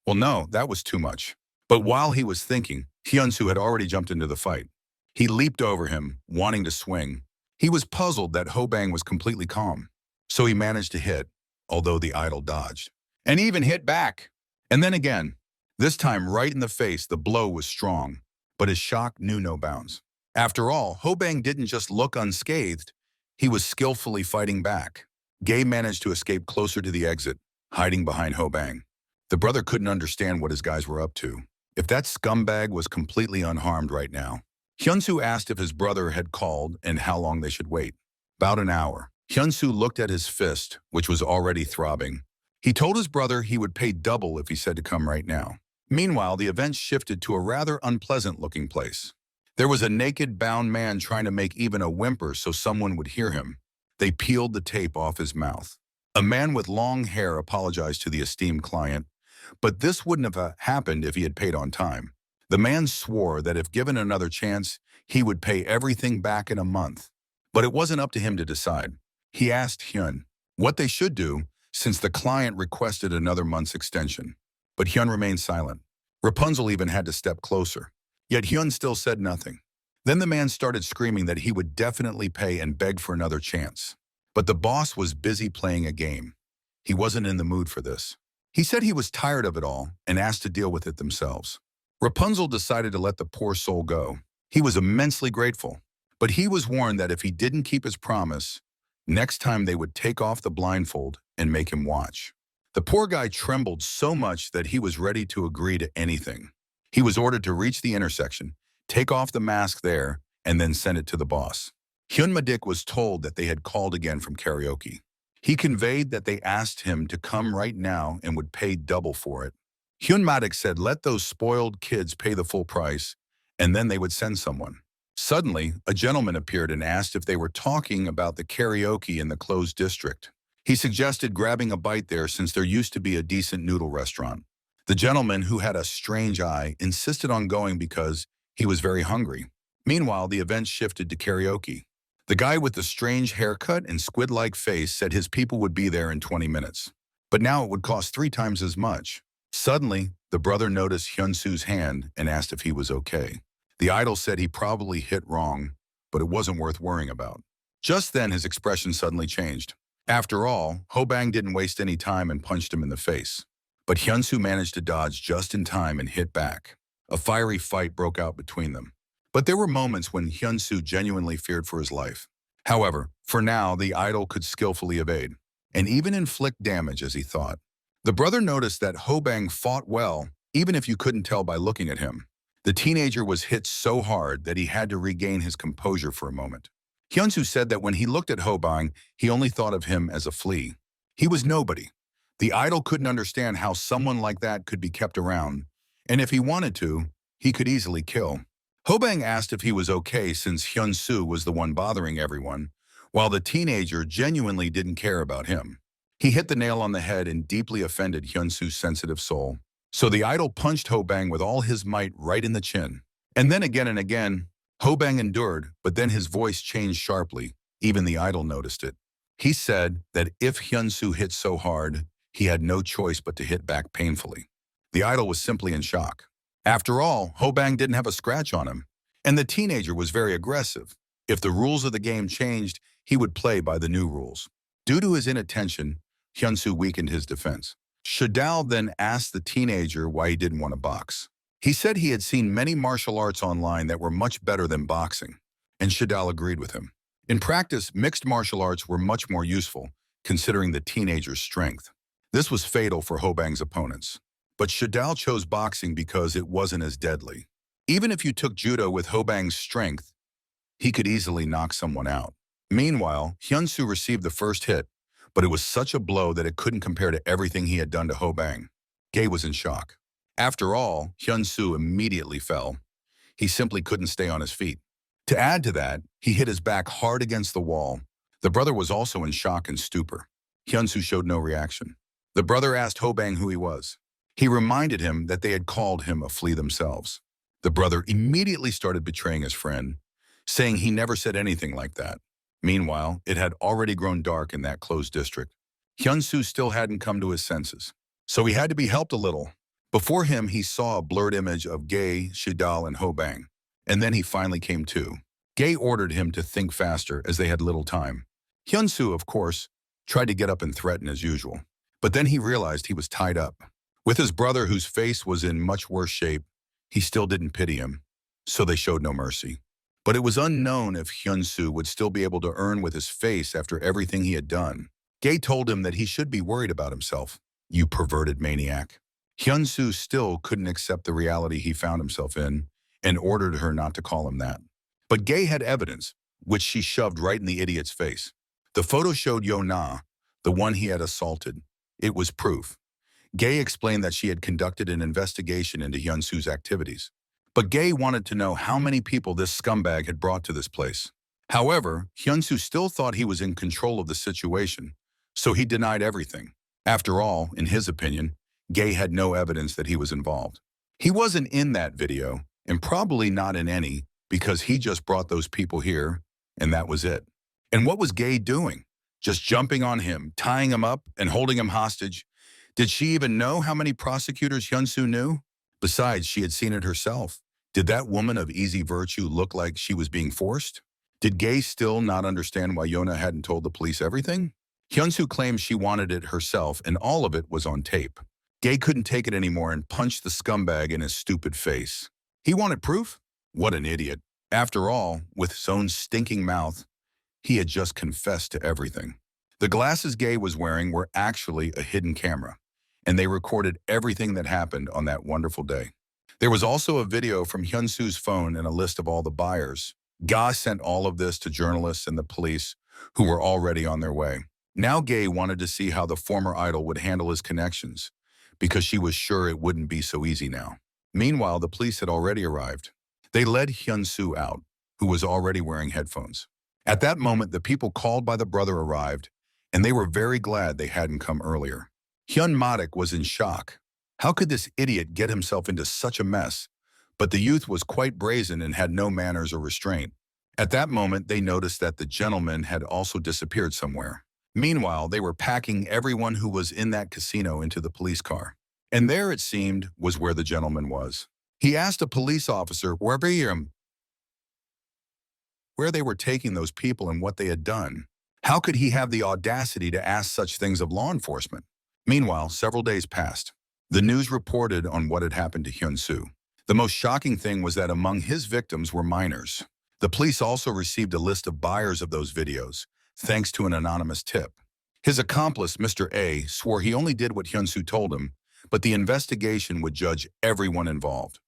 Well, no, that was too much. But while he was thinking, Hyunsu had already jumped into the fight. He leaped over him, wanting to swing. He was puzzled that Hobang was completely calm. So he managed to hit, although the idol dodged. And even hit back. And then again. This time right in the face, the blow was strong. But his shock knew no bounds. After all, Hobang didn't just look unscathed. He was skillfully fighting back. Gae managed to escape closer to the exit, hiding behind Hobang. The brother couldn't understand what his guys were up to. If that scumbag was completely unharmed right now. Hyunsu asked if his brother had called and how long they should wait. About an hour. Hyunsu looked at his fist, which was already throbbing. He told his brother he would pay double if he said to come right now. Meanwhile, the event shifted to a rather unpleasant-looking place. There was a naked, bound man trying to make even a whimper so someone would hear him. They peeled the tape off his mouth. A man with long hair apologized to the esteemed client, but this wouldn't have happened if he had paid on time. The man swore that if given another chance, he would pay everything back in a month. But it wasn't up to him to decide. He asked Hyun what they should do since the client requested another month's extension. But Hyun remained silent. Rapunzel even had to step closer. Yet Hyun still said nothing. Then the man started screaming that he would definitely pay and beg for another chance. But the boss was busy playing a game. He wasn't in the mood for this. He said he was tired of it all and asked to deal with it themselves. Rapunzel decided to let the poor soul go. He was immensely grateful, but he was warned that if he didn't keep his promise, next time they would take off the blindfold and make him watch. The poor guy trembled so much that he was ready to agree to anything. He was ordered to reach the intersection, take off the mask there, and then send it to the boss. Hyun Madik was told that they had called again from karaoke. He conveyed that they asked him to come right now and would pay double for it. Hyun Madik said let those spoiled kids pay the full price, and then they would send someone. Suddenly, a gentleman appeared and asked if they were talking about the karaoke in the closed district. He suggested grabbing a bite there since there used to be a decent noodle restaurant. The gentleman, who had a strange eye, insisted on going because he was very hungry. Meanwhile, the event shifted to karaoke. The guy with the strange haircut and squid-like face said his people would be there in 20 minutes. But now it would cost 3 times as much. Suddenly, the brother noticed Hyunsu's hand and asked if he was okay. The idol said he probably hit wrong, but it wasn't worth worrying about. Just then, his expression suddenly changed. After all, Hobang didn't waste any time and punched him in the face. But Hyunsu managed to dodge just in time and hit back. A fiery fight broke out between them. But there were moments when Hyunsu genuinely feared for his life. However, for now, the idol could skillfully evade, and even inflict damage as he thought. The brother noticed that Hobang fought well, even if you couldn't tell by looking at him. The teenager was hit so hard that he had to regain his composure for a moment. Hyunsu said that when he looked at Hobang, he only thought of him as a flea. He was nobody. The idol couldn't understand how someone like that could be kept around, and if he wanted to, he could easily kill. Hobang asked if he was okay since Hyunsu was the one bothering everyone, while the teenager genuinely didn't care about him. He hit the nail on the head and deeply offended Hyunsu's sensitive soul. So the idol punched Hobang with all his might right in the chin. And again, Hobang endured, but then his voice changed sharply. Even the idol noticed it. He said that if Hyunsu hit so hard, he had no choice but to hit back painfully. The idol was simply in shock. After all, Hobang didn't have a scratch on him, and the teenager was very aggressive. If the rules of the game changed, he would play by the new rules. Due to his inattention, Hyunsu weakened his defense. Shadal then asked the teenager why he didn't want to box. He said he had seen many martial arts online that were much better than boxing, and Shadal agreed with him. In practice, mixed martial arts were much more useful, considering the teenager's strength. This was fatal for Hobang's opponents. But Shadal chose boxing because it wasn't as deadly. Even if you took judo with Hobang's strength, he could easily knock someone out. Meanwhile, Hyunsu received the first hit, but it was such a blow that it couldn't compare to everything he had done to Hobang. Gae was in shock. After all, Hyunsu immediately fell. He simply couldn't stay on his feet. To add to that, he hit his back hard against the wall. The brother was also in shock and stupor. Hyunsu showed no reaction. The brother asked Hobang who he was. He reminded him that they had called him a flea themselves. The brother immediately started betraying his friend, saying he never said anything like that. Meanwhile, it had already grown dark in that closed district. Hyunsu still hadn't come to his senses, so he had to be helped a little. Before him, he saw a blurred image of Gae, Shadal, and Hobang, and then he finally came to. Gae ordered him to think faster as they had little time. Hyunsu, of course, tried to get up and threaten as usual, but then he realized he was tied up. With his brother, whose face was in much worse shape, he still didn't pity him, so they showed no mercy. But it was unknown if Hyunsu would still be able to earn with his face after everything he had done. Gae told him that he should be worried about himself. You perverted maniac. Hyun-soo still couldn't accept the reality he found himself in and ordered her not to call him that. But Gae had evidence, which she shoved right in the idiot's face. The photo showed Yo-na, the one he had assaulted. It was proof. Gae explained that she had conducted an investigation into Hyun-soo's activities. But Gae wanted to know how many people this scumbag had brought to this place. However, Hyun-soo still thought he was in control of the situation, so he denied everything. After all, in his opinion, Gae had no evidence that he was involved. He wasn't in that video, and probably not in any, because he just brought those people here, and that was it. And what was Gae doing? Just jumping on him, tying him up, and holding him hostage? Did she even know how many prosecutors Hyun-soo knew? Besides, she had seen it herself. Did that woman of easy virtue look like she was being forced? Did Gae still not understand why Yona hadn't told the police everything? Hyun-soo claimed she wanted it herself, and all of it was on tape. Gae couldn't take it anymore and punched the scumbag in his stupid face. He wanted proof? What an idiot. After all, with his own stinking mouth, he had just confessed to everything. The glasses Gae was wearing were actually a hidden camera, and they recorded everything that happened on that wonderful day. There was also a video from Hyun-soo's phone and a list of all the buyers. Gae sent all of this to journalists and the police, who were already on their way. Now Gae wanted to see how the former idol would handle his connections, because she was sure it wouldn't be so easy now. Meanwhile, the police had already arrived. They led Hyun-soo out, who was already wearing headphones. At that moment, the people called by the brother arrived, and they were very glad they hadn't come earlier. Hyun Madik was in shock. How could this idiot get himself into such a mess? But the youth was quite brazen and had no manners or restraint. At that moment, they noticed that the gentleman had also disappeared somewhere. Meanwhile, they were packing everyone who was in that casino into the police car. And there, it seemed, was where the gentleman was. He asked a police officer where they were taking those people and what they had done. How could he have the audacity to ask such things of law enforcement? Meanwhile, several days passed. The news reported on what had happened to Hyun-soo. The most shocking thing was that among his victims were minors. The police also received a list of buyers of those videos, thanks to an anonymous tip. His accomplice, Mr. A, swore he only did what Hyun-soo told him, but the investigation would judge everyone involved.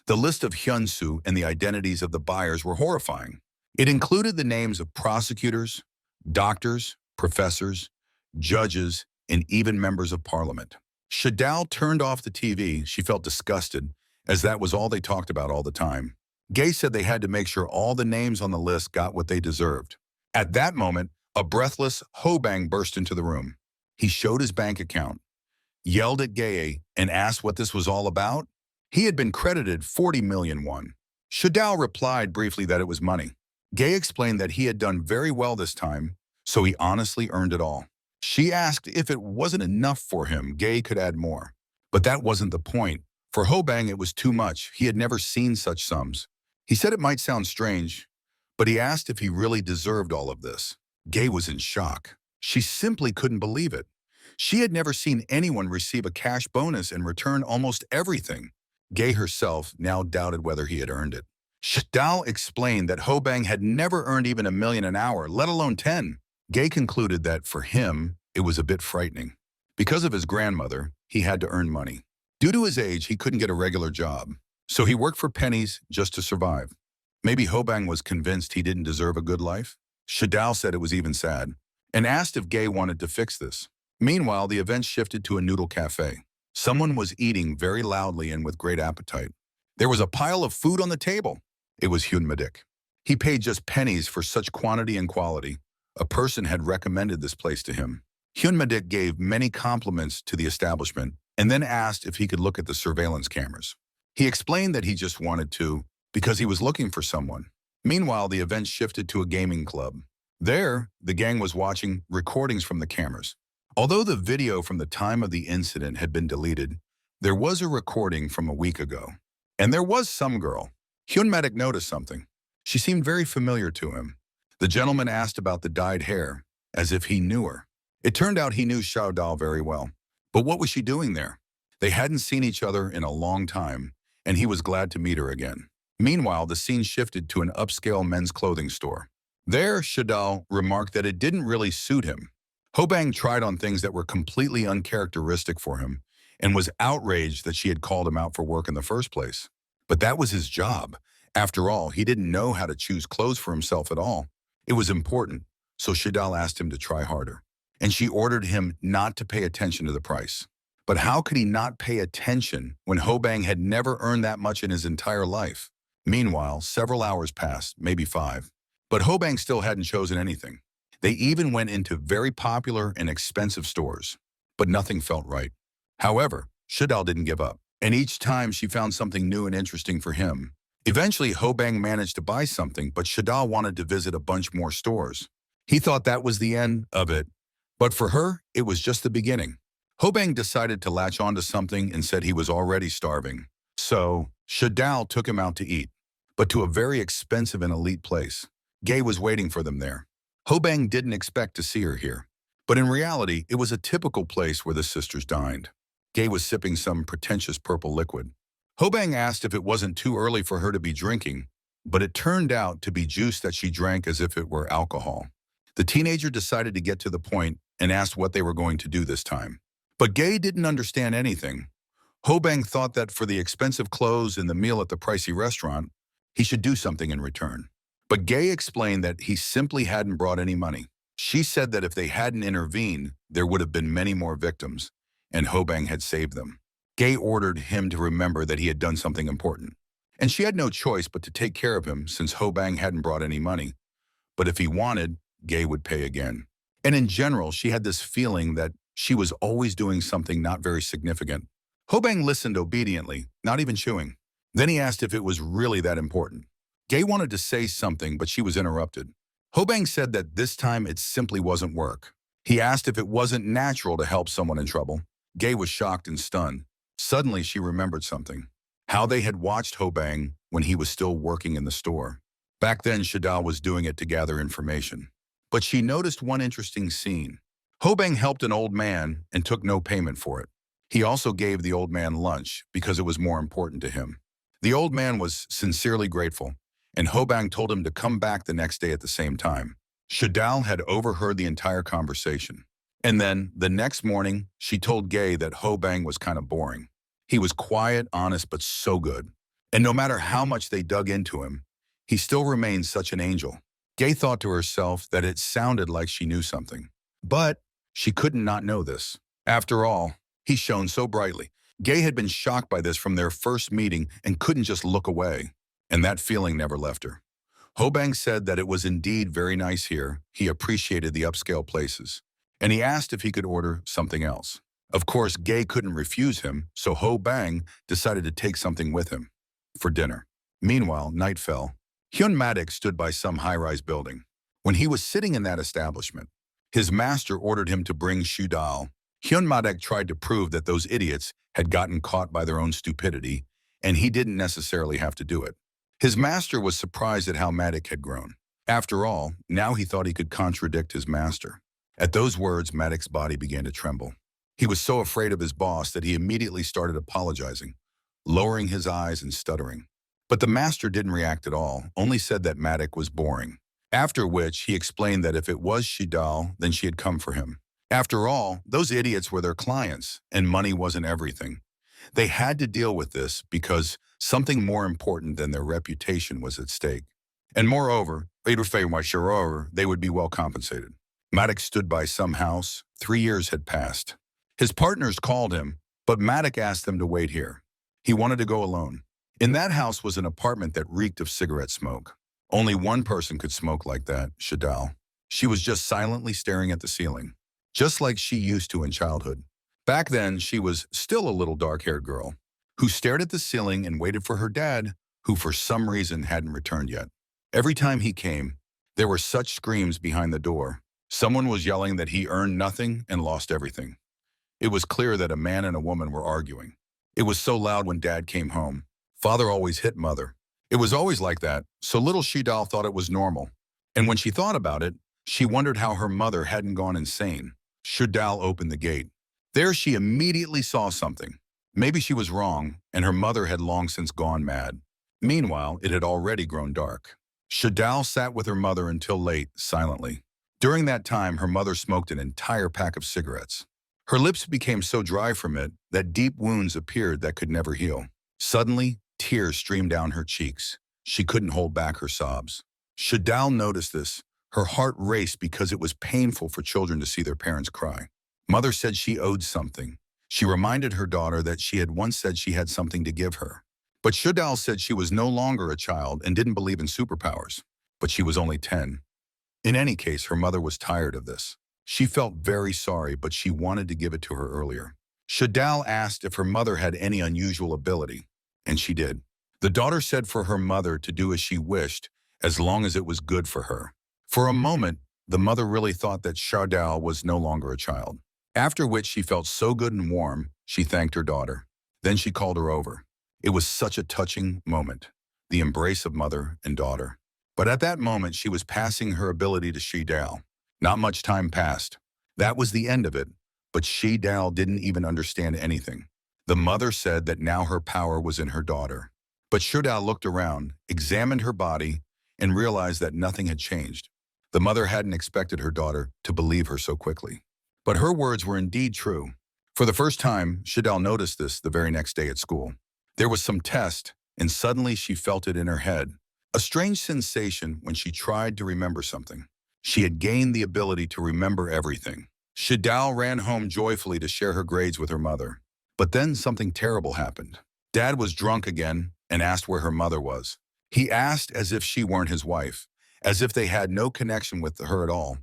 The list of Hyun-soo and the identities of the buyers were horrifying. It included the names of prosecutors, doctors, professors, judges, and even members of parliament. Shadal turned off the TV. She felt disgusted, as that was all they talked about all the time. Gae said they had to make sure all the names on the list got what they deserved. At that moment, a breathless Hobang burst into the room. He showed his bank account, yelled at Gae, and asked what this was all about. He had been credited 40 million won. Shadal replied briefly that it was money. Gae explained that he had done very well this time, so he honestly earned it all. She asked if it wasn't enough for him, Gae could add more. But that wasn't the point. For Hobang, it was too much. He had never seen such sums. He said it might sound strange, but he asked if he really deserved all of this. Gae was in shock. She simply couldn't believe it. She had never seen anyone receive a cash bonus and return almost everything. Gae herself now doubted whether he had earned it. Shadal explained that Hobang had never earned even 1 million an hour, let alone 10. Gae concluded that for him, it was a bit frightening. Because of his grandmother, he had to earn money. Due to his age, he couldn't get a regular job, so he worked for pennies just to survive. Maybe Hobang was convinced he didn't deserve a good life. Shadal said it was even sad, and asked if Gae wanted to fix this. Meanwhile, the event shifted to a noodle cafe. Someone was eating very loudly and with great appetite. There was a pile of food on the table. It was Hyun Madik. He paid just pennies for such quantity and quality. A person had recommended this place to him. Hyun Madik gave many compliments to the establishment and then asked if he could look at the surveillance cameras. He explained that he just wanted to because he was looking for someone. Meanwhile, the event shifted to a gaming club. There, the gang was watching recordings from the cameras. Although the video from the time of the incident had been deleted, there was a recording from a week ago. And there was some girl. Hyun Madik noticed something. She seemed very familiar to him. The gentleman asked about the dyed hair, as if he knew her. It turned out he knew Shadal very well. But what was she doing there? They hadn't seen each other in a long time, and he was glad to meet her again. Meanwhile, the scene shifted to an upscale men's clothing store. There, Shadal remarked that it didn't really suit him. Hobang tried on things that were completely uncharacteristic for him, and was outraged that she had called him out for work in the first place. But that was his job. After all, he didn't know how to choose clothes for himself at all. It was important, so Shadal asked him to try harder. And she ordered him not to pay attention to the price. But how could he not pay attention when Hobang had never earned that much in his entire life? Meanwhile, several hours passed, maybe 5. But Hobang still hadn't chosen anything. They even went into very popular and expensive stores. But nothing felt right. However, Shadal didn't give up. And each time she found something new and interesting for him. Eventually, Hobang managed to buy something, but Shadal wanted to visit a bunch more stores. He thought that was the end of it. But for her, it was just the beginning. Hobang decided to latch onto something and said he was already starving. So, Shadal took him out to eat, but to a very expensive and elite place. Gay was waiting for them there. Hobang didn't expect to see her here. But in reality, it was a typical place where the sisters dined. Gay was sipping some pretentious purple liquid. Hobang asked if it wasn't too early for her to be drinking, but it turned out to be juice that she drank as if it were alcohol. The teenager decided to get to the point and asked what they were going to do this time. But Gay didn't understand anything. Hobang thought that for the expensive clothes and the meal at the pricey restaurant, he should do something in return. But Gay explained that he simply hadn't brought any money. She said that if they hadn't intervened, there would have been many more victims, and Hobang had saved them. Gay ordered him to remember that he had done something important. And she had no choice but to take care of him since Hobang hadn't brought any money. But if he wanted, Gay would pay again. And in general, she had this feeling that she was always doing something not very significant. Hobang listened obediently, not even chewing. Then he asked if it was really that important. Gay wanted to say something, but she was interrupted. Hobang said that this time it simply wasn't work. He asked if it wasn't natural to help someone in trouble. Gay was shocked and stunned. Suddenly, she remembered something. How they had watched Hobang when he was still working in the store. Back then, Shadal was doing it to gather information. But she noticed one interesting scene. Hobang helped an old man and took no payment for it. He also gave the old man lunch because it was more important to him. The old man was sincerely grateful, and Hobang told him to come back the next day at the same time. Shadal had overheard the entire conversation. And then, the next morning, she told Gay that Hobang was kind of boring. He was quiet, honest, but so good. And no matter how much they dug into him, he still remained such an angel. Gay thought to herself that it sounded like she knew something. But she couldn't not know this. After all, he shone so brightly. Gay had been shocked by this from their first meeting and couldn't just look away. And that feeling never left her. Hobang said that it was indeed very nice here. He appreciated the upscale places. And he asked if he could order something else. Of course, Gay couldn't refuse him, so Hobang decided to take something with him for dinner. Meanwhile, night fell. Hyun Madik stood by some high-rise building. When he was sitting in that establishment, his master ordered him to bring Shudal. Hyun Madik tried to prove that those idiots had gotten caught by their own stupidity, and he didn't necessarily have to do it. His master was surprised at how Madik had grown. After all, now he thought he could contradict his master. At those words, Madik's body began to tremble. He was so afraid of his boss that he immediately started apologizing, lowering his eyes and stuttering. But the master didn't react at all, only said that Madik was boring. After which, he explained that if it was Shidal, then she had come for him. After all, those idiots were their clients, and money wasn't everything. They had to deal with this because something more important than their reputation was at stake. And moreover, they would be well compensated. Madik stood by some house. 3 years had passed. His partners called him, but Madik asked them to wait here. He wanted to go alone. In that house was an apartment that reeked of cigarette smoke. Only one person could smoke like that, Shadal. She was just silently staring at the ceiling, just like she used to in childhood. Back then, she was still a little dark-haired girl who stared at the ceiling and waited for her dad, who for some reason hadn't returned yet. Every time he came, there were such screams behind the door. Someone was yelling that he earned nothing and lost everything. It was clear that a man and a woman were arguing. It was so loud when Dad came home. Father always hit Mother. It was always like that, so little Shidal thought it was normal. And when she thought about it, she wondered how her mother hadn't gone insane. Shidal opened the gate. There she immediately saw something. Maybe she was wrong, and her mother had long since gone mad. Meanwhile, it had already grown dark. Shidal sat with her mother until late, silently. During that time, her mother smoked an entire pack of cigarettes. Her lips became so dry from it that deep wounds appeared that could never heal. Suddenly, tears streamed down her cheeks. She couldn't hold back her sobs. Shadal noticed this. Her heart raced because it was painful for children to see their parents cry. Mother said she owed something. She reminded her daughter that she had once said she had something to give her. But Shadal said she was no longer a child and didn't believe in superpowers. But she was only 10. In any case, her mother was tired of this. She felt very sorry, but she wanted to give it to her earlier. Shadal asked if her mother had any unusual ability, and she did. The daughter said for her mother to do as she wished, as long as it was good for her. For a moment, the mother really thought that Shadal was no longer a child. After which she felt so good and warm, she thanked her daughter. Then she called her over. It was such a touching moment, the embrace of mother and daughter. But at that moment, she was passing her ability to Shadal. Not much time passed. That was the end of it, but Shadal didn't even understand anything. The mother said that now her power was in her daughter. But Shadal looked around, examined her body, and realized that nothing had changed. The mother hadn't expected her daughter to believe her so quickly. But her words were indeed true. For the first time, Shadal noticed this the very next day at school. There was some test, and suddenly she felt it in her head. A strange sensation when she tried to remember something. She had gained the ability to remember everything. Shadal ran home joyfully to share her grades with her mother. But then something terrible happened. Dad was drunk again and asked where her mother was. He asked as if she weren't his wife, as if they had no connection with her at all,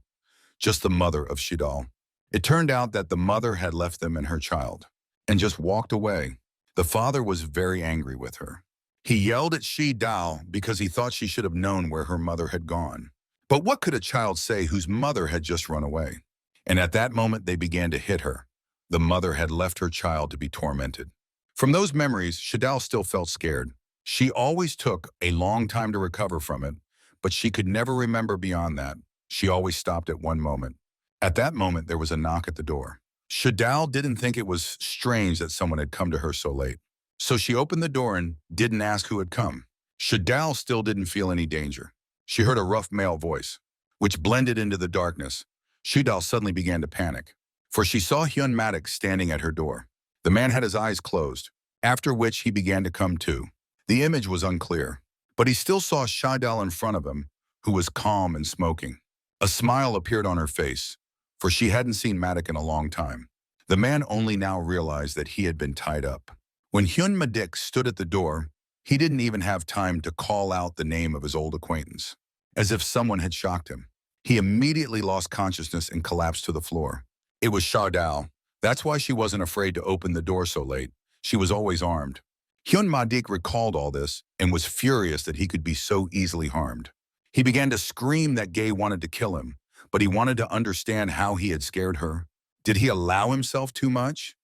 just the mother of Shadal. It turned out that the mother had left them and her child, and just walked away. The father was very angry with her. He yelled at Shadal because he thought she should have known where her mother had gone. But what could a child say whose mother had just run away? And at that moment, they began to hit her. The mother had left her child to be tormented. From those memories, Shadal still felt scared. She always took a long time to recover from it, but she could never remember beyond that. She always stopped at one moment. At that moment, there was a knock at the door. Shadal didn't think it was strange that someone had come to her so late. So she opened the door and didn't ask who had come. Shadal still didn't feel any danger. She heard a rough male voice, which blended into the darkness. Shadal suddenly began to panic, for she saw Hyun Maddox standing at her door. The man had his eyes closed, after which he began to come to. The image was unclear, but he still saw Shadal in front of him, who was calm and smoking. A smile appeared on her face, for she hadn't seen Maddox in a long time. The man only now realized that he had been tied up. When Hyun Maddox stood at the door, he didn't even have time to call out the name of his old acquaintance, as if someone had shocked him. He immediately lost consciousness and collapsed to the floor. It was Shadal. That's why she wasn't afraid to open the door so late. She was always armed. Hyun Maddox recalled all this and was furious that he could be so easily harmed. He began to scream that Gay wanted to kill him, but he wanted to understand how he had scared her. Did he allow himself too much?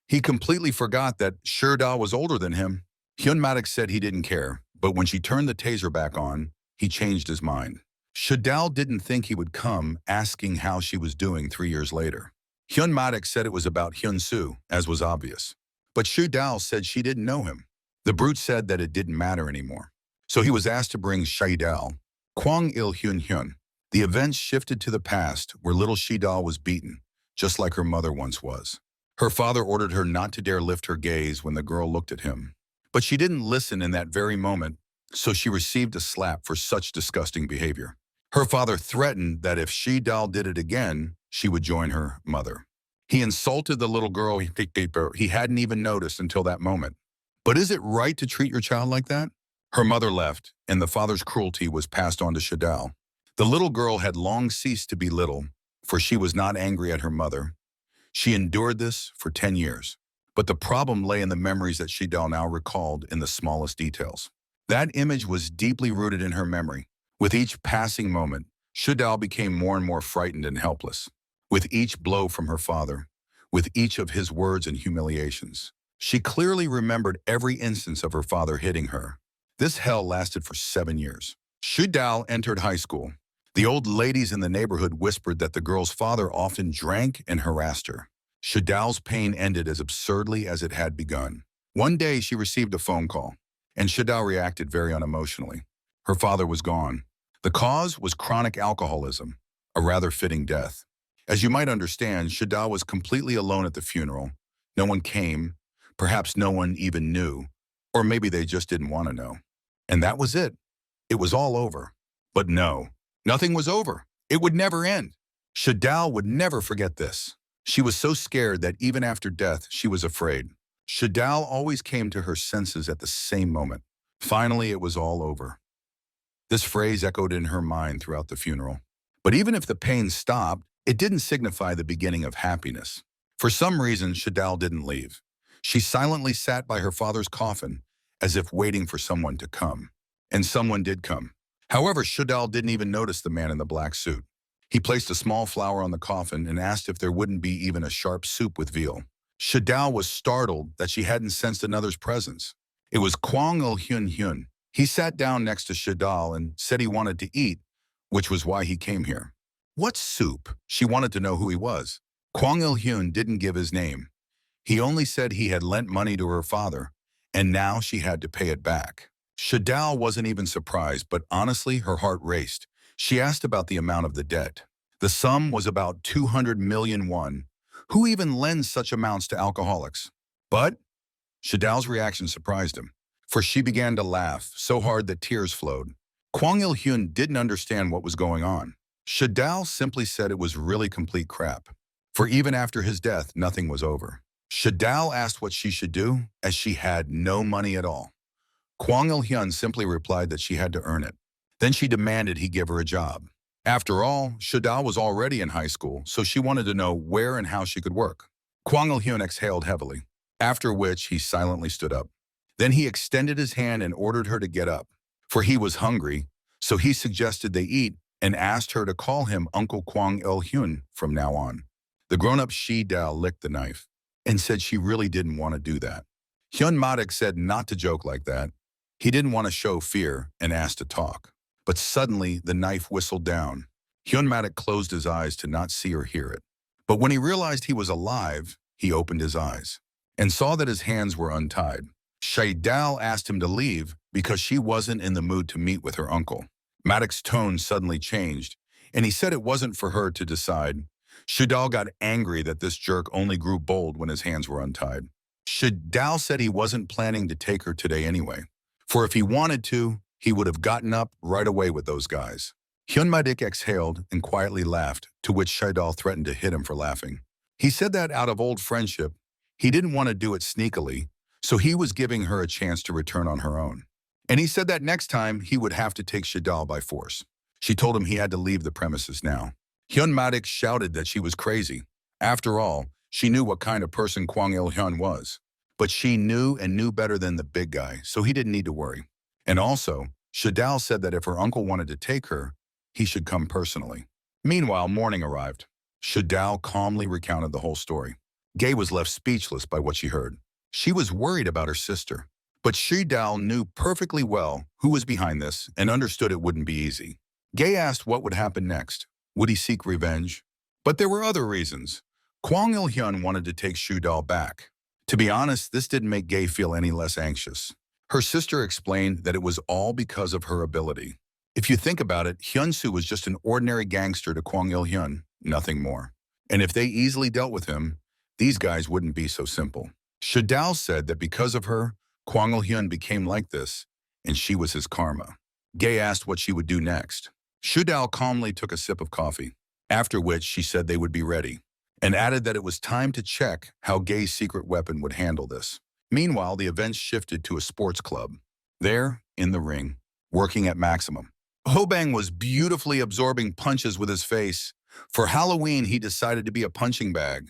He completely forgot that Shadal was older than him. Hyun Maddox said he didn't care, but when she turned the taser back on, he changed his mind. Shadal didn't think he would come asking how she was doing 3 years later. Hyun Maddox said it was about Hyun Soo, as was obvious. But Shadal said she didn't know him. The brute said that it didn't matter anymore. So he was asked to bring Shadal. Kwang Il Hyun Hyun. The events shifted to the past, where little Shadal was beaten, just like her mother once was. Her father ordered her not to dare lift her gaze when the girl looked at him. But she didn't listen in that very moment, so she received a slap for such disgusting behavior. Her father threatened that if Shadal did it again, she would join her mother. He insulted the little girl he hadn't even noticed until that moment. But is it right to treat your child like that? Her mother left, and the father's cruelty was passed on to Shadal. The little girl had long ceased to be little, for she was not angry at her mother. She endured this for 10 years. But the problem lay in the memories that Shadal now recalled in the smallest details. That image was deeply rooted in her memory. With each passing moment, Shadal became more and more frightened and helpless. With each blow from her father, with each of his words and humiliations, she clearly remembered every instance of her father hitting her. This hell lasted for 7 years. Shadal entered high school. The old ladies in the neighborhood whispered that the girl's father often drank and harassed her. Shadal's pain ended as absurdly as it had begun. One day she received a phone call, and Shadal reacted very unemotionally. Her father was gone. The cause was chronic alcoholism, a rather fitting death. As you might understand, Shadal was completely alone at the funeral. No one came. Perhaps no one even knew. Or maybe they just didn't want to know. And that was it. It was all over. But no, nothing was over. It would never end. Shadal would never forget this. She was so scared that even after death, she was afraid. Shadal always came to her senses at the same moment. Finally, it was all over. This phrase echoed in her mind throughout the funeral. But even if the pain stopped, it didn't signify the beginning of happiness. For some reason, Shadal didn't leave. She silently sat by her father's coffin, as if waiting for someone to come. And someone did come. However, Shadal didn't even notice the man in the black suit. He placed a small flower on the coffin and asked if there wouldn't be even a sharp soup with veal. Shadal was startled that she hadn't sensed another's presence. It was Kwang Il-hyun. He sat down next to Shadal and said he wanted to eat, which was why he came here. What soup? She wanted to know who he was. Kwang Il-hyun didn't give his name. He only said he had lent money to her father, and now she had to pay it back. Shadal wasn't even surprised, but honestly, her heart raced. She asked about the amount of the debt. The sum was about 200 million won. Who even lends such amounts to alcoholics? But Shadal's reaction surprised him, for she began to laugh so hard that tears flowed. Kwang Il-hyun didn't understand what was going on. Shadal simply said it was really complete crap. For even after his death, nothing was over. Shadal asked what she should do, as she had no money at all. Kwang Il-hyun simply replied that she had to earn it. Then she demanded he give her a job. After all, Shadal was already in high school, so she wanted to know where and how she could work. Kwang Il-hyun exhaled heavily, after which he silently stood up. Then he extended his hand and ordered her to get up, for he was hungry, so he suggested they eat and asked her to call him Uncle Kwang Il-hyun from now on. The grown-up Shadal licked the knife and said she really didn't want to do that. Hyun Madik said not to joke like that. He didn't want to show fear and asked to talk. But suddenly, the knife whistled down. Hyun Madik closed his eyes to not see or hear it. But when he realized he was alive, he opened his eyes and saw that his hands were untied. Shadal asked him to leave because she wasn't in the mood to meet with her uncle. Madik's tone suddenly changed, and he said it wasn't for her to decide. Shadal got angry that this jerk only grew bold when his hands were untied. Shadal said he wasn't planning to take her today anyway, for if he wanted to, he would have gotten up right away with those guys. Hyun Madik exhaled and quietly laughed, to which Shadal threatened to hit him for laughing. He said that out of old friendship, he didn't want to do it sneakily, so he was giving her a chance to return on her own. And he said that next time he would have to take Shadal by force. She told him he had to leave the premises now. Hyun Madik shouted that she was crazy. After all, she knew what kind of person Kwang Il-hyun was. But she knew and knew better than the big guy, so he didn't need to worry. And also, Shadal said that if her uncle wanted to take her, he should come personally. Meanwhile, morning arrived. Shadal calmly recounted the whole story. Gay was left speechless by what she heard. She was worried about her sister. But Shadal knew perfectly well who was behind this and understood it wouldn't be easy. Gay asked what would happen next. Would he seek revenge? But there were other reasons. Kwang Il-hyun wanted to take Shadal back. To be honest, this didn't make Gay feel any less anxious. Her sister explained that it was all because of her ability. If you think about it, Hyun-soo was just an ordinary gangster to Kwang Il-hyun, nothing more. And if they easily dealt with him, these guys wouldn't be so simple. Shadal said that because of her, Kwang Il-hyun became like this, and she was his karma. Gay asked what she would do next. Shadal calmly took a sip of coffee, after which she said they would be ready, and added that it was time to check how Gay's secret weapon would handle this. Meanwhile, the events shifted to a sports club. There, in the ring, working at maximum. Hobang was beautifully absorbing punches with his face. For Halloween, he decided to be a punching bag.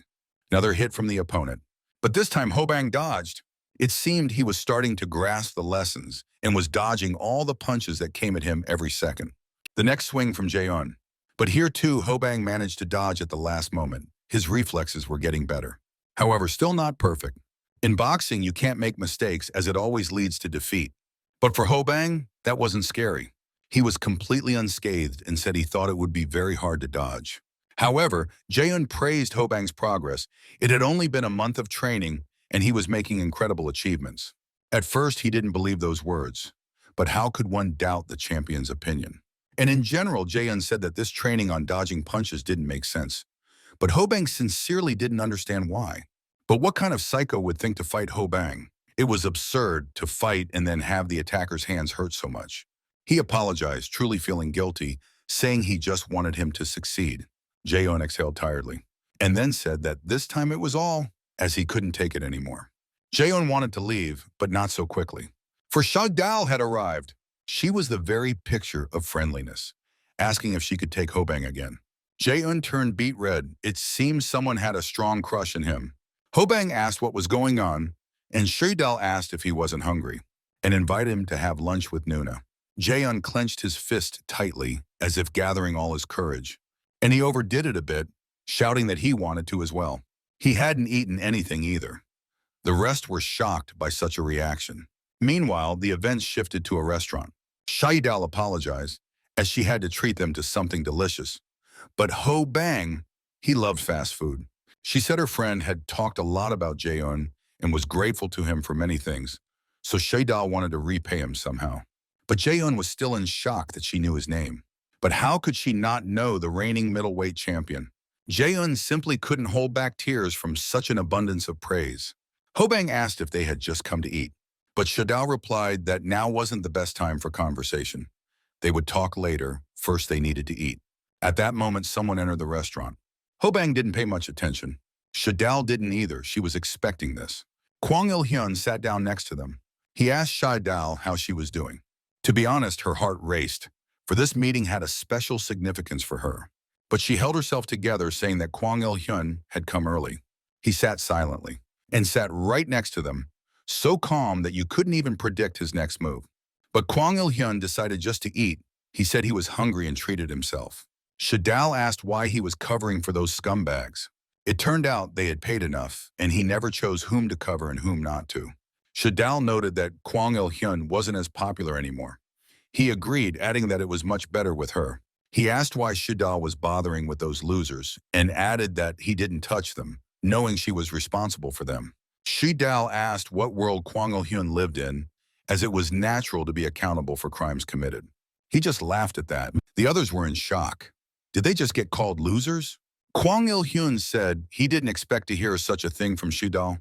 Another hit from the opponent. But this time, Hobang dodged. It seemed he was starting to grasp the lessons and was dodging all the punches that came at him every second. The next swing from Jaeon. But here too, Hobang managed to dodge at the last moment. His reflexes were getting better. However, still not perfect. In boxing, you can't make mistakes as it always leads to defeat. But for Hobang, that wasn't scary. He was completely unscathed and said he thought it would be very hard to dodge. However, Jaeon praised Hobang's progress. It had only been a month of training, and he was making incredible achievements. At first, he didn't believe those words. But how could one doubt the champion's opinion? And in general, Jaeon said that this training on dodging punches didn't make sense. But Hobang sincerely didn't understand why. But what kind of psycho would think to fight Hobang? It was absurd to fight and then have the attacker's hands hurt so much. He apologized, truly feeling guilty, saying he just wanted him to succeed. Jaeon exhaled tiredly, and then said that this time it was all, as he couldn't take it anymore. Jaeon wanted to leave, but not so quickly. For Shadal had arrived. She was the very picture of friendliness, asking if she could take Hobang again. Jaeon turned beet red. It seemed someone had a strong crush on him. Hobang asked what was going on, and Shadal asked if he wasn't hungry, and invited him to have lunch with Nuna. Jaeon clenched his fist tightly, as if gathering all his courage, and he overdid it a bit, shouting that he wanted to as well. He hadn't eaten anything either. The rest were shocked by such a reaction. Meanwhile, the events shifted to a restaurant. Shadal apologized, as she had to treat them to something delicious. But Hobang, he loved fast food. She said her friend had talked a lot about Jaeon and was grateful to him for many things, so Shadal wanted to repay him somehow. But Jaeon was still in shock that she knew his name. But how could she not know the reigning middleweight champion? Jaeon simply couldn't hold back tears from such an abundance of praise. Hobang asked if they had just come to eat, but Shadal replied that now wasn't the best time for conversation. They would talk later, first they needed to eat. At that moment, someone entered the restaurant. Hobang didn't pay much attention. Shadal didn't either, she was expecting this. Kwang Il-hyun sat down next to them. He asked Shadal how she was doing. To be honest, her heart raced, for this meeting had a special significance for her. But she held herself together, saying that Kwang Il-hyun had come early. He sat silently, and sat right next to them, so calm that you couldn't even predict his next move. But Kwang Il-hyun decided just to eat. He said he was hungry and treated himself. Shadal asked why he was covering for those scumbags. It turned out they had paid enough, and he never chose whom to cover and whom not to. Shadal noted that Kwang Il-hyun wasn't as popular anymore. He agreed, adding that it was much better with her. He asked why Shadal was bothering with those losers, and added that he didn't touch them, knowing she was responsible for them. Shadal asked what world Kwang Il-hyun lived in, as it was natural to be accountable for crimes committed. He just laughed at that. The others were in shock. Did they just get called losers? Kwang Il-hyun said he didn't expect to hear such a thing from Shadal,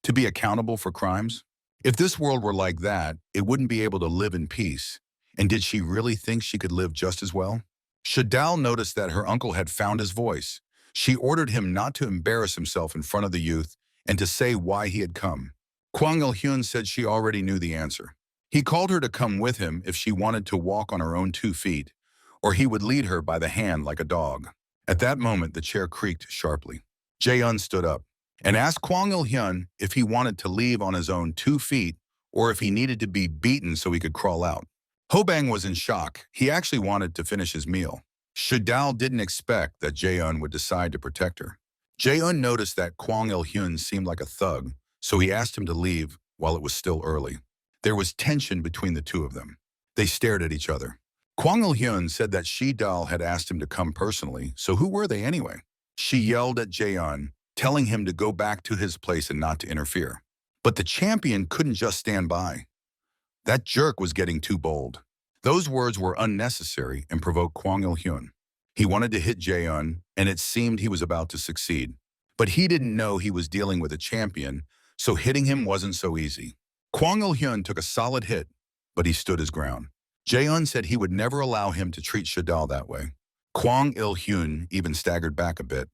to be accountable for crimes. If this world were like that, it wouldn't be able to live in peace. And did she really think she could live just as well? Shadal noticed that her uncle had found his voice. She ordered him not to embarrass himself in front of the youth and to say why he had come. Kwang Il-hyun said she already knew the answer. He called her to come with him if she wanted to walk on her own 2 feet, or he would lead her by the hand like a dog. At that moment, the chair creaked sharply. Jaeon stood up and asked Kwang Il-hyun if he wanted to leave on his own 2 feet or if he needed to be beaten so he could crawl out. Hobang was in shock. He actually wanted to finish his meal. Shadal didn't expect that Jaeon would decide to protect her. Jaeon noticed that Kwang Il-hyun seemed like a thug, so he asked him to leave while it was still early. There was tension between the two of them. They stared at each other. Kwang Il-hyun said that Shadal had asked him to come personally, so who were they anyway? She yelled at Jaeon, telling him to go back to his place and not to interfere. But the champion couldn't just stand by. That jerk was getting too bold. Those words were unnecessary and provoked Kwang Il-hyun. He wanted to hit Jaeon, and it seemed he was about to succeed. But he didn't know he was dealing with a champion, so hitting him wasn't so easy. Kwang Il-hyun took a solid hit, but he stood his ground. Jaeon said he would never allow him to treat Shadal that way. Kwang Il-hyun even staggered back a bit.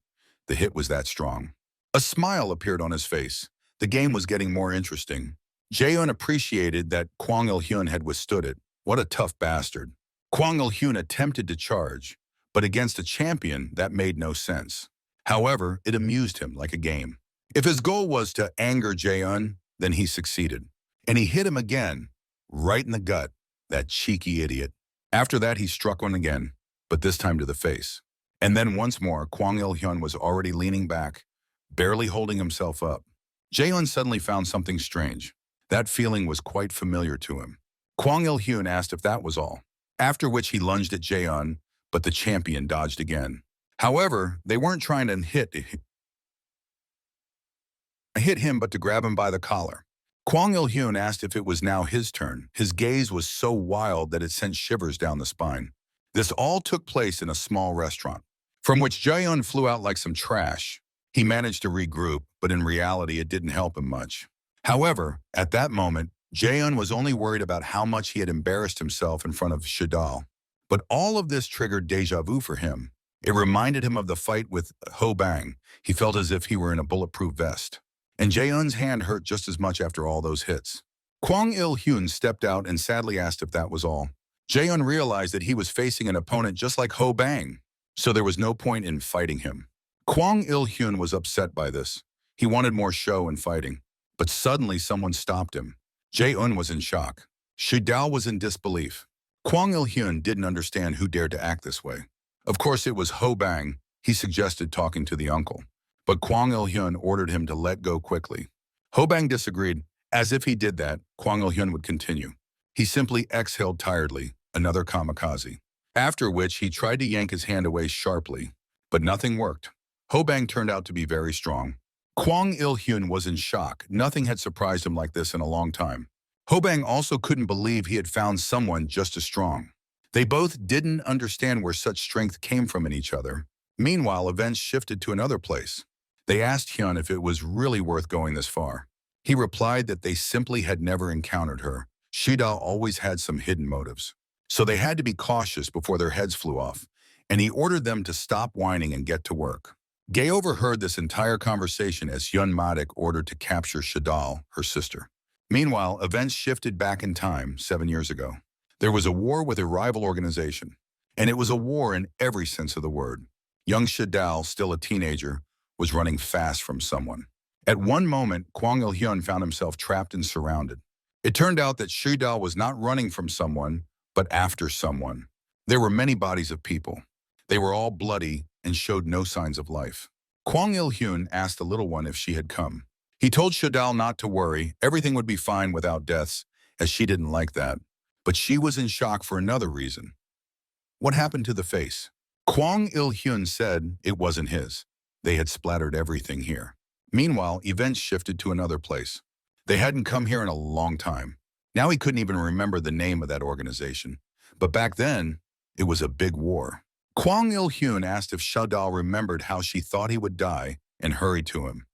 The hit was that strong. A smile appeared on his face. The game was getting more interesting. Jaeon appreciated that Kwang Il-hyun had withstood it. What a tough bastard. Kwang Il-hyun attempted to charge, but against a champion, that made no sense. However, it amused him like a game. If his goal was to anger Jaeon, then he succeeded. And he hit him again, right in the gut, that cheeky idiot. After that, he struck one again, but this time to the face. And then once more, Kwang Il-hyun was already leaning back, barely holding himself up. Jaeon suddenly found something strange. That feeling was quite familiar to him. Kwang Il-hyun asked if that was all, after which he lunged at Jaeon, but the champion dodged again. However, they weren't trying to hit him but to grab him by the collar. Kwang Il-hyun asked if it was now his turn. His gaze was so wild that it sent shivers down the spine. This all took place in a small restaurant. from which Jae-un flew out like some trash. He managed to regroup, but in reality it didn't help him much. However, at that moment, Jae-un was only worried about how much he had embarrassed himself in front of Shadal. But all of this triggered deja vu for him. It reminded him of the fight with Ho Bang. He felt as if he were in a bulletproof vest. And Jae-un's hand hurt just as much after all those hits. Kwang Il-hyun stepped out and sadly asked if that was all. Jae-un realized that he was facing an opponent just like Ho Bang, so there was no point in fighting him. Kwang Il-hyun was upset by this. He wanted more show and fighting. But suddenly someone stopped him. Jae-un was in shock. Shidao was in disbelief. Kwang Il-hyun didn't understand who dared to act this way. Of course, it was Ho Bang. He suggested talking to the uncle. But Kwang Il-hyun ordered him to let go quickly. Ho Bang disagreed. As if he did that, Kwang Il-hyun would continue. He simply exhaled tiredly, another kamikaze. After which, he tried to yank his hand away sharply. But nothing worked. Ho Bang turned out to be very strong. Kwang Il-hyun was in shock. Nothing had surprised him like this in a long time. Ho Bang also couldn't believe he had found someone just as strong. They both didn't understand where such strength came from in each other. Meanwhile, events shifted to another place. They asked Hyun if it was really worth going this far. He replied that they simply had never encountered her. Shida always had some hidden motives. So they had to be cautious before their heads flew off, and he ordered them to stop whining and get to work. Gay overheard this entire conversation as Hyun Madik ordered to capture Shadal, her sister. Meanwhile, events shifted back in time 7 years ago. There was a war with a rival organization, and it was a war in every sense of the word. Young Shadal, still a teenager, was running fast from someone. At one moment, Kwang Il-hyun found himself trapped and surrounded. It turned out that Shadal was not running from someone, but after someone. There were many bodies of people. They were all bloody and showed no signs of life. Kwang Il-hyun asked the little one if she had come. He told Shadal not to worry, everything would be fine without deaths, as she didn't like that. But she was in shock for another reason. What happened to the face? Kwang Il-hyun said it wasn't his. They had splattered everything here. Meanwhile, events shifted to another place. They hadn't come here in a long time. Now he couldn't even remember the name of that organization. But back then, it was a big war. Kwang Il-hyun asked if Shadal remembered how she thought he would die and hurried to him.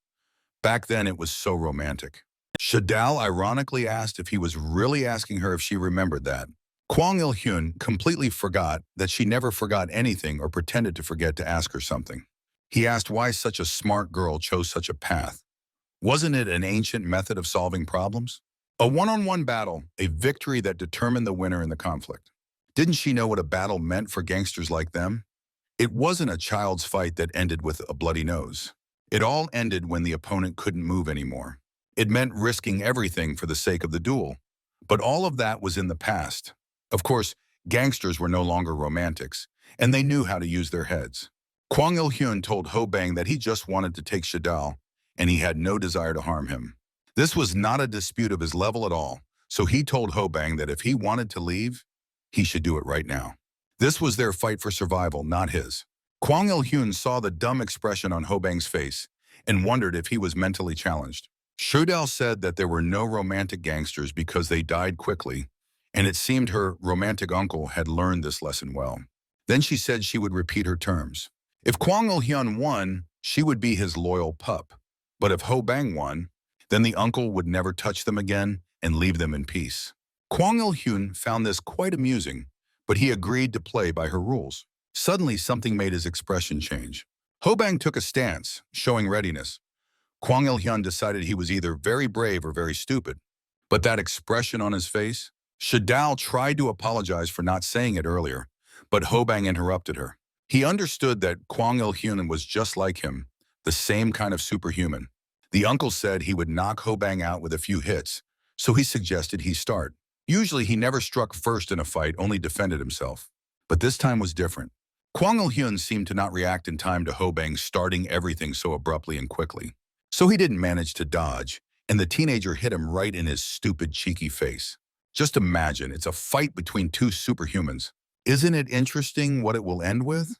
Back then, it was so romantic. Shadal ironically asked if he was really asking her if she remembered that. Kwang Il-hyun completely forgot that she never forgot anything or pretended to forget to ask her something. He asked why such a smart girl chose such a path. Wasn't it an ancient method of solving problems? A one-on-one battle, a victory that determined the winner in the conflict. Didn't she know what a battle meant for gangsters like them? It wasn't a child's fight that ended with a bloody nose. It all ended when the opponent couldn't move anymore. It meant risking everything for the sake of the duel. But all of that was in the past. Of course, gangsters were no longer romantics, and they knew how to use their heads. Kwang Il-hyun told Ho Bang that he just wanted to take Shadal, and he had no desire to harm him. This was not a dispute of his level at all, so he told Ho Bang that if he wanted to leave, he should do it right now. This was their fight for survival, not his. Kwang Il-hyun saw the dumb expression on Ho Bang's face and wondered if he was mentally challenged. Shudal said that there were no romantic gangsters because they died quickly, and it seemed her romantic uncle had learned this lesson well. Then she said she would repeat her terms. If Kwang Il-hyun won, she would be his loyal pup. But if Ho Bang won, then the uncle would never touch them again and leave them in peace. Kwang Il-hyun found this quite amusing, but he agreed to play by her rules. Suddenly, something made his expression change. Ho Bang took a stance, showing readiness. Kwang Il-hyun decided he was either very brave or very stupid. But that expression on his face? Shadal tried to apologize for not saying it earlier, but Ho Bang interrupted her. He understood that Kwang Il-hyun was just like him, the same kind of superhuman. The uncle said he would knock Ho Bang out with a few hits, so he suggested he start. Usually he never struck first in a fight, only defended himself. But this time was different. Kwang Il-hyun seemed to not react in time to Ho Bang starting everything so abruptly and quickly. So he didn't manage to dodge, and the teenager hit him right in his stupid, cheeky face. Just imagine, it's a fight between two superhumans. Isn't it interesting what it will end with?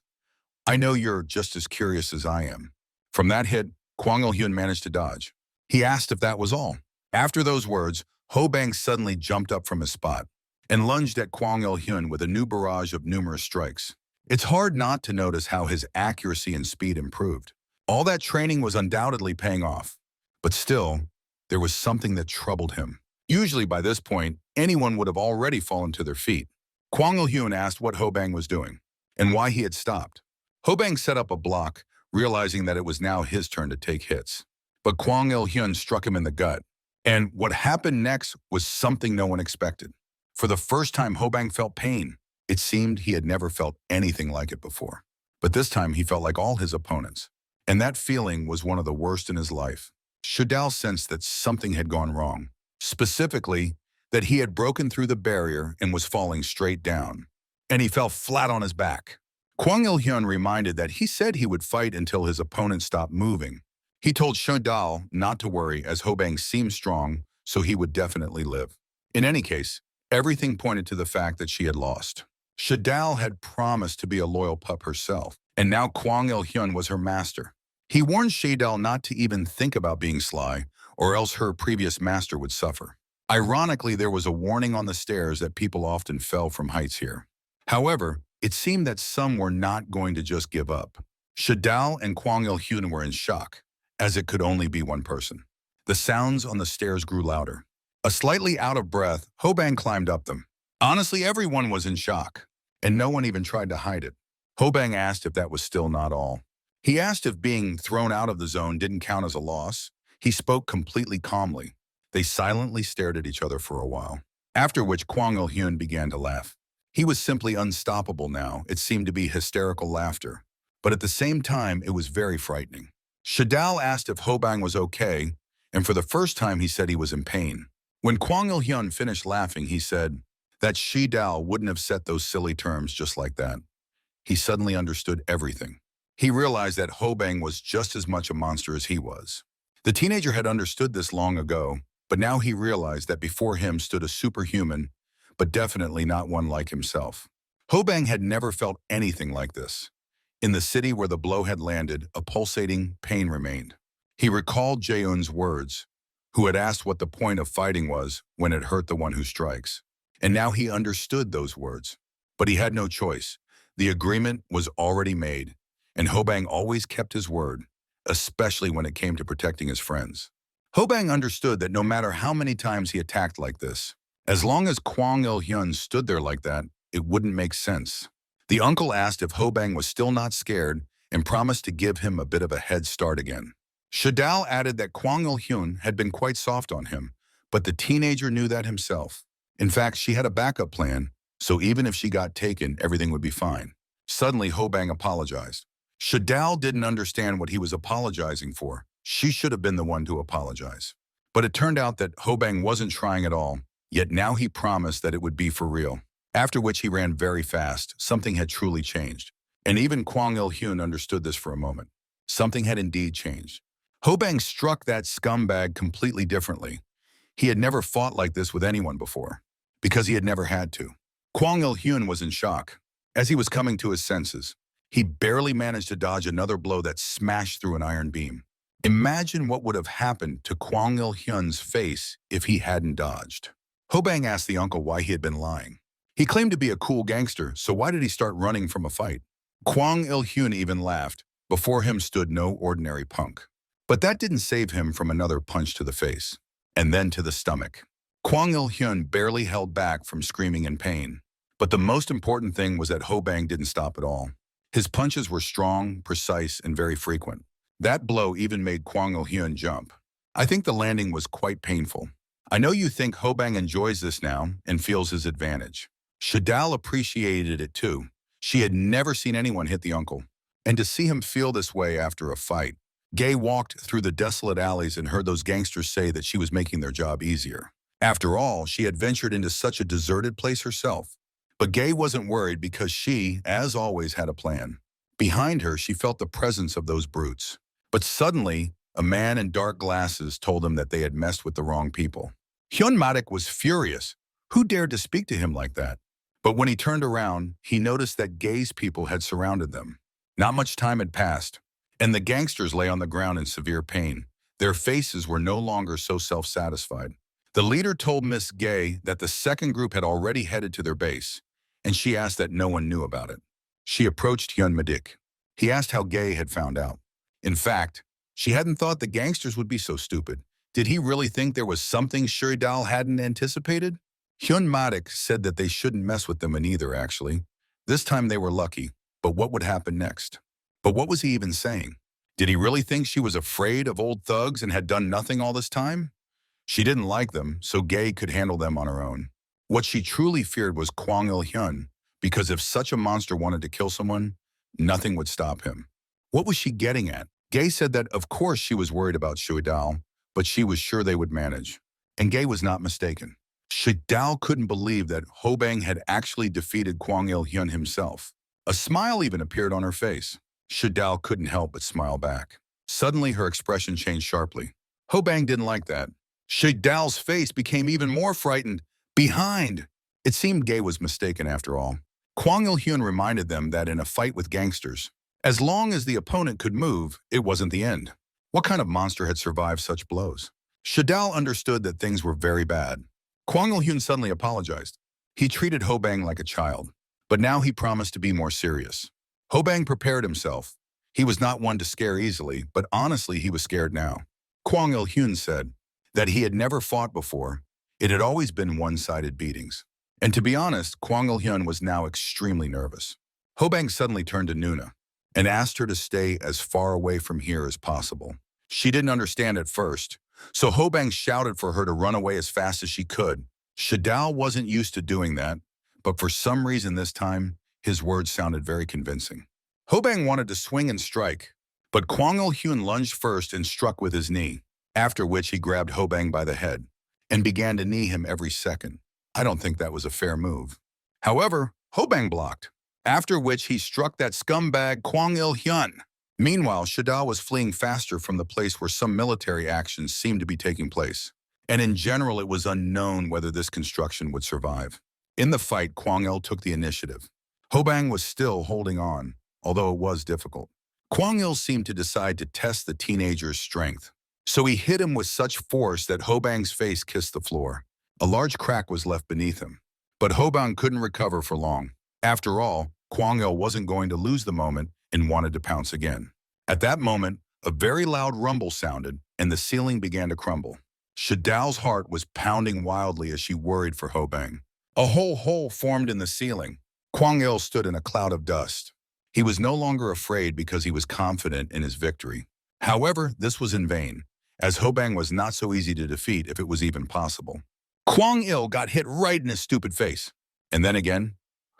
I know you're just as curious as I am. From that hit, Kwang Il-hyun managed to dodge. He asked if that was all. After those words, Ho Bang suddenly jumped up from his spot and lunged at Kwang Il-hyun with a new barrage of numerous strikes. It's hard not to notice how his accuracy and speed improved. All that training was undoubtedly paying off. But still, there was something that troubled him. Usually by this point, anyone would have already fallen to their feet. Kwang Il-hyun asked what Hobang was doing and why he had stopped. Hobang set up a block, realizing that it was now his turn to take hits. But Kwang Il-hyun struck him in the gut. And what happened next was something no one expected. For the first time, Hobang felt pain. It seemed he had never felt anything like it before. But this time, he felt like all his opponents. And that feeling was one of the worst in his life. Shadal sensed that something had gone wrong. Specifically, that he had broken through the barrier and was falling straight down. And he fell flat on his back. Kwang Il-hyun reminded that he said he would fight until his opponent stopped moving. He told Shadal not to worry as Hobang seemed strong, so he would definitely live. In any case, everything pointed to the fact that she had lost. Shadal had promised to be a loyal pup herself, and now Kwang Il-hyun was her master. He warned Shadal not to even think about being sly, or else her previous master would suffer. Ironically, there was a warning on the stairs that people often fell from heights here. However, it seemed that some were not going to just give up. Shadal and Kwang Il-hyun were in shock, as it could only be one person. The sounds on the stairs grew louder. A slightly out of breath, Hobang climbed up them. Honestly, everyone was in shock, and no one even tried to hide it. Hobang asked if that was still not all. He asked if being thrown out of the zone didn't count as a loss. He spoke completely calmly. They silently stared at each other for a while, after which Kwang Il-hyun began to laugh. He was simply unstoppable now. It seemed to be hysterical laughter. But at the same time, it was very frightening. Shadal asked if Hobang was okay, and for the first time he said he was in pain. When Kwang Il-hyun finished laughing, he said that Shadal wouldn't have set those silly terms just like that. He suddenly understood everything. He realized that Hobang was just as much a monster as he was. The teenager had understood this long ago, but now he realized that before him stood a superhuman, but definitely not one like himself. Hobang had never felt anything like this. In the city where the blow had landed, a pulsating pain remained. He recalled Jaeun's words, who had asked what the point of fighting was when it hurt the one who strikes. And now he understood those words. But he had no choice. The agreement was already made, and Hobang always kept his word, especially when it came to protecting his friends. Hobang understood that no matter how many times he attacked like this, as long as Kwang Il-hyun stood there like that, it wouldn't make sense. The uncle asked if Hobang was still not scared and promised to give him a bit of a head start again. Shadal added that Kwang Il-hyun had been quite soft on him, but the teenager knew that himself. In fact, she had a backup plan, so even if she got taken, everything would be fine. Suddenly, Hobang apologized. Shadal didn't understand what he was apologizing for. She should have been the one to apologize. But it turned out that Hobang wasn't trying at all, yet now he promised that it would be for real. After which he ran very fast. Something had truly changed. And even Kwang Il-hyun understood this for a moment. Something had indeed changed. Hobang struck that scumbag completely differently. He had never fought like this with anyone before, because he had never had to. Kwang Il-hyun was in shock. As he was coming to his senses, he barely managed to dodge another blow that smashed through an iron beam. Imagine what would have happened to Kwang Il-hyun's face if he hadn't dodged. Hobang asked the uncle why he had been lying. He claimed to be a cool gangster, so why did he start running from a fight? Kwang Il-hyun even laughed. Before him stood no ordinary punk. But that didn't save him from another punch to the face, and then to the stomach. Kwang Il-hyun barely held back from screaming in pain. But the most important thing was that Hobang didn't stop at all. His punches were strong, precise, and very frequent. That blow even made Kwang Il-hyun jump. I think the landing was quite painful. I know you think Hobang enjoys this now and feels his advantage. Shadal appreciated it too. She had never seen anyone hit the uncle. And to see him feel this way after a fight. Gay walked through the desolate alleys and heard those gangsters say that she was making their job easier. After all, she had ventured into such a deserted place herself. But Gay wasn't worried because she, as always, had a plan. Behind her, she felt the presence of those brutes. But suddenly, a man in dark glasses told him that they had messed with the wrong people. Hyun Madik was furious. Who dared to speak to him like that? But when he turned around, he noticed that Gay's people had surrounded them. Not much time had passed, and the gangsters lay on the ground in severe pain. Their faces were no longer so self-satisfied. The leader told Miss Gay that the second group had already headed to their base, and she asked that no one knew about it. She approached Hyun Madik. He asked how Gay had found out. In fact, she hadn't thought the gangsters would be so stupid. Did he really think there was something Shuidal hadn't anticipated? Hyun Madik said that they shouldn't mess with them in either, actually. This time they were lucky, but what would happen next? But what was he even saying? Did he really think she was afraid of old thugs and had done nothing all this time? She didn't like them, so Gay could handle them on her own. What she truly feared was Kwang Il-hyun, because if such a monster wanted to kill someone, nothing would stop him. What was she getting at? Gay said that of course she was worried about Shuidal, but she was sure they would manage. And Gay was not mistaken. Shuidal couldn't believe that Hobang had actually defeated Kwang Il-hyun himself. A smile even appeared on her face. Shuidal couldn't help but smile back. Suddenly her expression changed sharply. Hobang didn't like that. Shuidal's face became even more frightened. Behind! It seemed Gay was mistaken after all. Kwang Il-hyun reminded them that in a fight with gangsters, as long as the opponent could move, it wasn't the end. What kind of monster had survived such blows? Shuidal understood that things were very bad. Kwang Il-hyun suddenly apologized. He treated Hobang like a child, but now he promised to be more serious. Hobang prepared himself. He was not one to scare easily, but honestly he was scared now. Kwang Il-hyun said that he had never fought before. It had always been one-sided beatings. And to be honest, Kwang Il-hyun was now extremely nervous. Hobang suddenly turned to Nuna and asked her to stay as far away from here as possible. She didn't understand at first, so Hobang shouted for her to run away as fast as she could. Shuidal wasn't used to doing that, but for some reason this time, his words sounded very convincing. Hobang wanted to swing and strike, but Kwang Il-hyun lunged first and struck with his knee, after which he grabbed Hobang by the head and began to knee him every second. I don't think that was a fair move. However, Hobang blocked, after which he struck that scumbag Kwang Il-hyun. Meanwhile, Shuidal was fleeing faster from the place where some military actions seemed to be taking place, and in general it was unknown whether this construction would survive. In the fight, Kwang Il took the initiative. Hobang was still holding on, although it was difficult. Kwang Il seemed to decide to test the teenager's strength, so he hit him with such force that Hobang's face kissed the floor. A large crack was left beneath him, but Hobang couldn't recover for long. After all, Kwang Il wasn't going to lose the moment and wanted to pounce again. At that moment, a very loud rumble sounded and the ceiling began to crumble. Shuidal's heart was pounding wildly as she worried for Hobang. A whole hole formed in the ceiling. Kwang Il stood in a cloud of dust. He was no longer afraid because he was confident in his victory. However, this was in vain, as Hobang was not so easy to defeat if it was even possible. Kwang Il got hit right in his stupid face. And then again,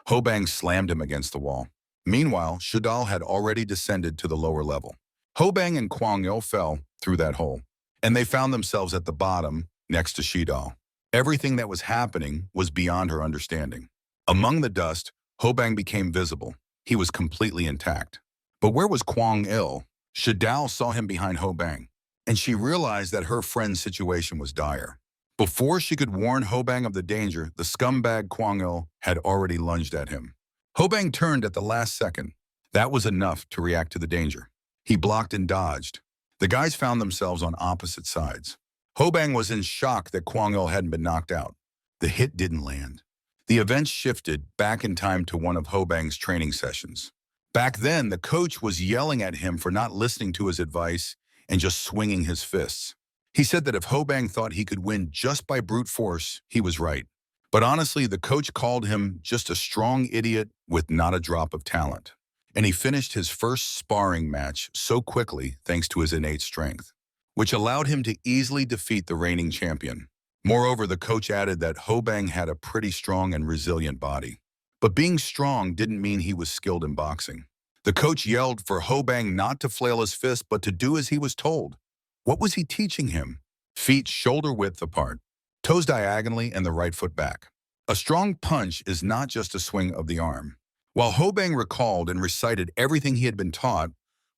Hobang slammed him against the wall. Meanwhile, Shuidal had already descended to the lower level. Hobang and Kwang Il fell through that hole, and they found themselves at the bottom next to Shuidal. Everything that was happening was beyond her understanding. Among the dust, Hobang became visible. He was completely intact. But where was Kwang Il? Shuidal saw him behind Hobang, and she realized that her friend's situation was dire. Before she could warn Hobang of the danger, the scumbag Kwang Il had already lunged at him. Hobang turned at the last second. That was enough to react to the danger. He blocked and dodged. The guys found themselves on opposite sides. Hobang was in shock that Kwang Il hadn't been knocked out. The hit didn't land. The event shifted back in time to one of Hobang's training sessions. Back then, the coach was yelling at him for not listening to his advice and just swinging his fists. He said that if Hobang thought he could win just by brute force, he was right. But honestly, the coach called him just a strong idiot with not a drop of talent. And he finished his first sparring match so quickly thanks to his innate strength, which allowed him to easily defeat the reigning champion. Moreover, the coach added that Hobang had a pretty strong and resilient body. But being strong didn't mean he was skilled in boxing. The coach yelled for Hobang not to flail his fist, but to do as he was told. What was he teaching him? Feet shoulder-width apart, toes diagonally and the right foot back. A strong punch is not just a swing of the arm. While Hobang recalled and recited everything he had been taught,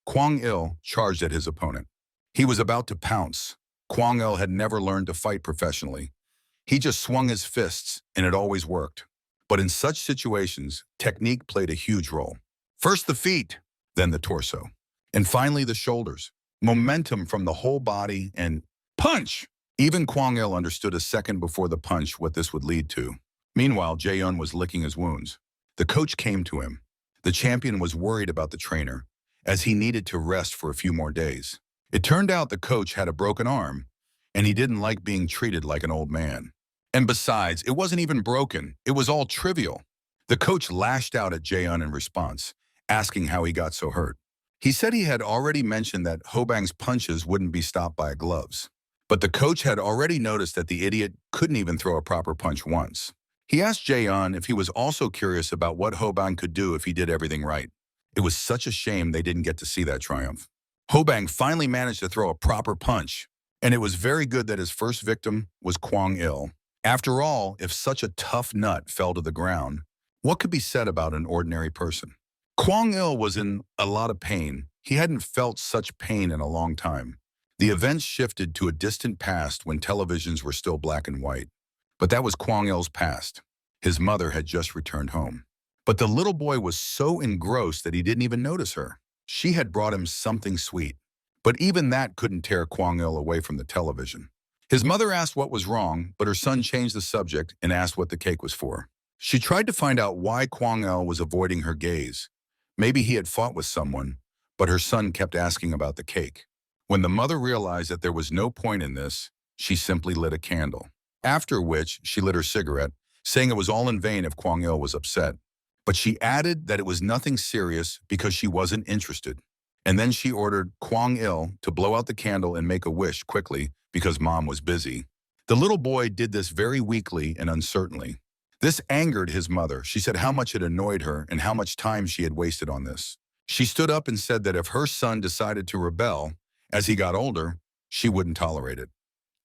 Kwang Il charged at his opponent. He was about to pounce. Kwang Il had never learned to fight professionally. He just swung his fists, and it always worked. But in such situations, technique played a huge role. First the feet, then the torso, and finally the shoulders. Momentum from the whole body and punch! Even Kwang Il understood a second before the punch what this would lead to. Meanwhile, Jae-yun was licking his wounds. The coach came to him. The champion was worried about the trainer, as he needed to rest for a few more days. It turned out the coach had a broken arm, and he didn't like being treated like an old man. And besides, it wasn't even broken. It was all trivial. The coach lashed out at Jaehyun in response, asking how he got so hurt. He said he had already mentioned that Hobang's punches wouldn't be stopped by gloves. But the coach had already noticed that the idiot couldn't even throw a proper punch once. He asked Jaehyun if he was also curious about what Hobang could do if he did everything right. It was such a shame they didn't get to see that triumph. Hobang finally managed to throw a proper punch, and it was very good that his first victim was Kwang-il. After all, if such a tough nut fell to the ground, what could be said about an ordinary person? Kwang-il was in a lot of pain. He hadn't felt such pain in a long time. The events shifted to a distant past when televisions were still black and white. But that was Kwang-il's past. His mother had just returned home. But the little boy was so engrossed that he didn't even notice her. She had brought him something sweet. But even that couldn't tear Kwang-il away from the television. His mother asked what was wrong, but her son changed the subject and asked what the cake was for. She tried to find out why Kwang-il was avoiding her gaze. Maybe he had fought with someone, but her son kept asking about the cake. When the mother realized that there was no point in this, she simply lit a candle. After which, she lit her cigarette, saying it was all in vain if Kwang-il was upset. But she added that it was nothing serious because she wasn't interested. And then she ordered Kwang-il to blow out the candle and make a wish quickly because mom was busy. The little boy did this very weakly and uncertainly. This angered his mother. She said how much it annoyed her and how much time she had wasted on this. She stood up and said that if her son decided to rebel as he got older, she wouldn't tolerate it.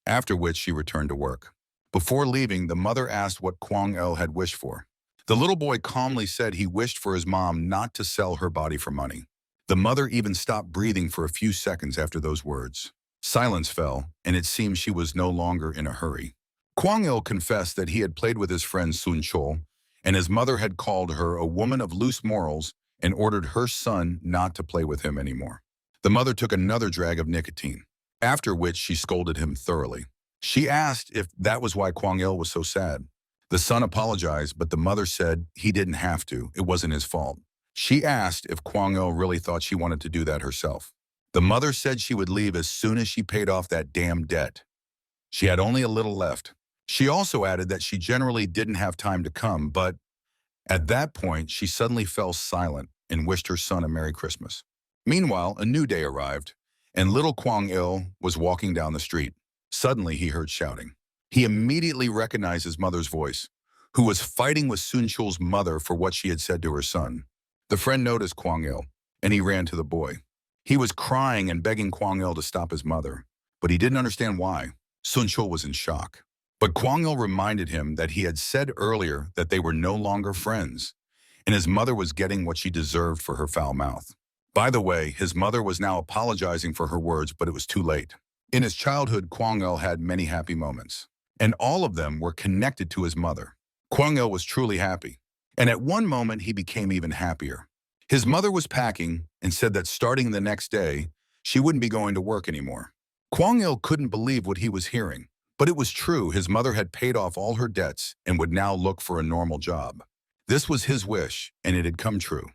After which she returned to work. Before leaving, the mother asked what Kwang-il had wished for. The little boy calmly said he wished for his mom not to sell her body for money. The mother even stopped breathing for a few seconds after those words. Silence fell, and it seemed she was no longer in a hurry. Kwang-il confessed that he had played with his friend Sun-chul, and his mother had called her a woman of loose morals and ordered her son not to play with him anymore. The mother took another drag of nicotine, after which she scolded him thoroughly. She asked if that was why Kwang-il was so sad. The son apologized, but the mother said he didn't have to. It wasn't his fault. She asked if Kwang-il really thought she wanted to do that herself. The mother said she would leave as soon as she paid off that damn debt. She had only a little left. She also added that she generally didn't have time to come, but at that point, she suddenly fell silent and wished her son a Merry Christmas. Meanwhile, a new day arrived, and little Kwang-il was walking down the street. Suddenly, he heard shouting. He immediately recognized his mother's voice, who was fighting with Sun-chul's mother for what she had said to her son. The friend noticed Kwang-il, and he ran to the boy. He was crying and begging Kwang-il to stop his mother, but he didn't understand why. Sun-chul was in shock. But Kwang-il reminded him that he had said earlier that they were no longer friends, and his mother was getting what she deserved for her foul mouth. By the way, his mother was now apologizing for her words, but it was too late. In his childhood, Kwang-il had many happy moments, and all of them were connected to his mother. Kwang-il was truly happy, and at one moment he became even happier. His mother was packing and said that starting the next day, she wouldn't be going to work anymore. Kwang-il couldn't believe what he was hearing, but it was true. His mother had paid off all her debts and would now look for a normal job. This was his wish, and it had come true.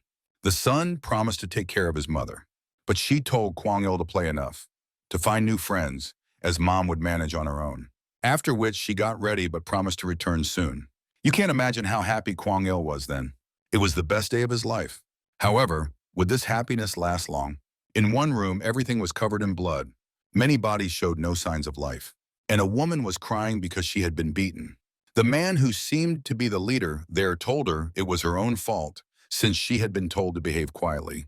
The son promised to take care of his mother, but she told Kwang-il to play enough, to find new friends, as mom would manage on her own. After which she got ready but promised to return soon. You can't imagine how happy Kwang-il was then. It was the best day of his life. However, would this happiness last long? In one room, everything was covered in blood. Many bodies showed no signs of life. And a woman was crying because she had been beaten. The man who seemed to be the leader there told her it was her own fault, since she had been told to behave quietly.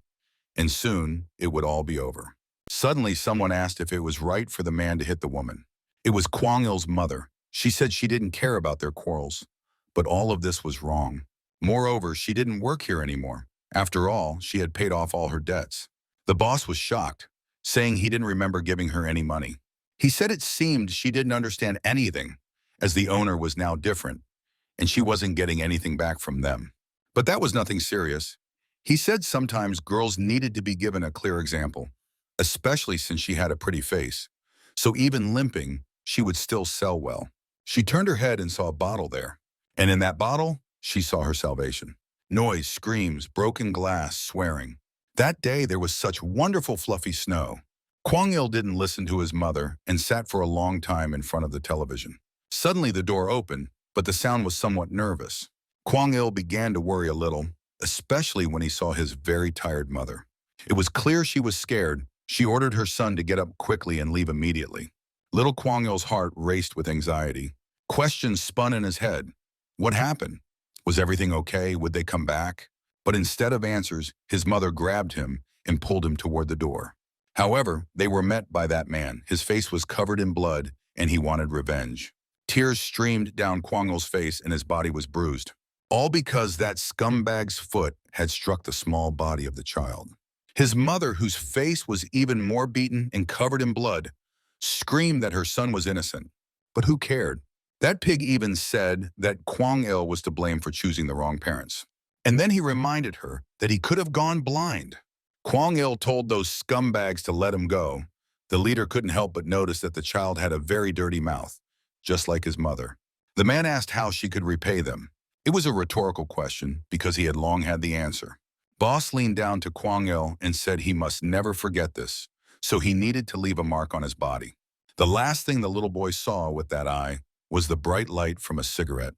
And soon, it would all be over. Suddenly, someone asked if it was right for the man to hit the woman. It was Kwang-il's mother. She said she didn't care about their quarrels. But all of this was wrong. Moreover, she didn't work here anymore. After all, she had paid off all her debts. The boss was shocked, saying he didn't remember giving her any money. He said it seemed she didn't understand anything, as the owner was now different, and she wasn't getting anything back from them. But that was nothing serious. He said sometimes girls needed to be given a clear example, especially since she had a pretty face. So even limping, she would still sell well. She turned her head and saw a bottle there. And in that bottle, she saw her salvation. Noise, screams, broken glass, swearing. That day there was such wonderful fluffy snow. Kwang-il didn't listen to his mother and sat for a long time in front of the television. Suddenly the door opened, but the sound was somewhat nervous. Kwang-il began to worry a little, especially when he saw his very tired mother. It was clear she was scared. She ordered her son to get up quickly and leave immediately. Little Kwang-il's heart raced with anxiety. Questions spun in his head. What happened? Was everything okay? Would they come back? But instead of answers, his mother grabbed him and pulled him toward the door. However, they were met by that man. His face was covered in blood, and he wanted revenge. Tears streamed down Kwang-il's face and his body was bruised. All because that scumbag's foot had struck the small body of the child. His mother, whose face was even more beaten and covered in blood, screamed that her son was innocent. But who cared? That pig even said that Kwang-il was to blame for choosing the wrong parents. And then he reminded her that he could have gone blind. Kwang-il told those scumbags to let him go. The leader couldn't help but notice that the child had a very dirty mouth, just like his mother. The man asked how she could repay them. It was a rhetorical question because he had long had the answer. Boss leaned down to Kwang-il and said he must never forget this, so he needed to leave a mark on his body. The last thing the little boy saw with that eye was the bright light from a cigarette.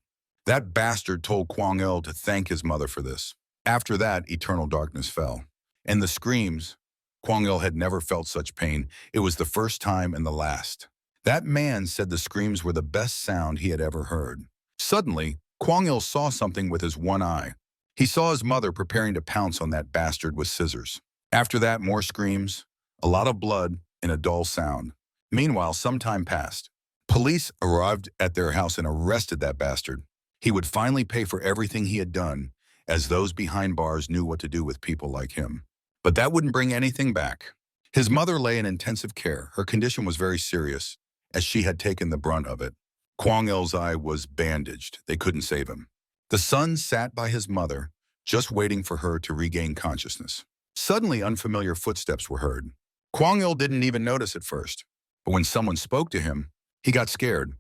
That bastard told Kwang-il to thank his mother for this. After that, eternal darkness fell. And the screams, Kwang-il had never felt such pain. It was the first time and the last. That man said the screams were the best sound he had ever heard. Suddenly, Kwang-il saw something with his one eye. He saw his mother preparing to pounce on that bastard with scissors. After that, more screams, a lot of blood, and a dull sound. Meanwhile, some time passed. Police arrived at their house and arrested that bastard. He would finally pay for everything he had done, as those behind bars knew what to do with people like him. But that wouldn't bring anything back. His mother lay in intensive care. Her condition was very serious, as she had taken the brunt of it. Kwang-il's eye was bandaged. They couldn't save him. The son sat by his mother, just waiting for her to regain consciousness. Suddenly, unfamiliar footsteps were heard. Kwang-il didn't even notice at first, but when someone spoke to him, he got scared.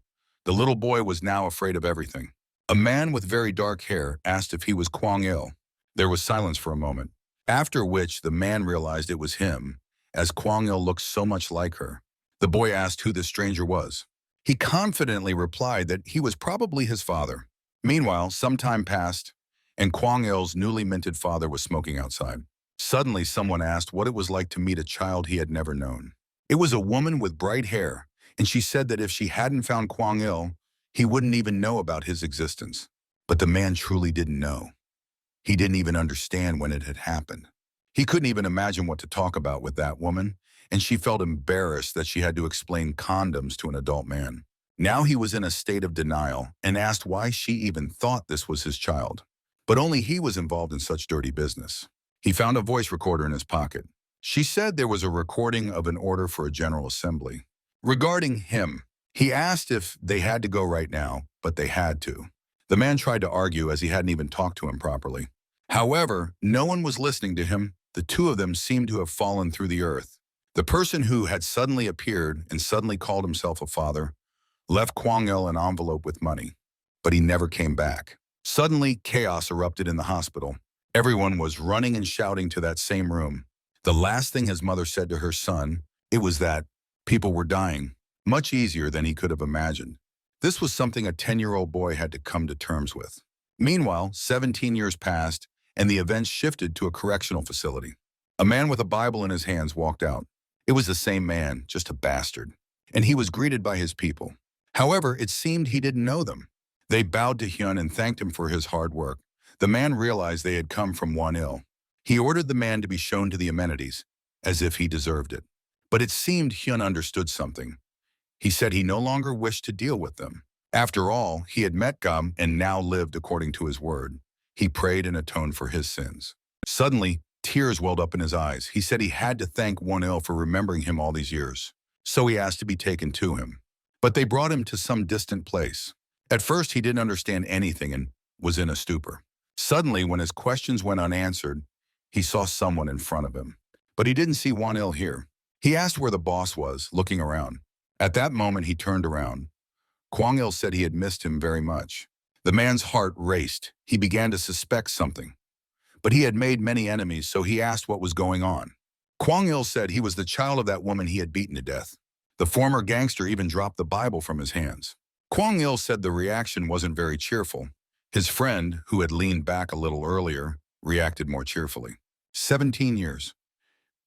The little boy was now afraid of everything. A man with very dark hair asked if he was Kwang-il. There was silence for a moment, after which the man realized it was him, as Kwang-il looked so much like her. The boy asked who the stranger was. He confidently replied that he was probably his father. Meanwhile, some time passed, and Kwang-il's newly minted father was smoking outside. Suddenly, someone asked what it was like to meet a child he had never known. It was a woman with bright hair, and she said that if she hadn't found Kwang-il, he wouldn't even know about his existence. But the man truly didn't know. He didn't even understand when it had happened. He couldn't even imagine what to talk about with that woman, and she felt embarrassed that she had to explain condoms to an adult man. Now he was in a state of denial and asked why she even thought this was his child. But only he was involved in such dirty business. He found a voice recorder in his pocket. She said there was a recording of an order for a general assembly. Regarding him, he asked if they had to go right now, but they had to. The man tried to argue as he hadn't even talked to him properly. However, no one was listening to him. The two of them seemed to have fallen through the earth. The person who had suddenly appeared and suddenly called himself a father left Kwang-il an envelope with money, but he never came back. Suddenly, chaos erupted in the hospital. Everyone was running and shouting to that same room. The last thing his mother said to her son, it was that people were dying, much easier than he could have imagined. This was something a 10-year-old boy had to come to terms with. Meanwhile, 17 years passed, and the events shifted to a correctional facility. A man with a Bible in his hands walked out. It was the same man, just a bastard, and he was greeted by his people. However, it seemed he didn't know them. They bowed to Hyun and thanked him for his hard work. The man realized they had come from Won-il. He ordered the man to be shown to the amenities, as if he deserved it. But it seemed Hyun understood something. He said he no longer wished to deal with them. After all, he had met Gam and now lived according to his word. He prayed and atoned for his sins. Suddenly, tears welled up in his eyes. He said he had to thank Won-il for remembering him all these years. So he asked to be taken to him. But they brought him to some distant place. At first, he didn't understand anything and was in a stupor. Suddenly, when his questions went unanswered, he saw someone in front of him. But he didn't see Won-il here. He asked where the boss was, looking around. At that moment, he turned around. Kwang-il said he had missed him very much. The man's heart raced. He began to suspect something. but he had made many enemies, so he asked what was going on. Kwang-il said he was the child of that woman he had beaten to death. The former gangster even dropped the Bible from his hands. Kwang-il said the reaction wasn't very cheerful. His friend, who had leaned back a little earlier, reacted more cheerfully. 17 years.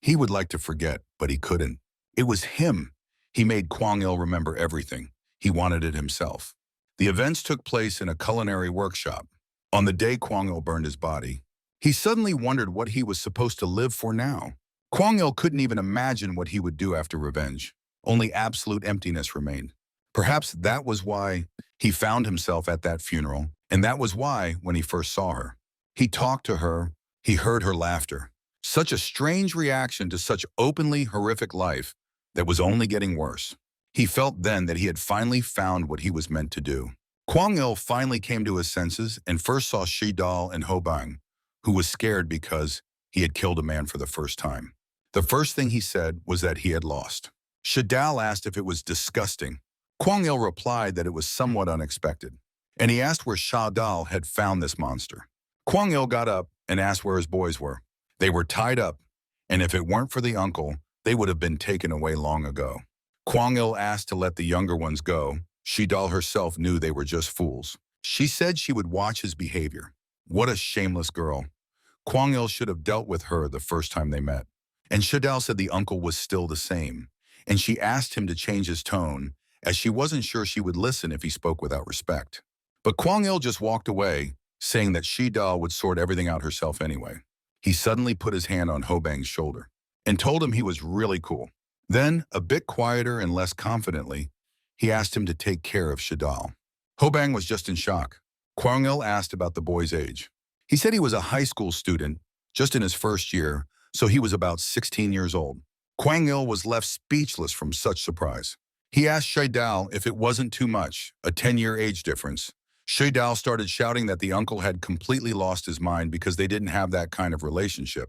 He would like to forget, but he couldn't. It was him. He made Kwang-il remember everything. He wanted it himself. The events took place in a culinary workshop. On the day Kwang-il burned his body, he suddenly wondered what he was supposed to live for now. Kwang-il couldn't even imagine what he would do after revenge. Only absolute emptiness remained. Perhaps that was why he found himself at that funeral, and that was why, when he first saw her, he talked to her, he heard her laughter. Such a strange reaction to such openly horrific life that was only getting worse. He felt then that he had finally found what he was meant to do. Kwang-il finally came to his senses and first saw Shi-dal and Ho-bang, who was scared because he had killed a man for the first time. The first thing he said was that he had lost. Shi-dal asked if it was disgusting. Kwang-il replied that it was somewhat unexpected, and he asked where Shi-dal had found this monster. Kwang-il got up and asked where his boys were. They were tied up, and if it weren't for the uncle, they would have been taken away long ago. Kwang-il asked to let the younger ones go. Shi-dal herself knew they were just fools. She said she would watch his behavior. What a shameless girl. Kwang-il should have dealt with her the first time they met. And Shi-dal said the uncle was still the same, and she asked him to change his tone, as she wasn't sure she would listen if he spoke without respect. But Kwang-il just walked away, saying that Shi-dal would sort everything out herself anyway. He suddenly put his hand on Ho-bang's shoulder and told him he was really cool. Then, a bit quieter and less confidently, he asked him to take care of Shi-dal. Ho-bang was just in shock. Kwang-il asked about the boy's age. He said he was a high school student, just in his first year, so he was about 16 years old. Kwang-il was left speechless from such surprise. He asked Shi-dal if it wasn't too much, a 10-year age difference. Shi-dal started shouting that the uncle had completely lost his mind because they didn't have that kind of relationship.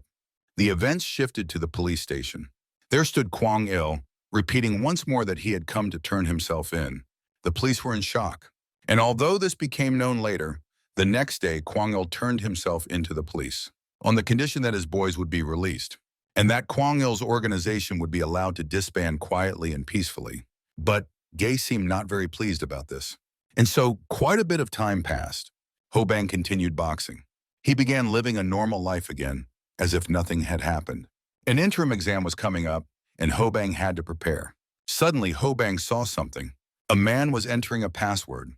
The events shifted to the police station. There stood Kwang-il, repeating once more that he had come to turn himself in. The police were in shock. And although this became known later, the next day Kwang-il turned himself into the police, on the condition that his boys would be released, and that Kwang-il's organization would be allowed to disband quietly and peacefully. But Gaye seemed not very pleased about this. And so quite a bit of time passed. Ho-bang continued boxing. He began living a normal life again, as if nothing had happened. An interim exam was coming up, and Ho-bang had to prepare. Suddenly, Ho-bang saw something. A man was entering a password.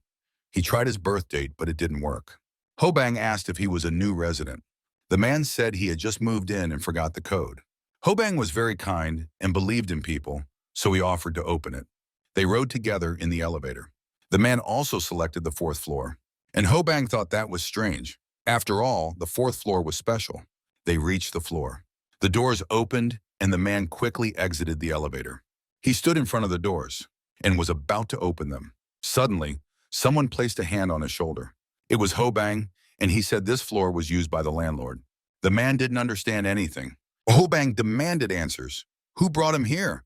He tried his birth date, but it didn't work. Ho-bang asked if he was a new resident. The man said he had just moved in and forgot the code. Ho-bang was very kind and believed in people, so he offered to open it. They rode together in the elevator. The man also selected the 4th floor, and Ho-bang thought that was strange. After all, the 4th floor was special. They reached the floor. The doors opened, and the man quickly exited the elevator. He stood in front of the doors and was about to open them. Suddenly, someone placed a hand on his shoulder. It was Ho-bang, and he said this floor was used by the landlord. The man didn't understand anything. Ho-bang demanded answers. Who brought him here?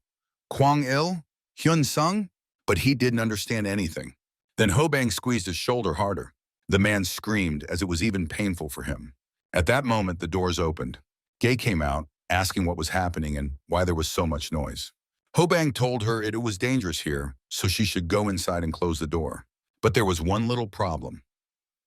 Kwang-il? Hyun-sung? But he didn't understand anything. Then Ho-bang squeezed his shoulder harder. The man screamed, as it was even painful for him. At that moment, the doors opened. Gaye came out, asking what was happening and why there was so much noise. Ho-bang told her it was dangerous here, so she should go inside and close the door. But there was one little problem.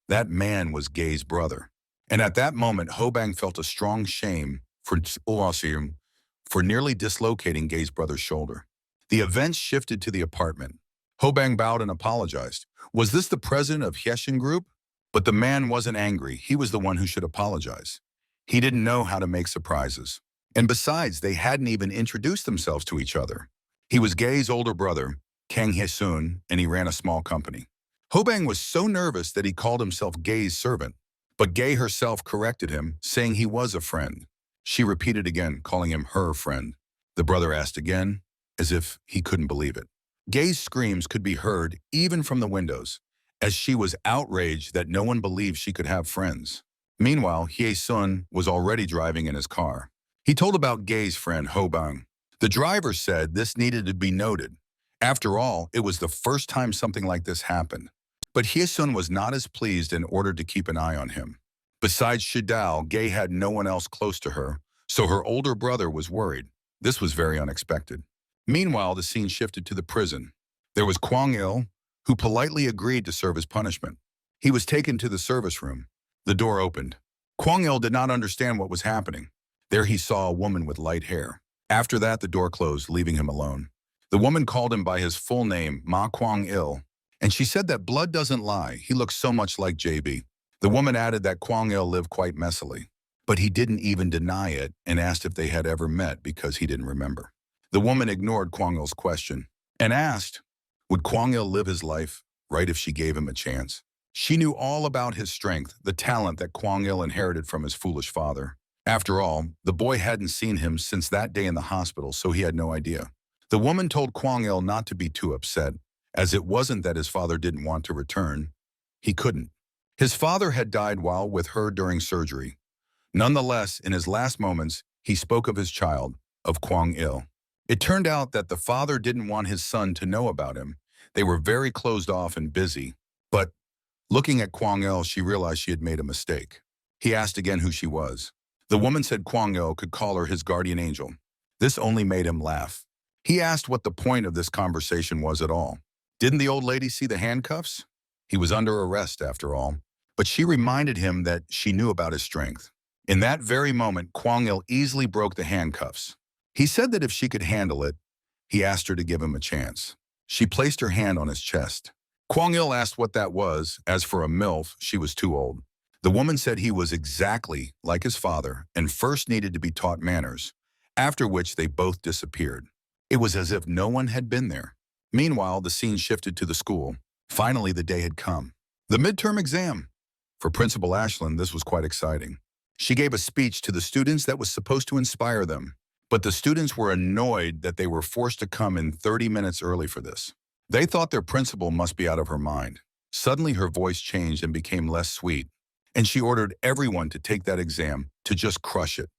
That man was Gaye's brother. And at that moment, Ho-bang felt a strong shame for nearly dislocating Gaye's brother's shoulder. The events shifted to the apartment. Ho-bang bowed and apologized. Was this the president of Hyeshin Group? But the man wasn't angry. He was the one who should apologize. He didn't know how to make surprises. And besides, they hadn't even introduced themselves to each other. He was Gaye's older brother, Kang Hye-sun, and he ran a small company. Ho-bang was so nervous that he called himself Gaye's servant. But Gaye herself corrected him, saying he was a friend. She repeated again, calling him her friend. The brother asked again, as if he couldn't believe it. Gaye's screams could be heard even from the windows, as she was outraged that no one believed she could have friends. Meanwhile, Hye-sun was already driving in his car. He told about Gaye's friend, Ho-bang. The driver said this needed to be noted. After all, it was the first time something like this happened. But Hye-sun was not as pleased and ordered to keep an eye on him. Besides Shidao, Gay had no one else close to her, so her older brother was worried. This was very unexpected. Meanwhile, the scene shifted to the prison. There was Kwang-il, who politely agreed to serve his punishment. He was taken to the service room. The door opened. Kwang-il did not understand what was happening. There he saw a woman with light hair. After that, the door closed, leaving him alone. The woman called him by his full name, Ma Kwang-il, and she said that blood doesn't lie. He looks so much like JB. The woman added that Kwang-il lived quite messily, but he didn't even deny it and asked if they had ever met because he didn't remember. The woman ignored Kwang-il's question and asked, would Kwang-il live his life right if she gave him a chance? She knew all about his strength, the talent that Kwang-il inherited from his foolish father. After all, the boy hadn't seen him since that day in the hospital, so he had no idea. The woman told Kwang-il not to be too upset, as it wasn't that his father didn't want to return. He couldn't. His father had died while with her during surgery. Nonetheless, in his last moments, he spoke of his child, of Kwang-il. It turned out that the father didn't want his son to know about him. They were very closed off and busy. But looking at Kwang-il, she realized she had made a mistake. He asked again who she was. The woman said Kwang-il could call her his guardian angel. This only made him laugh. He asked what the point of this conversation was at all. Didn't the old lady see the handcuffs? He was under arrest after all. But she reminded him that she knew about his strength. In that very moment, Kwang-il easily broke the handcuffs. He said that if she could handle it, he asked her to give him a chance. She placed her hand on his chest. Kwang-il asked what that was. As for a MILF, she was too old. The woman said he was exactly like his father and first needed to be taught manners, after which they both disappeared. It was as if no one had been there. Meanwhile, the scene shifted to the school. Finally, the day had come. The midterm exam. For Principal Ashland, this was quite exciting. She gave a speech to the students that was supposed to inspire them. But the students were annoyed that they were forced to come in 30 minutes early for this. They thought their principal must be out of her mind. Suddenly, her voice changed and became less sweet, and she ordered everyone to take that exam, to just crush it.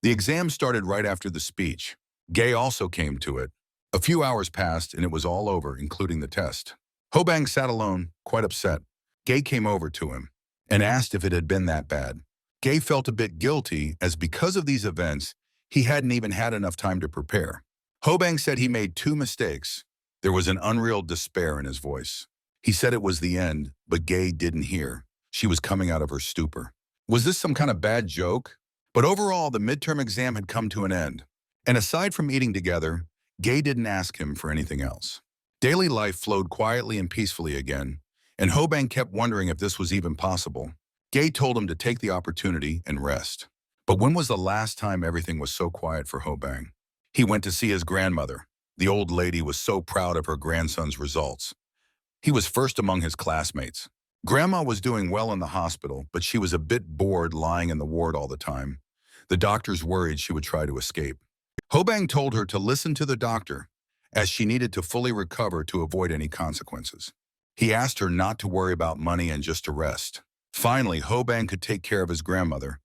The exam started right after the speech. Gay also came to it. A few hours passed, and it was all over, including the test. Hobang sat alone, quite upset. Gay came over to him and asked if it had been that bad. Gay felt a bit guilty, as because of these events, he hadn't even had enough time to prepare. Hobang said he made 2 mistakes. There was an unreal despair in his voice. He said it was the end, but Gay didn't hear. She was coming out of her stupor. Was this some kind of bad joke? But overall, the midterm exam had come to an end. And aside from eating together, Gay didn't ask him for anything else. Daily life flowed quietly and peacefully again, and Hobang kept wondering if this was even possible. Gay told him to take the opportunity and rest. But when was the last time everything was so quiet for Hobang? He went to see his grandmother. The old lady was so proud of her grandson's results. He was first among his classmates. Grandma was doing well in the hospital, but she was a bit bored lying in the ward all the time. The doctors worried she would try to escape. Hobang told her to listen to the doctor, as she needed to fully recover to avoid any consequences. He asked her not to worry about money and just to rest. Finally, Hobang could take care of his grandmother,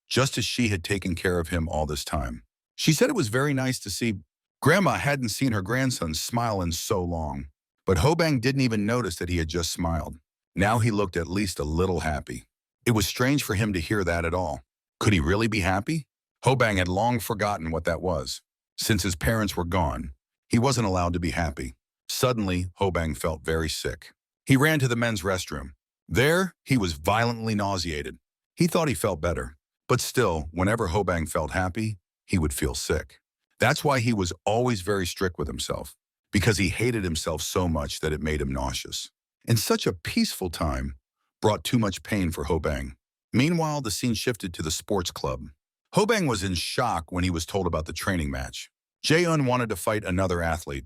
just as she had taken care of him all this time. She said it was very nice to see. Grandma hadn't seen her grandson smile in so long, but Hobang didn't even notice that he had just smiled. Now he looked at least a little happy. It was strange for him to hear that at all. Could he really be happy? Hobang had long forgotten what that was. Since his parents were gone, he wasn't allowed to be happy. Suddenly, Hobang felt very sick. He ran to the men's restroom. There, he was violently nauseated. He thought he felt better, but still, whenever Hobang felt happy, he would feel sick. That's why he was always very strict with himself, because he hated himself so much that it made him nauseous. And such a peaceful time brought too much pain for Hobang. Meanwhile, the scene shifted to the sports club. Hobang was in shock when he was told about the training match. Jae-eun wanted to fight another athlete.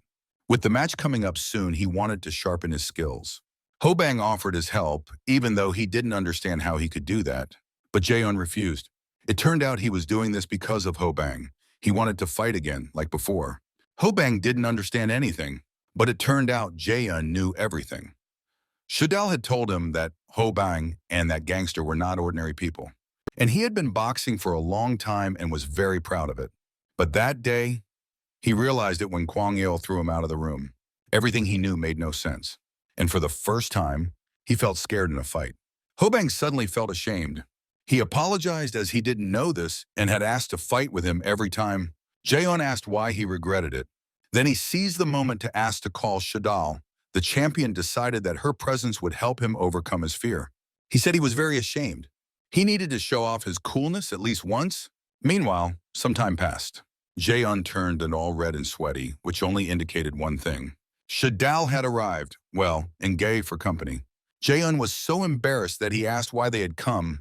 With the match coming up soon, he wanted to sharpen his skills. Hobang offered his help, even though he didn't understand how he could do that. But Jae-eun refused. It turned out he was doing this because of Hobang. He wanted to fight again, like before. Hobang didn't understand anything, but it turned out Jae-eun knew everything. Shidao had told him that Hobang and that gangster were not ordinary people. And he had been boxing for a long time and was very proud of it. But that day, he realized it when Kwang-il threw him out of the room. Everything he knew made no sense. And for the first time, he felt scared in a fight. Hobang suddenly felt ashamed. He apologized as he didn't know this and had asked to fight with him every time. Jaeon asked why he regretted it. Then he seized the moment to ask to call Shadal. The champion decided that her presence would help him overcome his fear. He said he was very ashamed. He needed to show off his coolness at least once. Meanwhile, some time passed. Jaeon turned and all red and sweaty, which only indicated one thing. Shadal had arrived, well, and Gae for company. Jaeon was so embarrassed that he asked why they had come,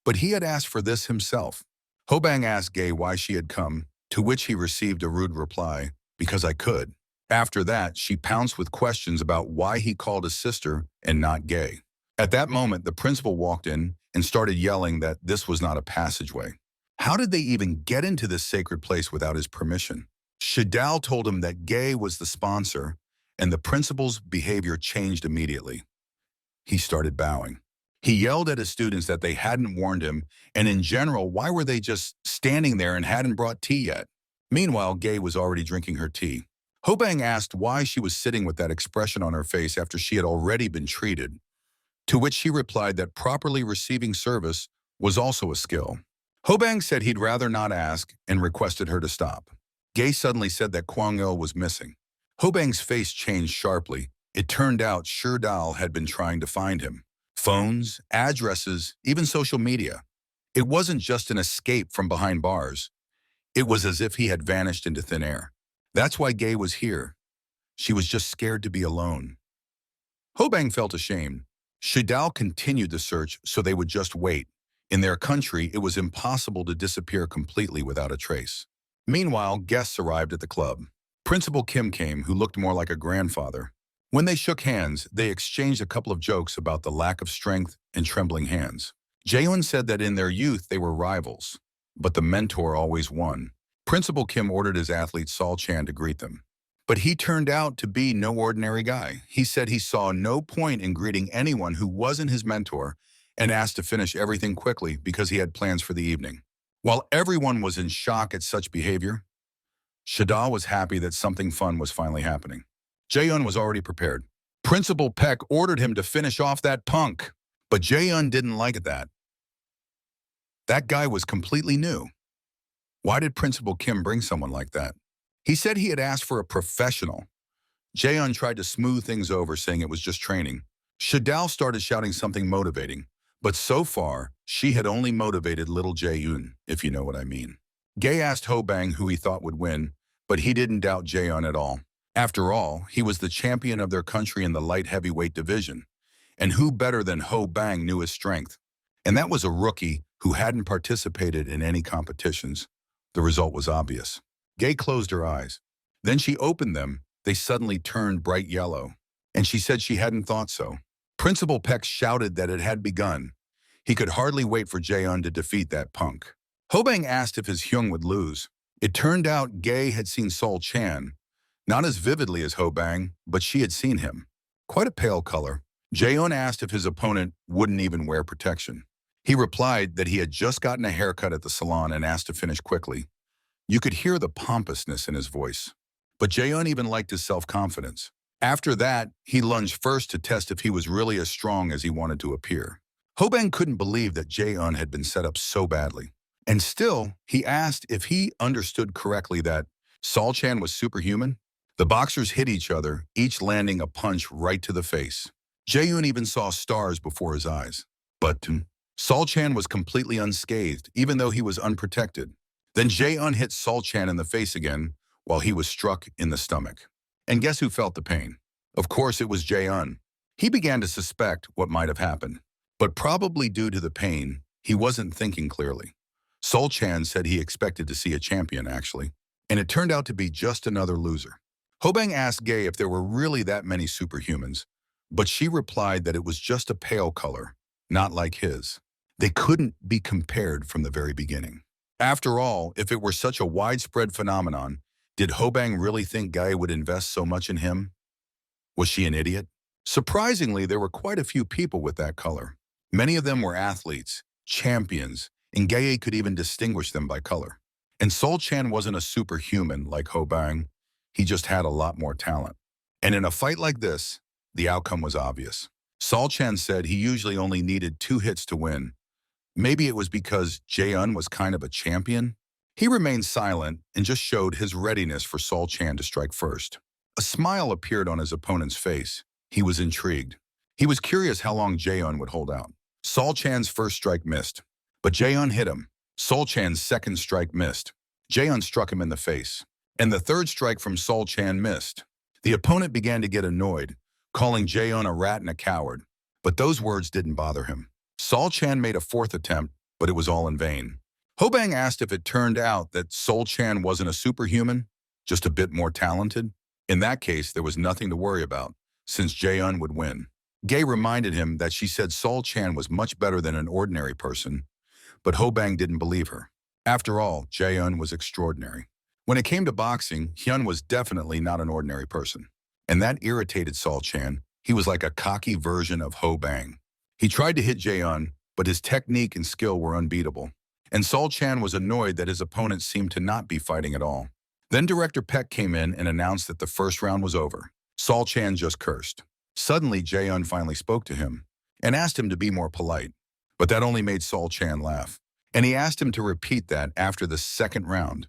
but he had asked for this himself. Hobang asked Gae why she had come, to which he received a rude reply, because I could. After that, she pounced with questions about why he called his sister and not Gae. At that moment, the principal walked in and started yelling that this was not a passageway. How did they even get into this sacred place without his permission? Shadal told him that Gae was the sponsor, and the principal's behavior changed immediately. He started bowing. He yelled at his students that they hadn't warned him, and in general, why were they just standing there and hadn't brought tea yet? Meanwhile, Gae was already drinking her tea. Hobang asked why she was sitting with that expression on her face after she had already been treated, to which she replied that properly receiving service was also a skill. Hobang said he'd rather not ask and requested her to stop. Gae suddenly said that Kwang-il was missing. Hobang's face changed sharply. It turned out Shadal had been trying to find him. Phones, addresses, even social media. It wasn't just an escape from behind bars. It was as if he had vanished into thin air. That's why Gae was here. She was just scared to be alone. Hobang felt ashamed. Shadal continued the search so they would just wait. In their country, it was impossible to disappear completely without a trace. Meanwhile, guests arrived at the club. Principal Kim came, who looked more like a grandfather. When they shook hands, they exchanged a couple of jokes about the lack of strength and trembling hands. Jaehoon said that in their youth they were rivals, but the mentor always won. Principal Kim ordered his athlete Sol Chan to greet them. But he turned out to be no ordinary guy. He said he saw no point in greeting anyone who wasn't his mentor and asked to finish everything quickly because he had plans for the evening. While everyone was in shock at such behavior, Shadal was happy that something fun was finally happening. Jaehoon was already prepared. Principal Peck ordered him to finish off that punk, but Jaehoon didn't like that. That guy was completely new. Why did Principal Kim bring someone like that? He said he had asked for a professional. Jaehoon tried to smooth things over, saying it was just training. Shadal started shouting something motivating, but so far, she had only motivated little Jaehoon, if you know what I mean. Gae asked Hobang who he thought would win, but he didn't doubt Jaehoon at all. After all, he was the champion of their country in the light heavyweight division, and who better than Hobang knew his strength? And that was a rookie who hadn't participated in any competitions. The result was obvious. Gae closed her eyes. Then she opened them. They suddenly turned bright yellow, and she said she hadn't thought so. Principal Peck shouted that it had begun. He could hardly wait for Jaehoon to defeat that punk. Hobang asked if his Hyung would lose. It turned out Gae had seen Sol Chan, not as vividly as Hobang, but she had seen him. Quite a pale color. Jaehoon asked if his opponent wouldn't even wear protection. He replied that he had just gotten a haircut at the salon and asked to finish quickly. You could hear the pompousness in his voice. But Jaehoon even liked his self-confidence. After that, he lunged first to test if he was really as strong as he wanted to appear. Hobang couldn't believe that Jaehoon had been set up so badly. And still, he asked if he understood correctly that Sol Chan was superhuman. The boxers hit each other, each landing a punch right to the face. Jaehoon even saw stars before his eyes. But Sol Chan was completely unscathed, even though he was unprotected. Then Jaehoon hit Sol Chan in the face again, while he was struck in the stomach. And guess who felt the pain? Of course, it was Jaehoon. He began to suspect what might have happened. But probably due to the pain, he wasn't thinking clearly. Sol Chan said he expected to see a champion, actually, and it turned out to be just another loser. Hobang asked Gae if there were really that many superhumans, but she replied that it was just a pale color, not like his. They couldn't be compared from the very beginning. After all, if it were such a widespread phenomenon, did Hobang really think Gae would invest so much in him? Was she an idiot? Surprisingly, there were quite a few people with that color. Many of them were athletes, champions, and Gae could even distinguish them by color. And Sol Chan wasn't a superhuman like Hobang. He just had a lot more talent. And in a fight like this, the outcome was obvious. Sol Chan said he usually only needed 2 hits to win, Maybe it was because Jae-un was kind of a champion? He remained silent and just showed his readiness for Sol Chan to strike first. A smile appeared on his opponent's face. He was intrigued. He was curious how long Jae-un would hold out. Sol Chan's first strike missed, but Jae-un hit him. Sol Chan's second strike missed. Jae-un struck him in the face, and the third strike from Sol Chan missed. The opponent began to get annoyed, calling Jae-un a rat and a coward, but those words didn't bother him. Sol Chan made a fourth attempt, but it was all in vain. Hobang asked if it turned out that Sol Chan wasn't a superhuman, just a bit more talented. In that case, there was nothing to worry about, since Jae-un would win. Gay reminded him that she said Sol Chan was much better than an ordinary person, but Hobang didn't believe her. After all, Jae-un was extraordinary. When it came to boxing, Hyun was definitely not an ordinary person. And that irritated Sol Chan. He was like a cocky version of Hobang. He tried to hit Jae-un, but his technique and skill were unbeatable. And Sol Chan was annoyed that his opponent seemed to not be fighting at all. Then Director Peck came in and announced that the first round was over. Sol Chan just cursed. Suddenly, Jae-un finally spoke to him and asked him to be more polite. But that only made Sol Chan laugh. And he asked him to repeat that after the second round.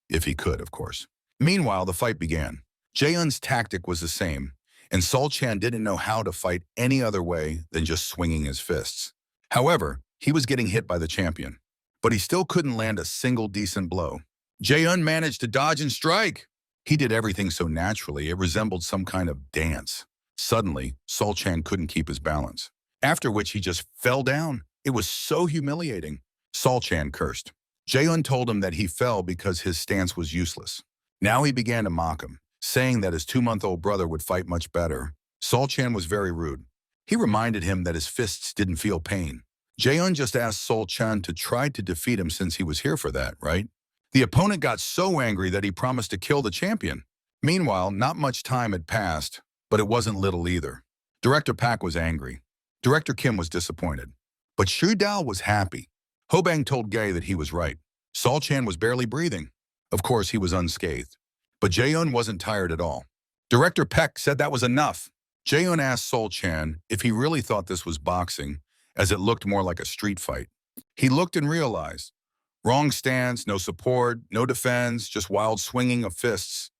If he could, of course. Meanwhile, the fight began. Jae-un's tactic was the same, and Sol Chan didn't know how to fight any other way than just swinging his fists. However, he was getting hit by the champion, but he still couldn't land a single decent blow. Jae-un managed to dodge and strike. He did everything so naturally, it resembled some kind of dance. Suddenly, Sol Chan couldn't keep his balance, after which he just fell down. It was so humiliating. Sol Chan cursed. Jae-un told him that he fell because his stance was useless. Now he began to mock him, saying that his 2-month-old brother would fight much better. Sol Chan was very rude. He reminded him that his fists didn't feel pain. Jae-un just asked Sol Chan to try to defeat him since he was here for that, right? The opponent got so angry that he promised to kill the champion. Meanwhile, not much time had passed, but it wasn't little either. Director Pak was angry. Director Kim was disappointed. But Shu Dao was happy. Hobang told Gay that he was right. Sol Chan was barely breathing. Of course, he was unscathed. But Jae-un wasn't tired at all. Director Peck said that was enough. Jae-un asked Sol Chan if he really thought this was boxing, as it looked more like a street fight. He looked and realized. Wrong stance, no support, no defense, just wild swinging of fists.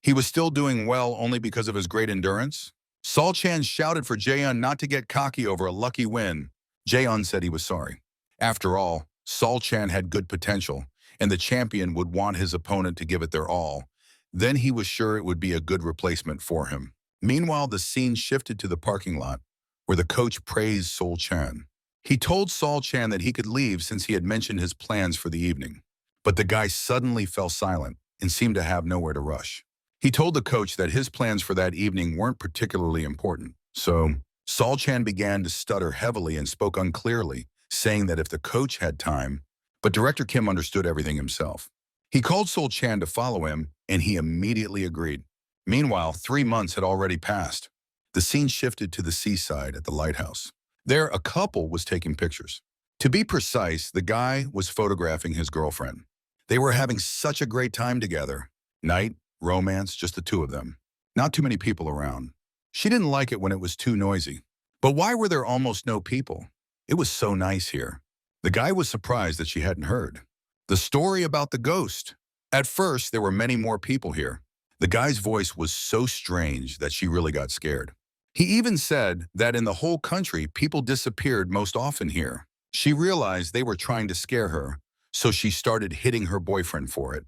He was still doing well only because of his great endurance. Sol Chan shouted for Jae-un not to get cocky over a lucky win. Jae-un said he was sorry. After all, Sol Chan had good potential, and the champion would want his opponent to give it their all. Then he was sure it would be a good replacement for him. Meanwhile, the scene shifted to the parking lot, where the coach praised Sol Chan. He told Sol Chan that he could leave since he had mentioned his plans for the evening. But the guy suddenly fell silent and seemed to have nowhere to rush. He told the coach that his plans for that evening weren't particularly important. So, Sol Chan began to stutter heavily and spoke unclearly, saying that if the coach had time, but Director Kim understood everything himself. He called Sol Chan to follow him, and he immediately agreed. Meanwhile, 3 months had already passed. The scene shifted to the seaside at the lighthouse. There, a couple was taking pictures. To be precise, the guy was photographing his girlfriend. They were having such a great time together. Night, romance, just the two of them. Not too many people around. She didn't like it when it was too noisy. But why were there almost no people? It was so nice here. The guy was surprised that she hadn't heard. The story about the ghost. At first, there were many more people here. The guy's voice was so strange that she really got scared. He even said that in the whole country, people disappeared most often here. She realized they were trying to scare her, so she started hitting her boyfriend for it.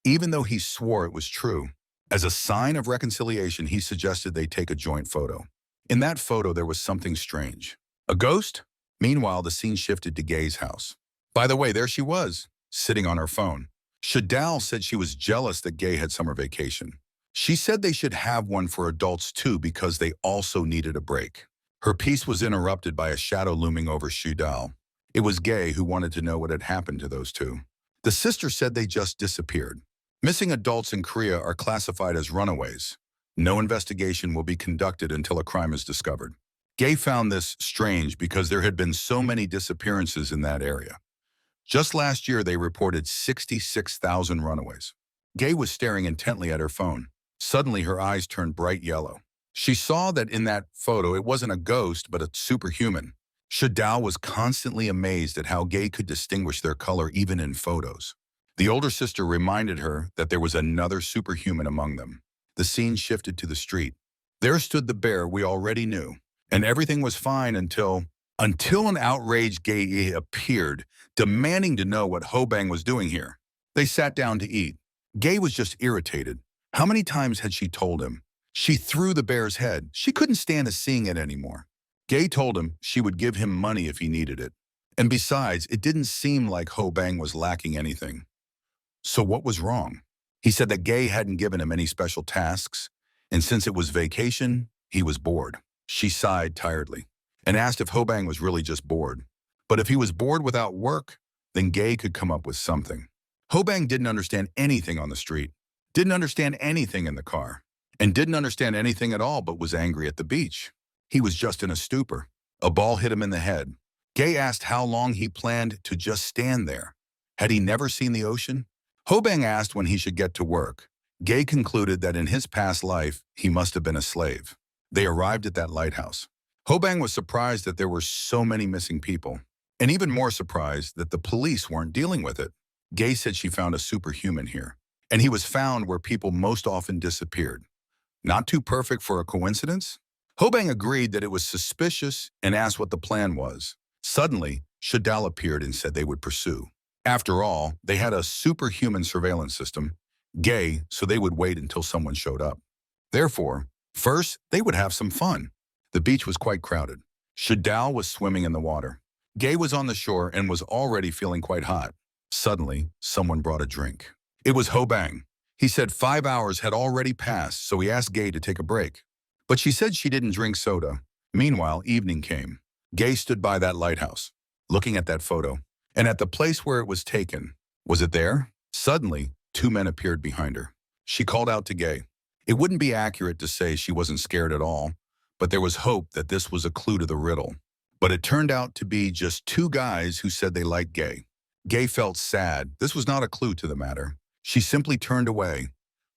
Even though he swore it was true. As a sign of reconciliation, he suggested they take a joint photo. In that photo, there was something strange. A ghost? Meanwhile, the scene shifted to Gay's house. By the way, there she was, sitting on her phone. Shadal said she was jealous that Gay had summer vacation. She said they should have one for adults too because they also needed a break. Her peace was interrupted by a shadow looming over Shadal. It was Gay who wanted to know what had happened to those two. The sister said they just disappeared. Missing adults in Korea are classified as runaways. No investigation will be conducted until a crime is discovered. Gay found this strange because there had been so many disappearances in that area. Just last year, they reported 66,000 runaways. Gay was staring intently at her phone. Suddenly, her eyes turned bright yellow. She saw that in that photo, it wasn't a ghost, but a superhuman. Shadao was constantly amazed at how Gay could distinguish their color even in photos. The older sister reminded her that there was another superhuman among them. The scene shifted to the street. There stood the bear we already knew, and everything was fine until an outraged Gay appeared, demanding to know what Hobang was doing here. They sat down to eat. Gay was just irritated. How many times had she told him? She threw the bear's head. She couldn't stand seeing it anymore. Gay told him she would give him money if he needed it. And besides, it didn't seem like Hobang was lacking anything. So what was wrong? He said that Gay hadn't given him any special tasks, and since it was vacation, he was bored. She sighed tiredly and asked if Hobang was really just bored. But if he was bored without work, then Gay could come up with something. Hobang didn't understand anything on the street, didn't understand anything in the car, and didn't understand anything at all but was angry at the beach. He was just in a stupor. A ball hit him in the head. Gay asked how long he planned to just stand there. Had he never seen the ocean? Hobang asked when he should get to work. Gay concluded that in his past life, he must have been a slave. They arrived at that lighthouse. Hobang was surprised that there were so many missing people, and even more surprised that the police weren't dealing with it. Gay said she found a superhuman here, and he was found where people most often disappeared. Not too perfect for a coincidence? Hobang agreed that it was suspicious and asked what the plan was. Suddenly, Shadal appeared and said they would pursue. After all, they had a superhuman surveillance system, Gay, so they would wait until someone showed up. Therefore, first, they would have some fun. The beach was quite crowded. Shadal was swimming in the water. Gay was on the shore and was already feeling quite hot. Suddenly, someone brought a drink. It was Hobang. He said 5 hours had already passed, so he asked Gay to take a break. But she said she didn't drink soda. Meanwhile, evening came. Gay stood by that lighthouse, looking at that photo, and at the place where it was taken. Was it there? Suddenly, 2 men appeared behind her. She called out to Gay. It wouldn't be accurate to say she wasn't scared at all, but there was hope that this was a clue to the riddle. But it turned out to be just 2 guys who said they liked Gay. Gay felt sad. This was not a clue to the matter. She simply turned away,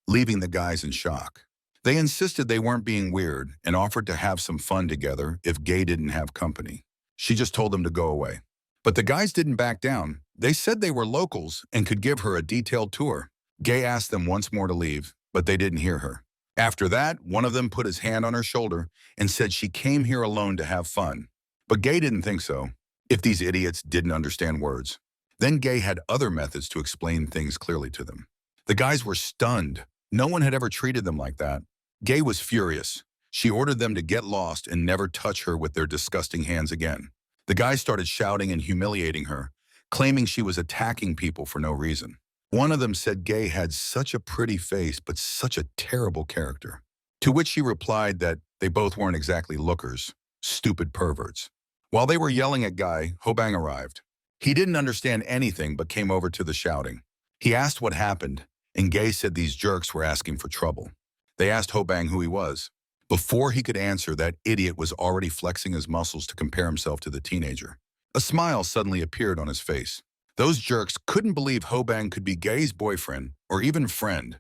leaving the guys in shock. They insisted they weren't being weird and offered to have some fun together if Gay didn't have company. She just told them to go away. But the guys didn't back down. They said they were locals and could give her a detailed tour. Gay asked them once more to leave, but they didn't hear her. After that, one of them put his hand on her shoulder and said she came here alone to have fun. But Gay didn't think so, if these idiots didn't understand words. Then Gay had other methods to explain things clearly to them. The guys were stunned. No one had ever treated them like that. Gay was furious. She ordered them to get lost and never touch her with their disgusting hands again. The guys started shouting and humiliating her, claiming she was attacking people for no reason. One of them said Gay had such a pretty face but such a terrible character. To which she replied that they both weren't exactly lookers, stupid perverts. While they were yelling at Guy, Hobang arrived. He didn't understand anything but came over to the shouting. He asked what happened, and Gay said these jerks were asking for trouble. They asked Hobang who he was. Before he could answer, that idiot was already flexing his muscles to compare himself to the teenager. A smile suddenly appeared on his face. Those jerks couldn't believe Hobang could be Gay's boyfriend or even friend.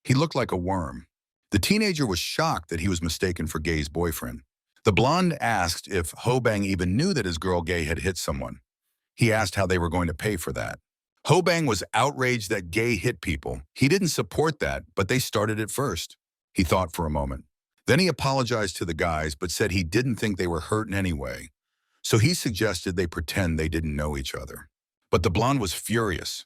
He looked like a worm. The teenager was shocked that he was mistaken for Gay's boyfriend. The blonde asked if Hobang even knew that his girl Gay had hit someone. He asked how they were going to pay for that. Hobang was outraged that Gay hit people. He didn't support that, but they started it first. He thought for a moment. Then he apologized to the guys, but said he didn't think they were hurt in any way. So he suggested they pretend they didn't know each other. But the blonde was furious.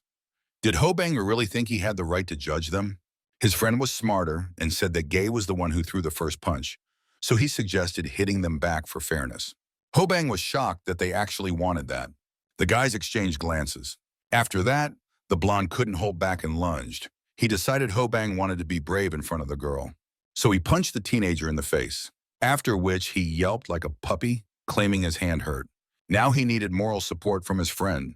Did Hobang really think he had the right to judge them? His friend was smarter and said that Gay was the one who threw the first punch, so he suggested hitting them back for fairness. Hobang was shocked that they actually wanted that. The guys exchanged glances. After that, the blonde couldn't hold back and lunged. He decided Hobang wanted to be brave in front of the girl. So he punched the teenager in the face, after which he yelped like a puppy, claiming his hand hurt. Now he needed moral support from his friend.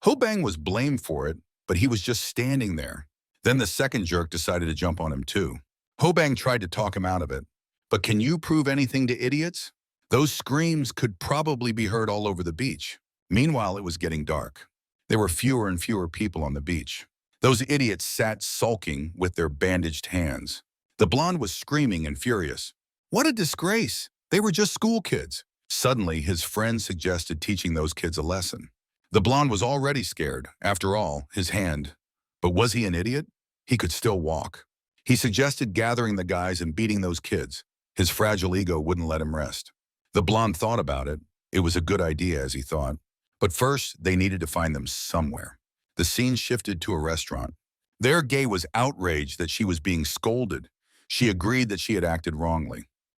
Hobang was blamed for it, but he was just standing there. Then the second jerk decided to jump on him too. Hobang tried to talk him out of it. But can you prove anything to idiots? Those screams could probably be heard all over the beach. Meanwhile, it was getting dark. There were fewer and fewer people on the beach. Those idiots sat sulking with their bandaged hands. The blonde was screaming and furious. What a disgrace! They were just school kids. Suddenly, his friend suggested teaching those kids a lesson. The blonde was already scared. After all, his hand. But was he an idiot? He could still walk. He suggested gathering the guys and beating those kids. His fragile ego wouldn't let him rest. The blonde thought about it. It was a good idea, as he thought. But first, they needed to find them somewhere. The scene shifted to a restaurant. There, Gay was outraged that she was being scolded. She agreed that she had acted wrongly.